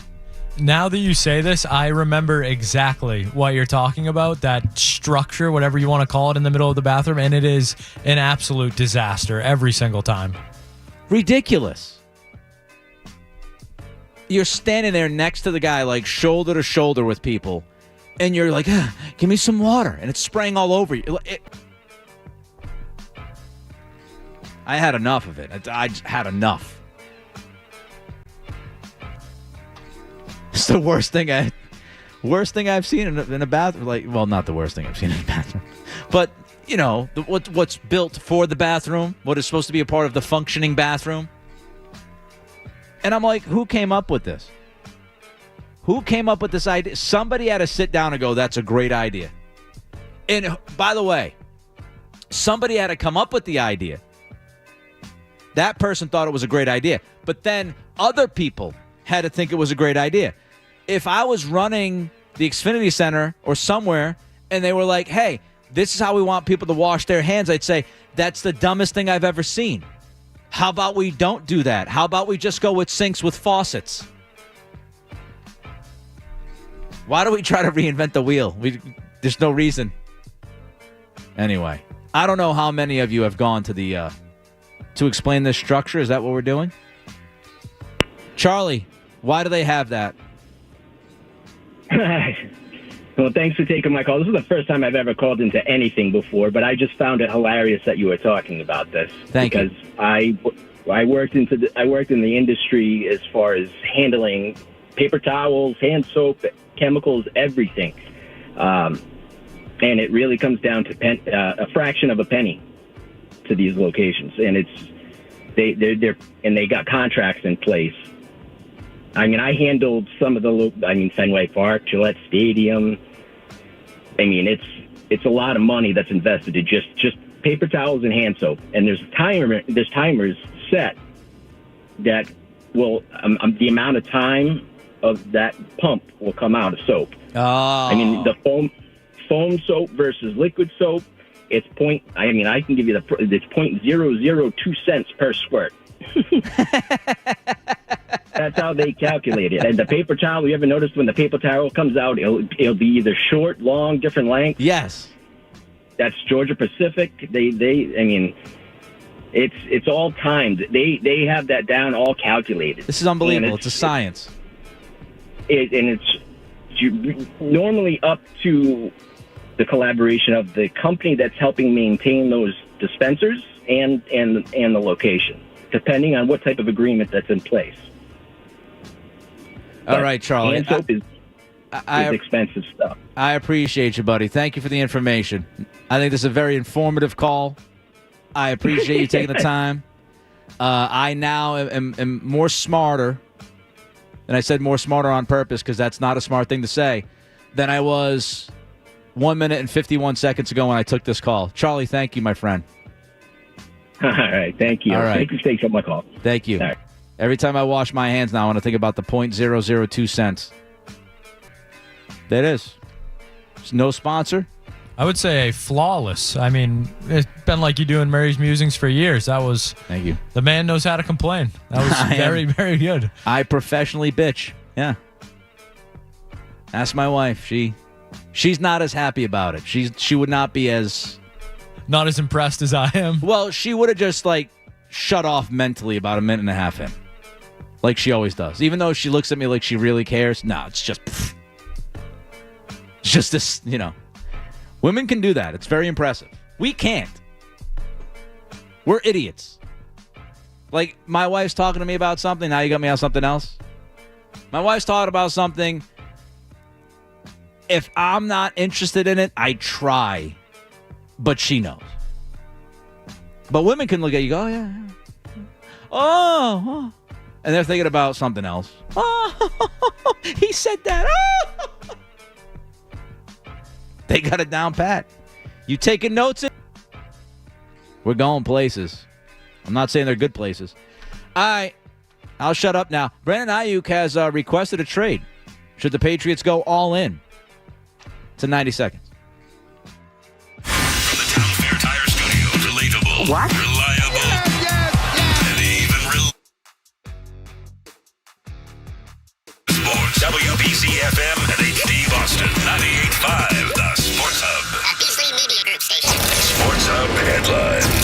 Now that you say this, I remember exactly what you're talking about, that structure, whatever you want to call it, in the middle of the bathroom, and it is an absolute disaster every single time. Ridiculous. You're standing there next to the guy, like shoulder to shoulder with people, and you're like, give me some water, and it's spraying all over you. I had enough of it. I just had enough. It's the worst thing I've seen in a bathroom. Like, well, not the worst thing I've seen in a bathroom, but you know what's built for the bathroom, what is supposed to be a part of the functioning bathroom. And I'm like, who came up with this? Who came up with this idea? Somebody had to sit down and go, that's a great idea. And by the way, somebody had to come up with the idea. That person thought it was a great idea, but then other people had to think it was a great idea. If I was running the Xfinity Center or somewhere and they were like, hey, this is how we want people to wash their hands, I'd say, that's the dumbest thing I've ever seen. How about we don't do that? How about we just go with sinks with faucets? Why do we try to reinvent the wheel? There's no reason. Anyway, I don't know how many of you have gone to the to explain this structure. Is that what we're doing? Charlie, why do they have that? Well, thanks for taking my call. This is the first time I've ever called into anything before, but I just found it hilarious that you were talking about this. Thank you. Because I worked in the industry as far as handling paper towels, hand soap, chemicals, everything, and it really comes down to a fraction of a penny to these locations, and they got contracts in place. I mean, I handled some of Fenway Park, Gillette Stadium. I mean, it's a lot of money that's invested in just paper towels and hand soap. And there's timers set that will the amount of time of that pump will come out of soap. Oh. I mean, the foam soap versus liquid soap. it's point. I mean, I can give you it's 0.002 cents per squirt. That's how they calculate it. And the paper towel, you ever noticed when the paper towel comes out, it'll be either short, long, different length? Yes. That's Georgia Pacific. I mean, it's all timed. They have that down all calculated. This is unbelievable. It's a science. It's normally up to the collaboration of the company that's helping maintain those dispensers and the location, depending on what type of agreement that's in place. All right, Charlie. Hand soap is expensive stuff. I appreciate you, buddy. Thank you for the information. I think this is a very informative call. I appreciate you taking the time. I now am more smarter, and I said more smarter on purpose because that's not a smart thing to say, than I was 1 minute and 51 seconds ago when I took this call. Charlie, thank you, my friend. All right, thank you. All right. Thank you for taking my call. Thank you. All right. Every time I wash my hands now, I want to think about the 0.002 cents. That is. There's no sponsor. I would say flawless. I mean, it's been like you doing Mary's Musings for years. That was. Thank you. The man knows how to complain. That was very, very good. I professionally bitch. Yeah. Ask my wife. She's not as happy about it. She would not be as. Not as impressed as I am. Well, she would have just shut off mentally about a minute and a half in. Like she always does. Even though she looks at me like she really cares. No, it's just. It's just this, Women can do that. It's very impressive. We can't. We're idiots. Like, my wife's talking to me about something. Now you got me on something else. My wife's talking about something. If I'm not interested in it, I try. But she knows. But women can look at you and go, oh, yeah. Oh. And they're thinking about something else. Oh, he said that. Oh. They got it down pat. You taking notes? We're going places. I'm not saying they're good places. All right. I'll shut up now. Brandon Aiyuk has requested a trade. Should the Patriots go all in? It's in 90 seconds. From the Town Fair Tire Studios, relatable, What? reliable, and even real. Sports, WBC-FM and HD Boston, 98.5, the Sports Hub. Beasley Media Group station. Sports Hub headlines.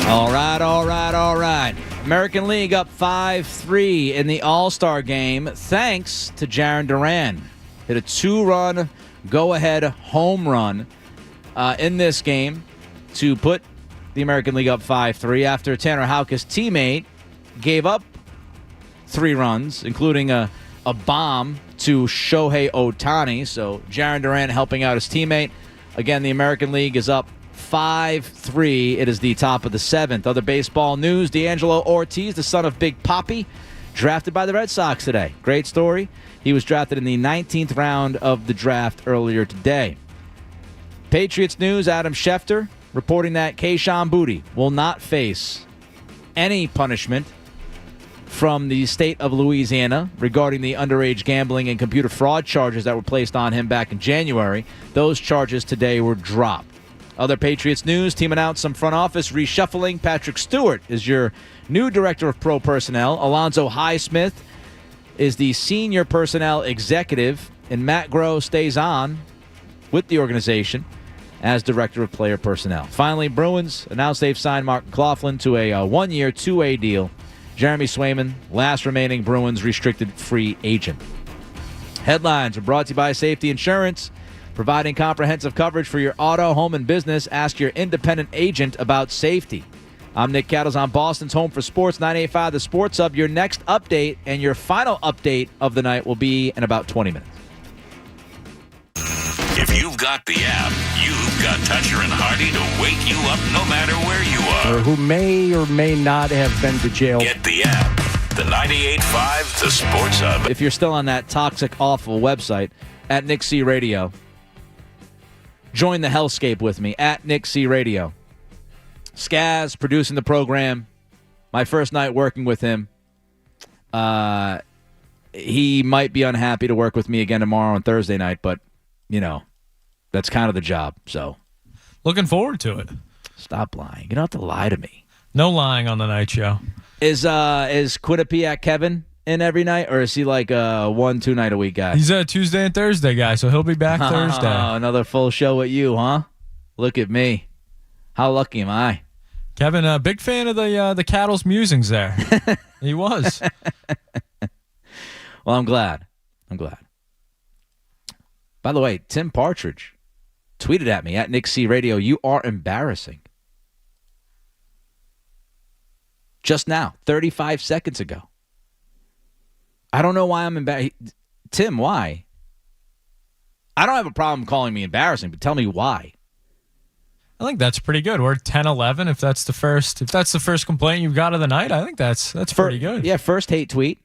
All right. American League up 5-3 in the All-Star game thanks to Jaylen Brown. Hit a 2-run go-ahead home run in this game to put the American League up 5-3 after Tanner Houck's teammate gave up 3 runs, including a bomb to Shohei Ohtani. So Jaylen Brown helping out his teammate. Again, the American League is up 5-3. It is the top of the 7th. Other baseball news, D'Angelo Ortiz, the son of Big Papi, drafted by the Red Sox today. Great story. He was drafted in the 19th round of the draft earlier today. Patriots news, Adam Schefter reporting that Kayshon Boutte will not face any punishment from the state of Louisiana regarding the underage gambling and computer fraud charges that were placed on him back in January. Those charges today were dropped. Other Patriots news, team announced some front office reshuffling. Patrick Stewart is your new director of pro personnel. Alonzo Highsmith is the senior personnel executive, and Matt Groh stays on with the organization as director of player personnel. Finally, Bruins announced they've signed Mark McLaughlin to a one-year, 2-way deal. Jeremy Swayman, last remaining Bruins restricted free agent. Headlines are brought to you by Safety Insurance, providing comprehensive coverage for your auto, home, and business. Ask your independent agent about safety. I'm Nick Cattles on Boston's Home for Sports, 98.5 The Sports Hub. Your next update and your final update of the night will be in about 20 minutes. If you've got the app, you've got Toucher and Hardy to wake you up no matter where you are. Or who may or may not have been to jail. Get the app. The 98.5 The Sports Hub. If you're still on that toxic, awful website, at Nick C Radio, join the hellscape with me, at Nick C Radio. Skaz producing the program. My first night working with him. He might be unhappy to work with me again tomorrow on Thursday night, but, That's kind of the job. So, looking forward to it. Stop lying. You don't have to lie to me. No lying on the night show. Is Quinnipiac Kevin in every night, or is he like a 1-2 night a week guy? He's a Tuesday and Thursday guy, so he'll be back Thursday. Another full show with you, huh? Look at me. How lucky am I? Kevin, a big fan of the Cattle's musings there. He was. Well, I'm glad. By the way, Tim Partridge tweeted at me at Nick C Radio. You are embarrassing. Just now, 35 seconds ago. I don't know why I'm embarrassed. Tim, why? I don't have a problem calling me embarrassing, but tell me why. I think that's pretty good. We're 10-11. If that's the first complaint you've got of the night, I think that's pretty good. Yeah, first hate tweet.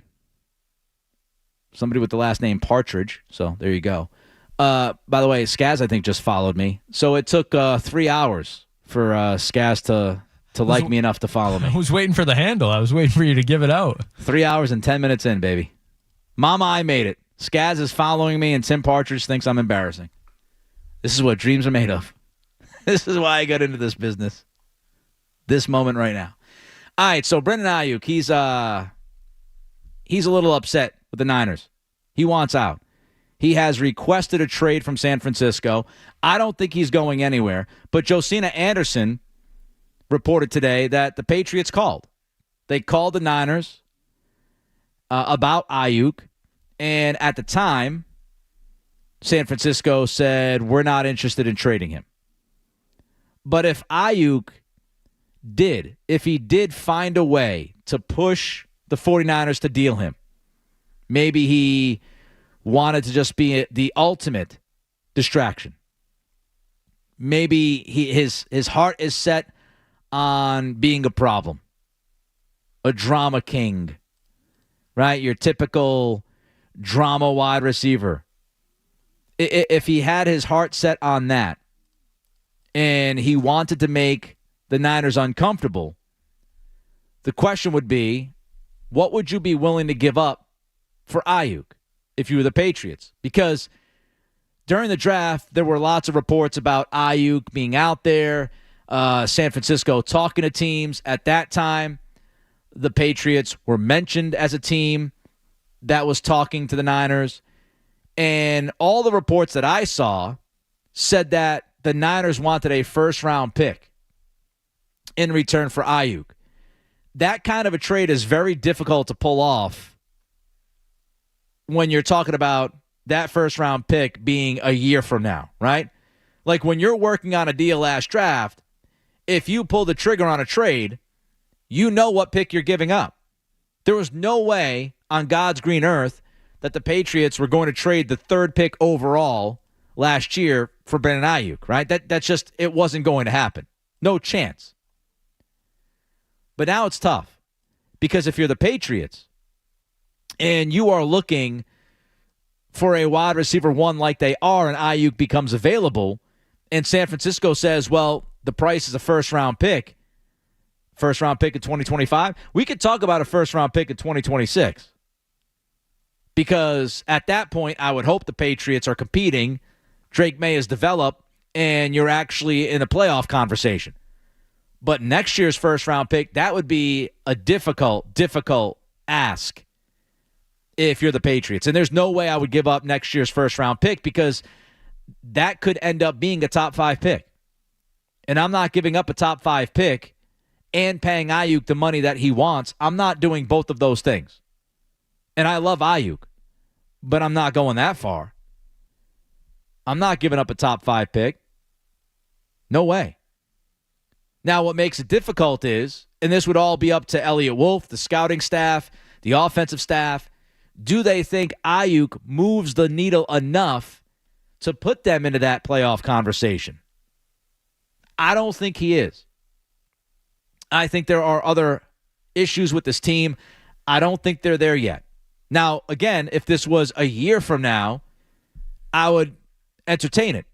Somebody with the last name Partridge. So there you go. By the way, Skaz, I think, just followed me. So it took 3 hours for Skaz to like me enough to follow me. I was waiting for the handle. I was waiting for you to give it out. 3 hours and 10 minutes in, baby. Mama, I made it. Skaz is following me, and Tim Partridge thinks I'm embarrassing. This is what dreams are made of. This is why I got into this business. This moment right now. All right, so Brendan Aiyuk, he's a little upset with the Niners. He wants out. He has requested a trade from San Francisco. I don't think he's going anywhere. But Josina Anderson reported today that the Patriots called. They called the Niners about Aiyuk. And at the time, San Francisco said, we're not interested in trading him. But if Aiyuk if he did find a way to push the 49ers to deal him, maybe he wanted to just be the ultimate distraction. Maybe his heart is set on being a problem, a drama king, right? Your typical drama wide receiver. If he had his heart set on that and he wanted to make the Niners uncomfortable, the question would be, what would you be willing to give up for Aiyuk if you were the Patriots? Because during the draft, there were lots of reports about Aiyuk being out there, San Francisco talking to teams. At that time, the Patriots were mentioned as a team that was talking to the Niners. And all the reports that I saw said that the Niners wanted a first-round pick in return for Aiyuk. That kind of a trade is very difficult to pull off when you're talking about that first-round pick being a year from now, right? Like when you're working on a deal last draft, if you pull the trigger on a trade, you know what pick you're giving up. There was no way on God's green earth that the Patriots were going to trade the third pick overall last year for Brandon Aiyuk, right? That's just, it wasn't going to happen. No chance. But now it's tough because if you're the Patriots and you are looking for a wide receiver one like they are and Aiyuk becomes available and San Francisco says, well, the price is a first-round pick in 2025, we could talk about a first-round pick in 2026. Because at that point, I would hope the Patriots are competing, Drake May is developed, and you're actually in a playoff conversation. But next year's first-round pick, that would be a difficult ask if you're the Patriots. And there's no way I would give up next year's first-round pick because that could end up being a top-5 pick. And I'm not giving up a top-5 pick and paying Aiyuk the money that he wants. I'm not doing both of those things. And I love Aiyuk, but I'm not going that far. I'm not giving up a top-5 pick. No way. Now, what makes it difficult is, and this would all be up to Elliott Wolf, the scouting staff, the offensive staff, do they think Aiyuk moves the needle enough to put them into that playoff conversation? I don't think he is. I think there are other issues with this team. I don't think they're there yet. Now, again, if this was a year from now, I would entertain it.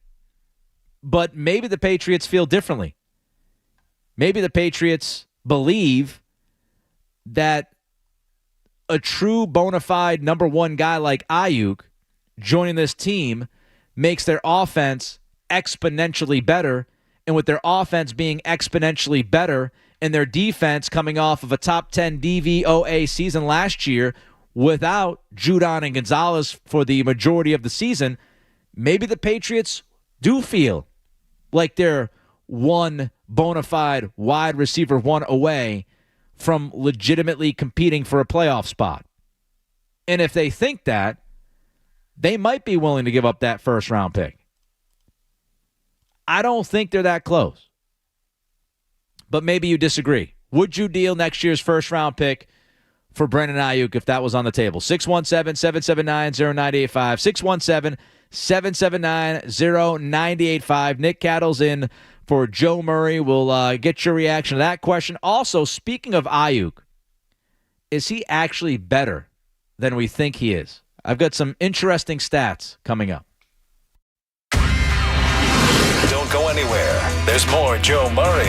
But maybe the Patriots feel differently. Maybe the Patriots believe that a true bona fide number one guy like Aiyuk joining this team makes their offense exponentially better, and with their offense being exponentially better and their defense coming off of a top 10 DVOA season last year without Judon and Gonzalez for the majority of the season, maybe the Patriots do feel like they're one bona fide wide receiver one away from legitimately competing for a playoff spot. And if they think that, they might be willing to give up that first-round pick. I don't think they're that close. But maybe you disagree. Would you deal next year's first-round pick for Brandon Aiyuk if that was on the table? 617-779-0985. 617-779-0985. Nick Cattle's in for Joe Murray. We'll get your reaction to that question. Also, speaking of Aiyuk, is he actually better than we think he is? I've got some interesting stats coming up. Don't go anywhere. There's more Joe Murray.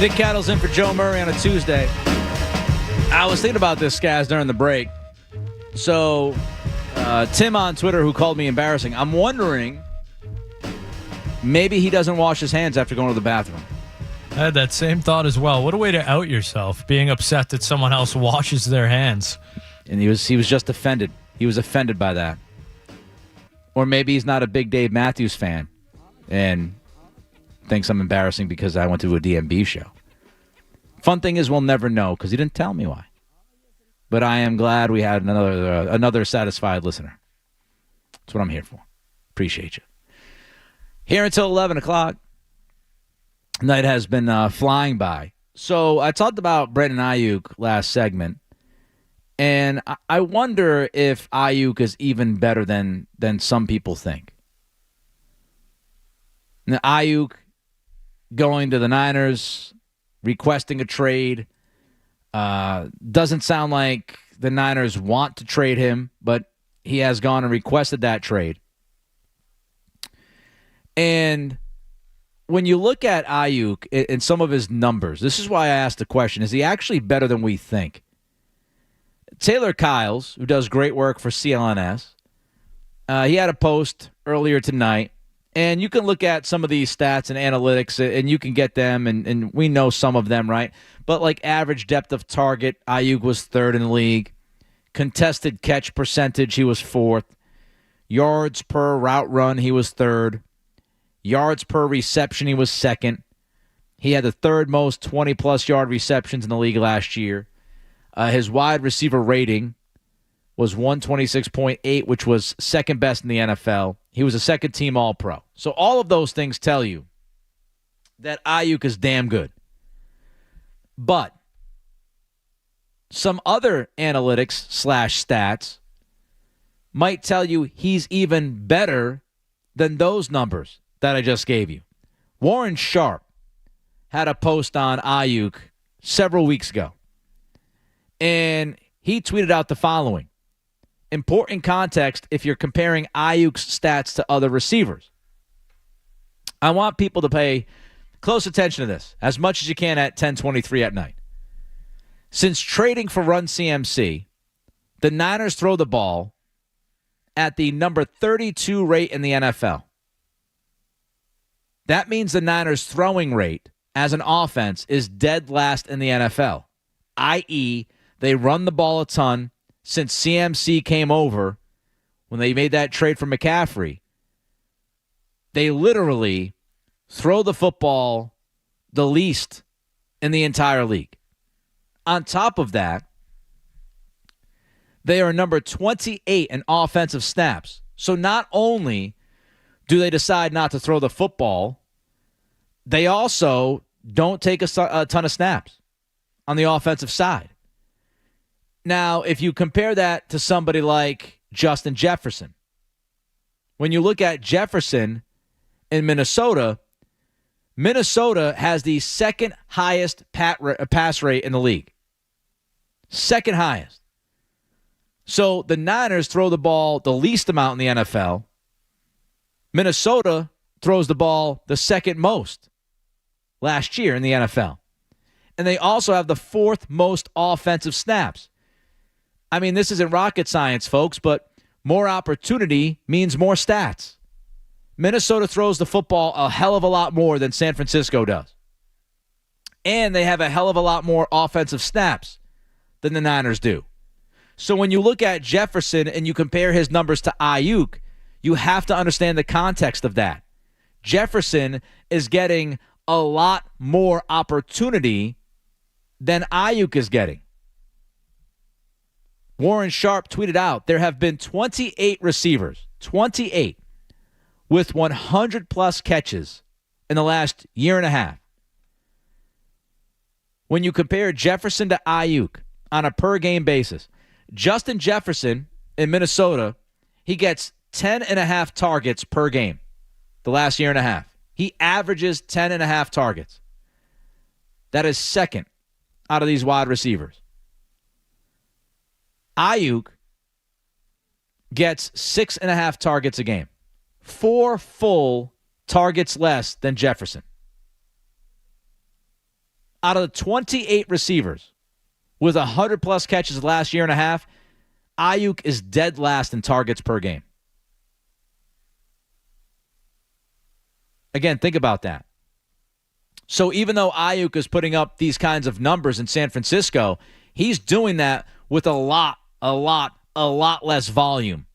Nick Cattle's in for Joe Murray on a Tuesday. I was thinking about this, Skaz, during the break. So, Tim on Twitter, who called me embarrassing, I'm wondering maybe he doesn't wash his hands after going to the bathroom. I had that same thought as well. What a way to out yourself, being upset that someone else washes their hands. And he was just offended. He was offended by that. Or maybe he's not a big Dave Matthews fan and thinks I'm embarrassing because I went to a DMB show. Fun thing is we'll never know because he didn't tell me why. But I am glad we had another satisfied listener. That's what I'm here for. Appreciate you. Here until 11 o'clock. Night has been flying by. So I talked about Brandon Aiyuk last segment, and I wonder if Aiyuk is even better than some people think. Now, Aiyuk going to the Niners, requesting a trade. Doesn't sound like the Niners want to trade him, but he has gone and requested that trade. And when you look at Aiyuk and some of his numbers, this is why I asked the question, is he actually better than we think? Taylor Kyles, who does great work for CLNS, he had a post earlier tonight, and you can look at some of these stats and analytics, and you can get them, and we know some of them, right? But like average depth of target, Aiyuk was third in the league. Contested catch percentage, he was fourth. Yards per route run, he was third. Yards per reception, he was second. He had the third most 20-plus yard receptions in the league last year. His wide receiver rating was 126.8, which was second best in the NFL. He was a second-team All-Pro. So all of those things tell you that Aiyuk is damn good. But some other analytics / stats might tell you he's even better than those numbers that I just gave you. Warren Sharp had a post on Aiyuk several weeks ago, and he tweeted out the following. Important context if you're comparing Aiyuk's stats to other receivers. I want people to pay close attention to this as much as you can at 10:23 at night. Since trading for Run CMC, the Niners throw the ball at the number 32 rate in the NFL. That means the Niners' throwing rate as an offense is dead last in the NFL, i.e., they run the ball a ton. Since CMC came over, when they made that trade for McCaffrey, they literally throw the football the least in the entire league. On top of that, they are number 28 in offensive snaps. So not only do they decide not to throw the football, they also don't take a ton of snaps on the offensive side. Now, if you compare that to somebody like Justin Jefferson, when you look at Jefferson in Minnesota, Minnesota has the second highest pass rate in the league. Second highest. So the Niners throw the ball the least amount in the NFL. Minnesota throws the ball the second most last year in the NFL. And they also have the fourth most offensive snaps. I mean, this isn't rocket science, folks, but more opportunity means more stats. Minnesota throws the football a hell of a lot more than San Francisco does. And they have a hell of a lot more offensive snaps than the Niners do. So when you look at Jefferson and you compare his numbers to Aiyuk, you have to understand the context of that. Jefferson is getting a lot more opportunity than Aiyuk is getting. Warren Sharp tweeted out, there have been 28 receivers, 28, with 100-plus catches in the last year and a half. When you compare Jefferson to Aiyuk on a per-game basis, Justin Jefferson in Minnesota, he gets 10.5 targets per game the last year and a half. He averages 10.5 targets. That is second out of these wide receivers. Aiyuk gets 6.5 targets a game. 4 full targets less than Jefferson. Out of the 28 receivers with 100-plus catches last year and a half, Aiyuk is dead last in targets per game. Again, think about that. So even though Aiyuk is putting up these kinds of numbers in San Francisco, he's doing that with a lot less volume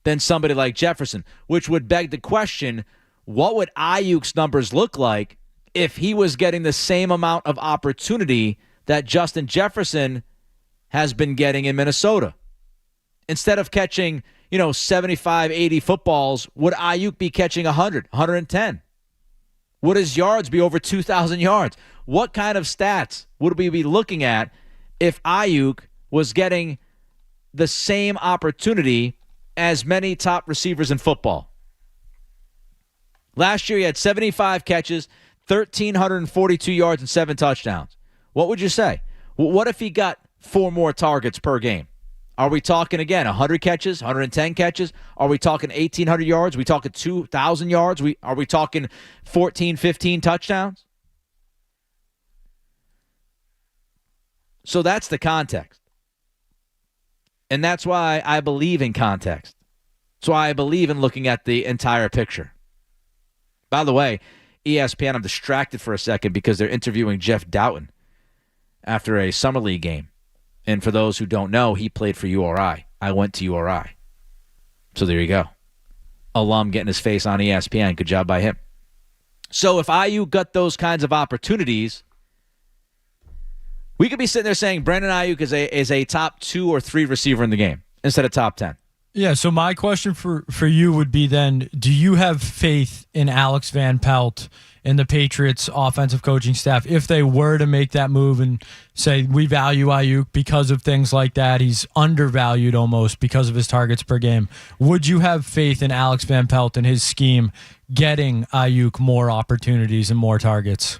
than somebody like Jefferson, which would beg the question, what would Aiyuk's numbers look like if he was getting the same amount of opportunity that Justin Jefferson has been getting in Minnesota? Instead of catching, 75, 80 footballs, would Aiyuk be catching 100, 110? Would his yards be over 2,000 yards? What kind of stats would we be looking at if Aiyuk was getting the same opportunity as many top receivers in football? Last year, he had 75 catches, 1,342 yards, and 7 touchdowns. What would you say? What if he got 4 more targets per game? Are we talking, again, 100 catches, 110 catches? Are we talking 1,800 yards? Are we talking 2,000 yards? Are we talking 14, 15 touchdowns? So that's the context. And that's why I believe in context. That's why I believe in looking at the entire picture. By the way, ESPN, I'm distracted for a second because they're interviewing Jeff Doughton after a Summer League game. And for those who don't know, he played for URI. I went to URI. So there you go. Alum getting his face on ESPN. Good job by him. So if Aiyuk got those kinds of opportunities, we could be sitting there saying Brandon Aiyuk is a top 2 or 3 receiver in the game instead of top 10. Yeah, so my question for you would be then, do you have faith in Alex Van Pelt and the Patriots offensive coaching staff if they were to make that move and say we value Aiyuk because of things like that, he's undervalued almost because of his targets per game? Would you have faith in Alex Van Pelt and his scheme getting Aiyuk more opportunities and more targets?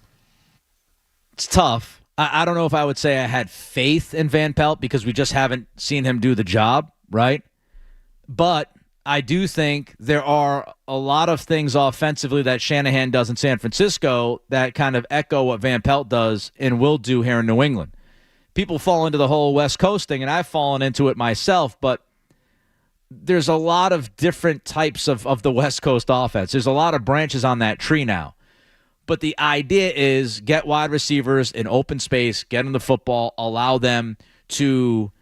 It's tough. I don't know if I would say I had faith in Van Pelt because we just haven't seen him do the job, right? But I do think there are a lot of things offensively that Shanahan does in San Francisco that kind of echo what Van Pelt does and will do here in New England. People fall into the whole West Coast thing, and I've fallen into it myself, but there's a lot of different types of the West Coast offense. There's a lot of branches on that tree now. But the idea is get wide receivers in open space, get them the football, allow them to,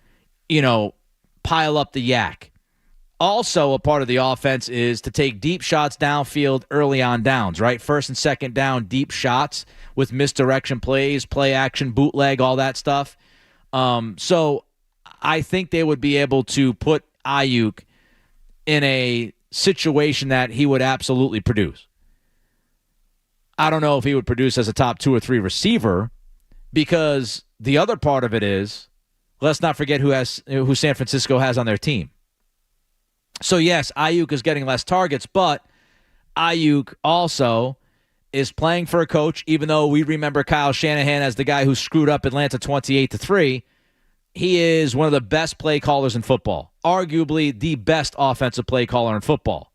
pile up the yak. Also, a part of the offense is to take deep shots downfield early on downs, right? First and second down, deep shots with misdirection plays, play action, bootleg, all that stuff. So I think they would be able to put Aiyuk in a situation that he would absolutely produce. I don't know if he would produce as a top 2 or 3 receiver because the other part of it is, let's not forget who San Francisco has on their team. So, yes, Aiyuk is getting less targets, but Aiyuk also is playing for a coach, even though we remember Kyle Shanahan as the guy who screwed up Atlanta 28-3. He is one of the best play callers in football, arguably the best offensive play caller in football.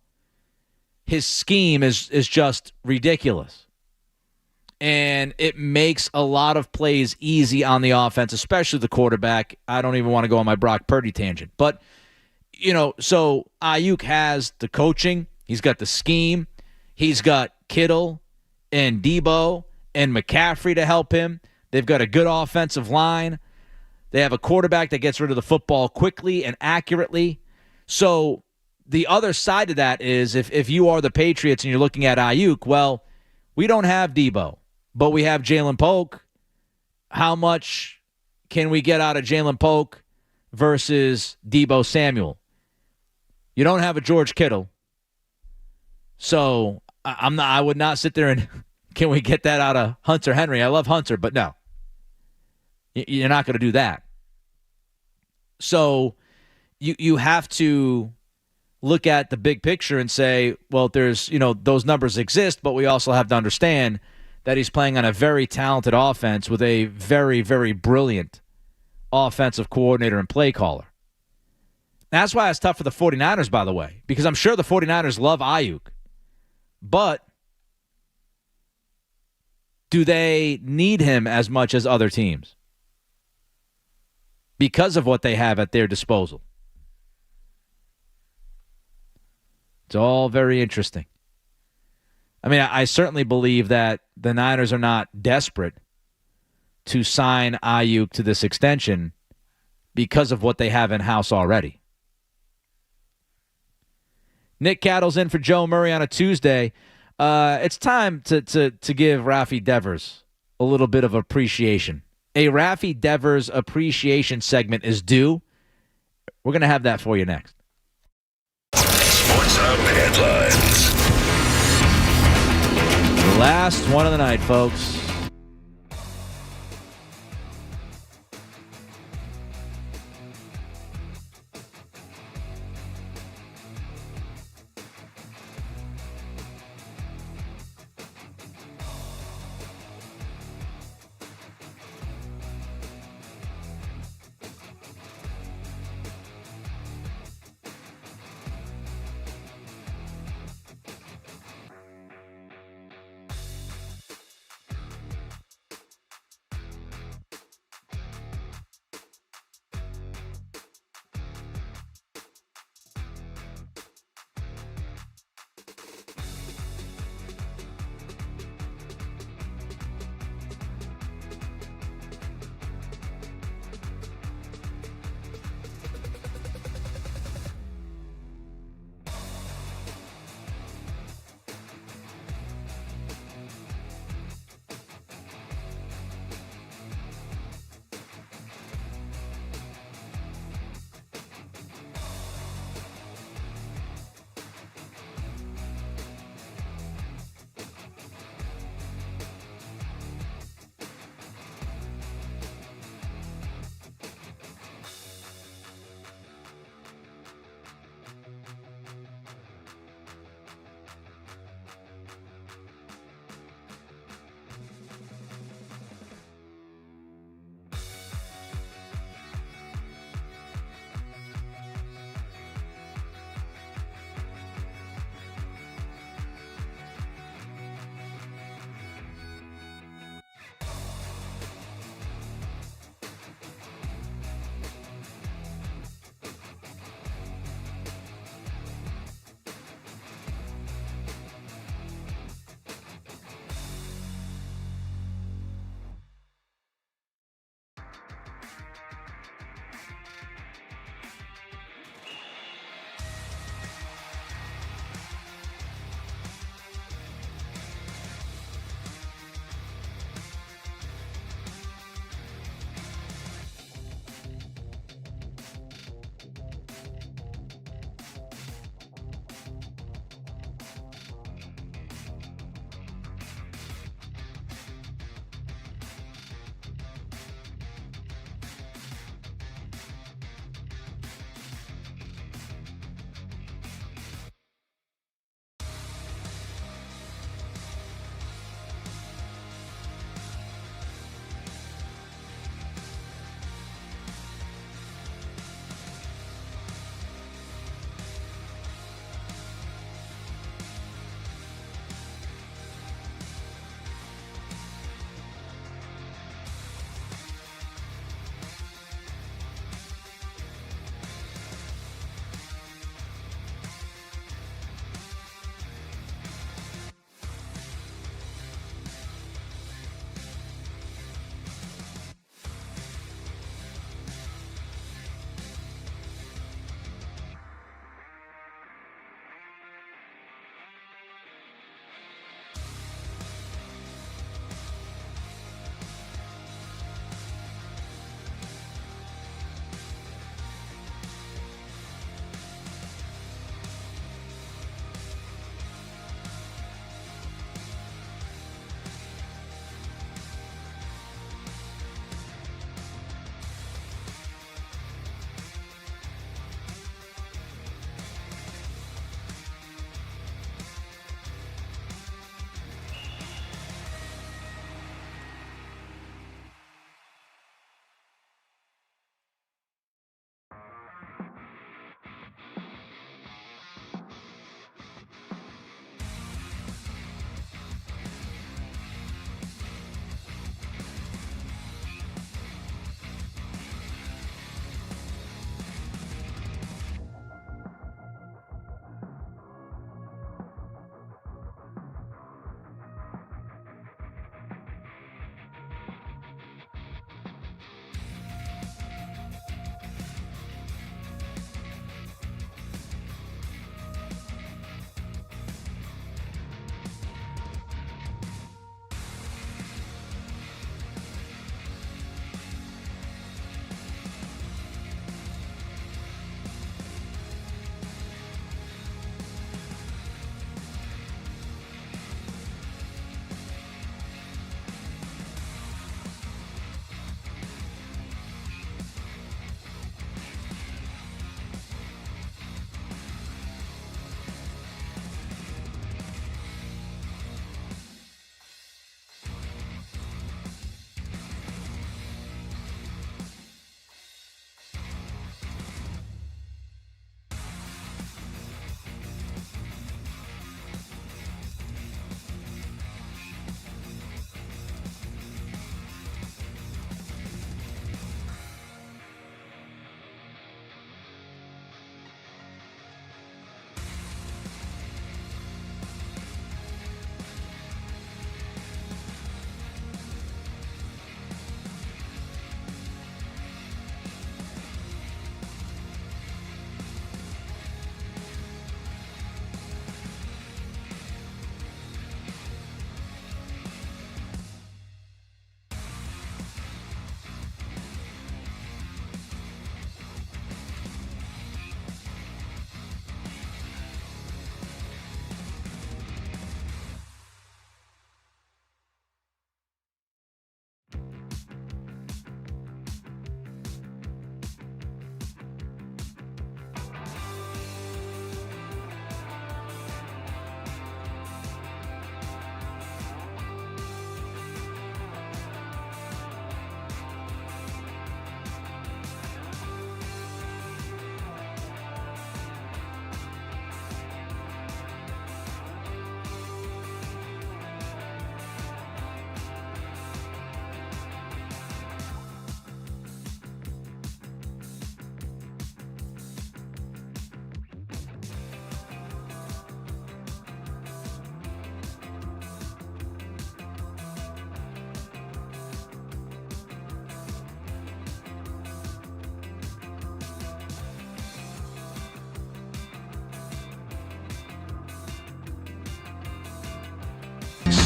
His scheme is just ridiculous. And it makes a lot of plays easy on the offense, especially the quarterback. I don't even want to go on my Brock Purdy tangent. But so Aiyuk has the coaching. He's got the scheme. He's got Kittle and Debo and McCaffrey to help him. They've got a good offensive line. They have a quarterback that gets rid of the football quickly and accurately. So the other side of that is if you are the Patriots and you're looking at Aiyuk, well, we don't have Debo, but we have Jalen Polk. How much can we get out of Jalen Polk versus Debo Samuel? You don't have a George Kittle. So I would not sit there and can we get that out of Hunter Henry? I love Hunter, but no. You're not going to do that. So you have to look at the big picture and say, well, there's, those numbers exist, but we also have to understand that he's playing on a very talented offense with a very, very brilliant offensive coordinator and play caller. That's why it's tough for the 49ers, by the way, because I'm sure the 49ers love Aiyuk. But do they need him as much as other teams because of what they have at their disposal? It's all very interesting. I mean, I certainly believe that the Niners are not desperate to sign Aiyuk to this extension because of what they have in-house already. Nick Cattle's in for Joe Murray on a Tuesday. It's time to give Rafi Devers a little bit of appreciation. A Rafi Devers appreciation segment is due. We're going to have that for you next. Sports Hub headlines. The last one of the night, folks.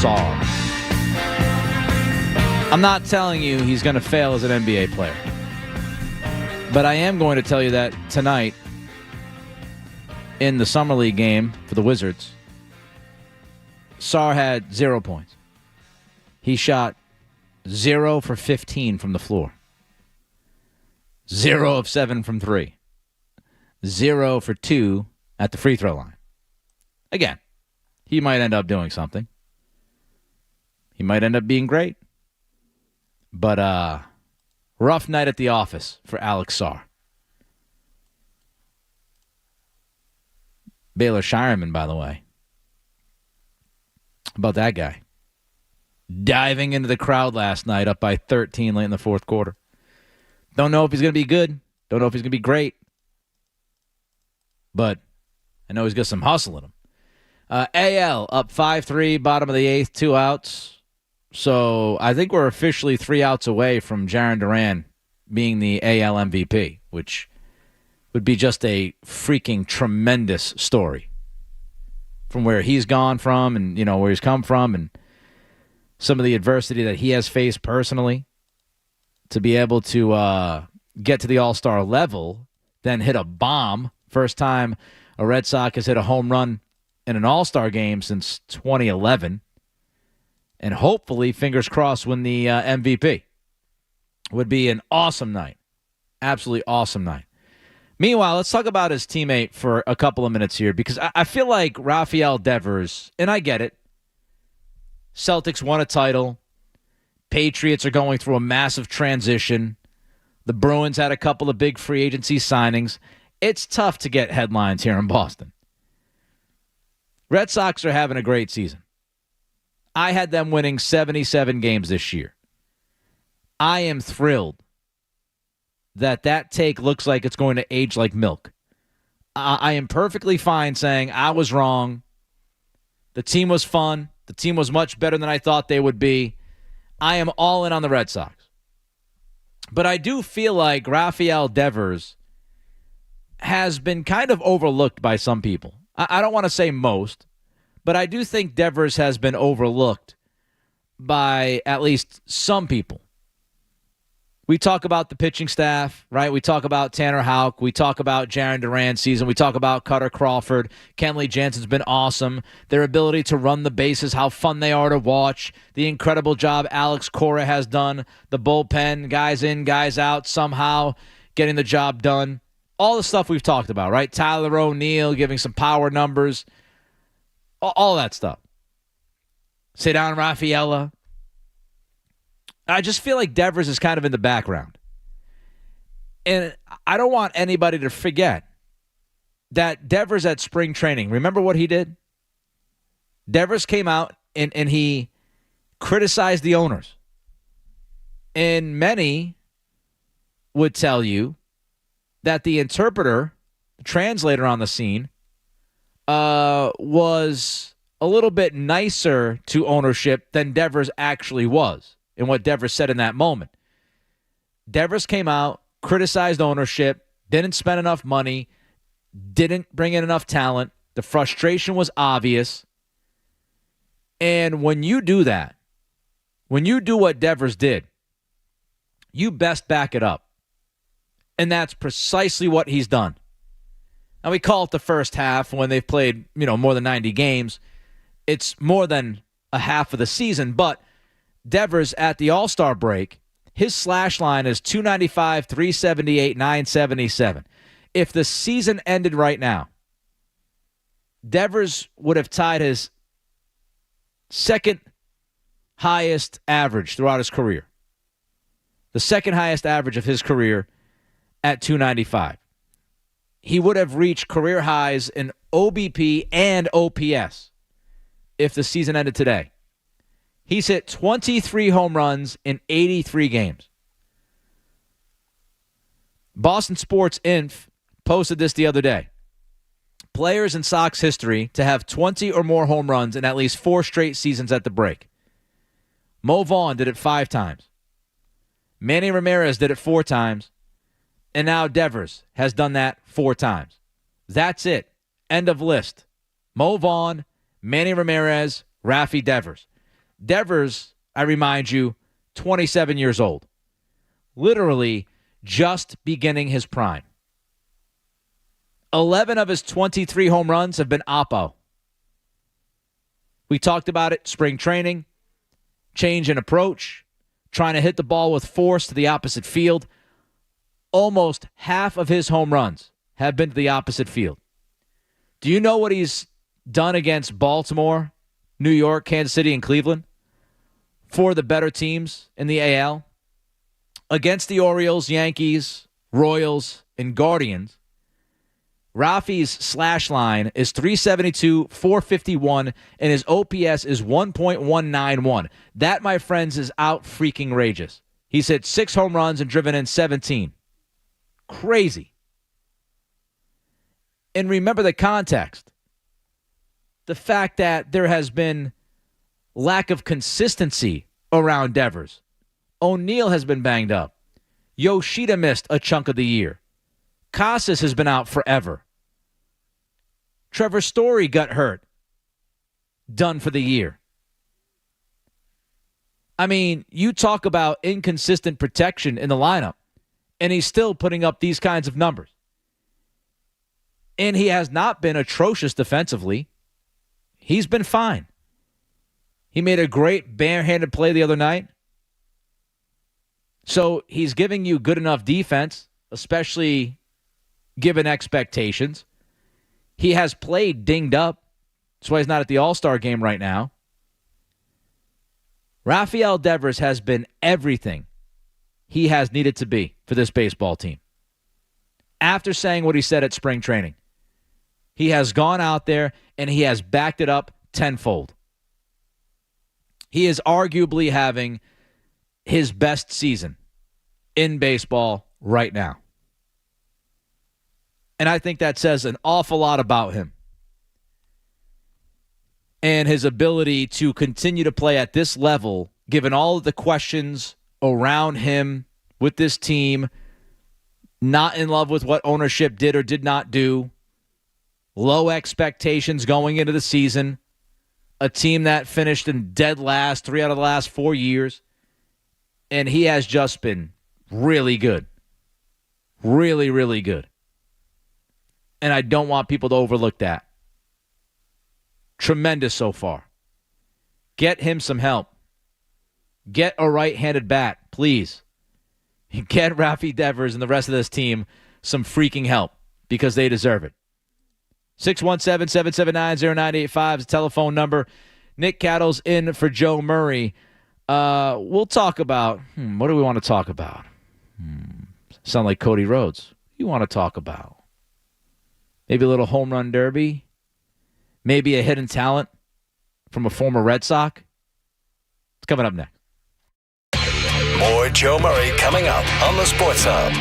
Sarr. I'm not telling you he's going to fail as an NBA player. But I am going to tell you that tonight in the Summer League game for the Wizards, Sarr had 0 points. He shot 0 for 15 from the floor. 0 of 7 from 3. 0 for 2 at the free throw line. Again, he might end up doing something. He might end up being great. But rough night at the office for Alex Sarr. Baylor Shireman, by the way. How about that guy? Diving into the crowd last night up by 13 late in the fourth quarter. Don't know if he's going to be good. Don't know if he's going to be great. But I know he's got some hustle in him. AL up 5-3, bottom of the eighth, 2 outs. So I think we're officially 3 outs away from Jaren Duran being the AL MVP, which would be just a freaking tremendous story from where he's gone from and, you know, where he's come from and some of the adversity that he has faced personally. To be able to get to the All-Star level, then hit a bomb. First time a Red Sox has hit a home run in an All-Star game since 2011. And hopefully, fingers crossed, win the MVP. Would be an awesome night. Absolutely awesome night. Meanwhile, let's talk about his teammate for a couple of minutes here, because I feel like Rafael Devers, and I get it, Celtics won a title. Patriots are going through a massive transition. The Bruins had a couple of big free agency signings. It's tough to get headlines here in Boston. Red Sox are having a great season. I had them winning 77 games this year. I am thrilled that take looks like it's going to age like milk. I am perfectly fine saying I was wrong. The team was fun. The team was much better than I thought they would be. I am all in on the Red Sox. But I do feel like Rafael Devers has been kind of overlooked by some people. I don't want to say most, but I do think Devers has been overlooked by at least some people. We talk about the pitching staff, right? We talk about Tanner Houck. We talk about Jaren Duran's season. We talk about Cutter Crawford. Kenley Jansen's been awesome. Their ability to run the bases, how fun they are to watch. The incredible job Alex Cora has done. The bullpen, guys in, guys out, somehow getting the job done. All the stuff we've talked about, right? Tyler O'Neill giving some power numbers. All that stuff. Cedar Rafaela. I just feel like Devers is kind of in the background. And I don't want anybody to forget that Devers at spring training, remember what he did? Devers came out and he criticized the owners. And many would tell you that the interpreter, the translator on the scene, was a little bit nicer to ownership than Devers actually was. And what Devers said in that moment. Devers came out, criticized ownership, didn't spend enough money, didn't bring in enough talent. The frustration was obvious. And when you do that, when you do what Devers did, you best back it up. And that's precisely what he's done. Now, we call it the first half when they've played, more than 90 games. It's more than a half of the season, but Devers at the All-Star break, his slash line is 295, 378, 977. If the season ended right now, Devers would have tied his second highest average throughout his career. The second highest average of his career at 295. He would have reached career highs in OBP and OPS if the season ended today. He's hit 23 home runs in 83 games. Boston Sports Inf posted this the other day. Players in Sox history to have 20 or more home runs in at least 4 straight seasons at the break. Mo Vaughn did it 5 times. Manny Ramirez did it 4 times. And now Devers has done that 4 times. That's it. End of list. Mo Vaughn, Manny Ramirez, Rafi Devers. Devers, I remind you, 27 years old. Literally just beginning his prime. 11 of his 23 home runs have been oppo. We talked about it, spring training, change in approach, trying to hit the ball with force to the opposite field. Almost half of his home runs have been to the opposite field. Do you know what he's done against Baltimore, New York, Kansas City, and Cleveland? For the better teams in the AL? Against the Orioles, Yankees, Royals, and Guardians, Rafi's slash line is 372, 451, and his OPS is 1.191. That, my friends, is out-freaking-rageous. He's hit 6 home runs and driven in 17. Crazy. And remember the context. The fact that there has been lack of consistency around Devers. O'Neal has been banged up. Yoshida missed a chunk of the year. Casas has been out forever. Trevor Story got hurt. Done for the year. I mean, you talk about inconsistent protection in the lineup, and he's still putting up these kinds of numbers. And he has not been atrocious defensively. He's been fine. He made a great barehanded play the other night. So he's giving you good enough defense, especially given expectations. He has played dinged up. That's why he's not at the All-Star game right now. Rafael Devers has been everything he has needed to be for this baseball team. After saying what he said at spring training, he has gone out there and he has backed it up tenfold. He is arguably having his best season in baseball right now. And I think that says an awful lot about him and his ability to continue to play at this level, given all of the questions around him with this team, not in love with what ownership did or did not do, low expectations going into the season, a team that finished in dead last 3 out of the last 4 years, and he has just been really good. Really, really good. And I don't want people to overlook that. Tremendous so far. Get him some help. Get a right-handed bat, please. Get Rafi Devers and the rest of this team some freaking help because they deserve it. 617-779-0985 is the telephone number. Nick Cattle's in for Joe Murray. We'll talk about, what do we want to talk about? Sound like Cody Rhodes. What do you want to talk about? Maybe a little home run derby? Maybe a hidden talent from a former Red Sox? It's coming up next. More Joe Murray coming up on the Sports Hub.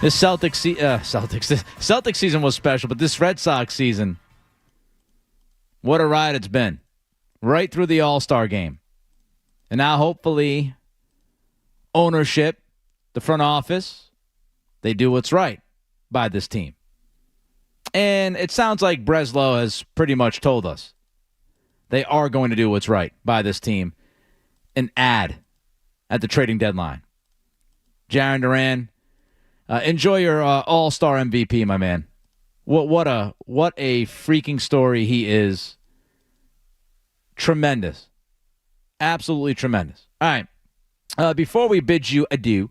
This Celtics season was special, but this Red Sox season, what a ride it's been. Right through the All-Star game. And now hopefully ownership, the front office, they do what's right by this team. And it sounds like Breslow has pretty much told us they are going to do what's right by this team and add at the trading deadline. Jaren Duran, enjoy your All-Star MVP, my man. What a freaking story he is. Tremendous. Absolutely tremendous. All right. Before we bid you adieu,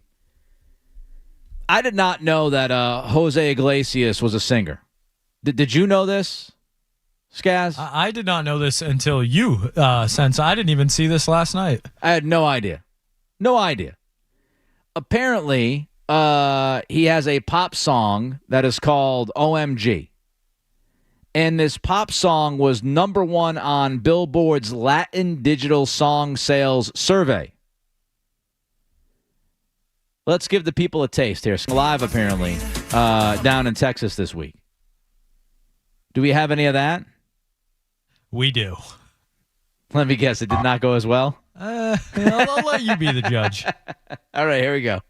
I did not know that Jose Iglesias was a singer. Did you know this, Skaz? I did not know this until you, since I didn't even see this last night. I had no idea. No idea. Apparently, he has a pop song that is called OMG. And this pop song was number 1 on Billboard's Latin Digital Song Sales Survey. Let's give the people a taste here. Live, apparently, down in Texas this week. Do we have any of that? We do. Let me guess, it did not go as well? I'll let you be the judge. All right, here we go.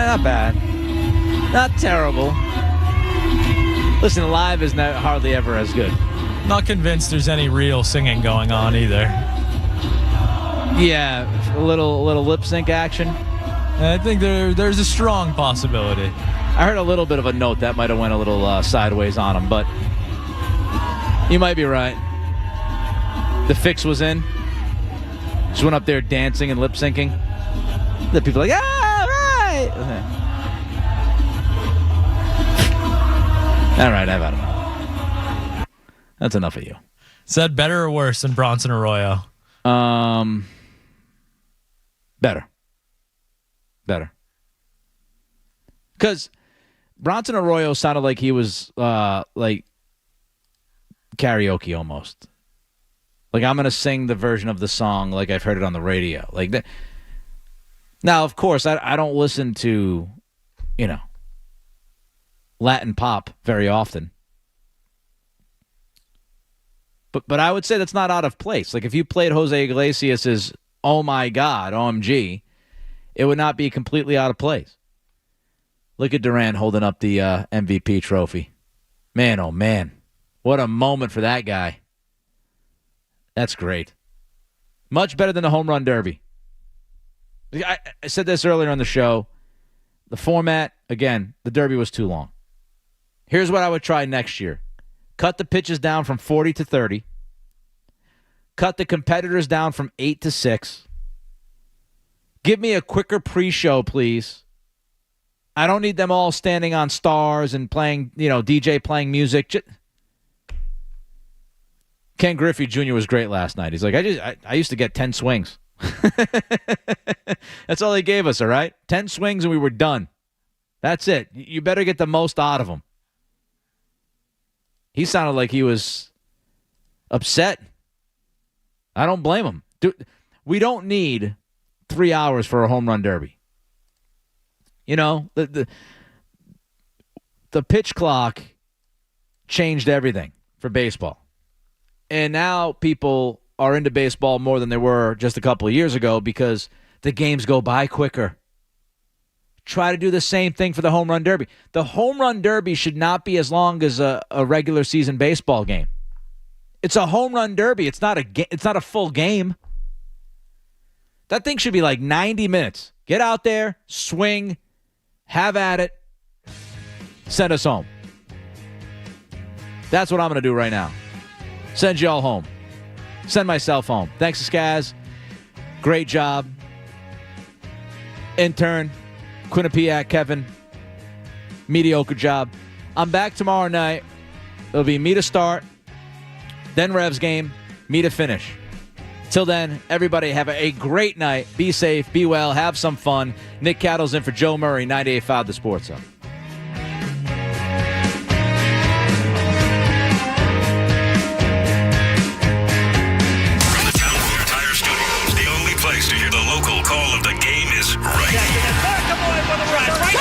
Not bad. Not terrible. Listen, live is not hardly ever as good. Not convinced there's any real singing going on either. Yeah, a little lip sync action. I think there's a strong possibility. I heard a little bit of a note that might have went a little sideways on him, but you might be right. The fix was in. Just went up there dancing and lip syncing. The people are like, right. All right, I've had enough. That's enough of you. Said better or worse than Bronson Arroyo? Better. Because Bronson Arroyo sounded like he was like karaoke almost. Like, I'm going to sing the version of the song like I've heard it on the radio. Like that. Now, of course, I don't listen to, Latin pop very often. But I would say that's not out of place. Like, if you played Jose Iglesias' Oh My God, OMG, it would not be completely out of place. Look at Durant holding up the MVP trophy. Man, oh man. What a moment for that guy. That's great. Much better than the home run derby. I said this earlier on the show. The format, again, the derby was too long. Here's what I would try next year. Cut the pitches down from 40 to 30. Cut the competitors down from 8 to 6. Give me a quicker pre-show, please. I don't need them all standing on stars and playing, DJ playing music. Ken Griffey Jr. was great last night. He's like, I used to get 10 swings. That's all they gave us, all right? 10 swings and we were done. That's it. You better get the most out of him. He sounded like he was upset. I don't blame him. We don't need 3 hours for a home run derby. The pitch clock changed everything for baseball. And now people are into baseball more than they were just a couple of years ago because the games go by quicker. Try to do the same thing for the home run derby. The home run derby should not be as long as a regular season baseball game. It's a home run derby. It's not a full game. That thing should be like 90 minutes. Get out there, swing, have at it, send us home. That's what I'm going to do right now. Send y'all home. Send myself home. Thanks to Skaz. Great job. Intern, Quinnipiac Kevin. Mediocre job. I'm back tomorrow night. It'll be me to start, then Rev's game, me to finish. Till then, everybody have a great night. Be safe, be well, have some fun. Nick Cattle's in for Joe Murray, 98.5 The Sports Hub. From the Town Fair Tire Studios, the only place to hear the local call of the game is right here. Right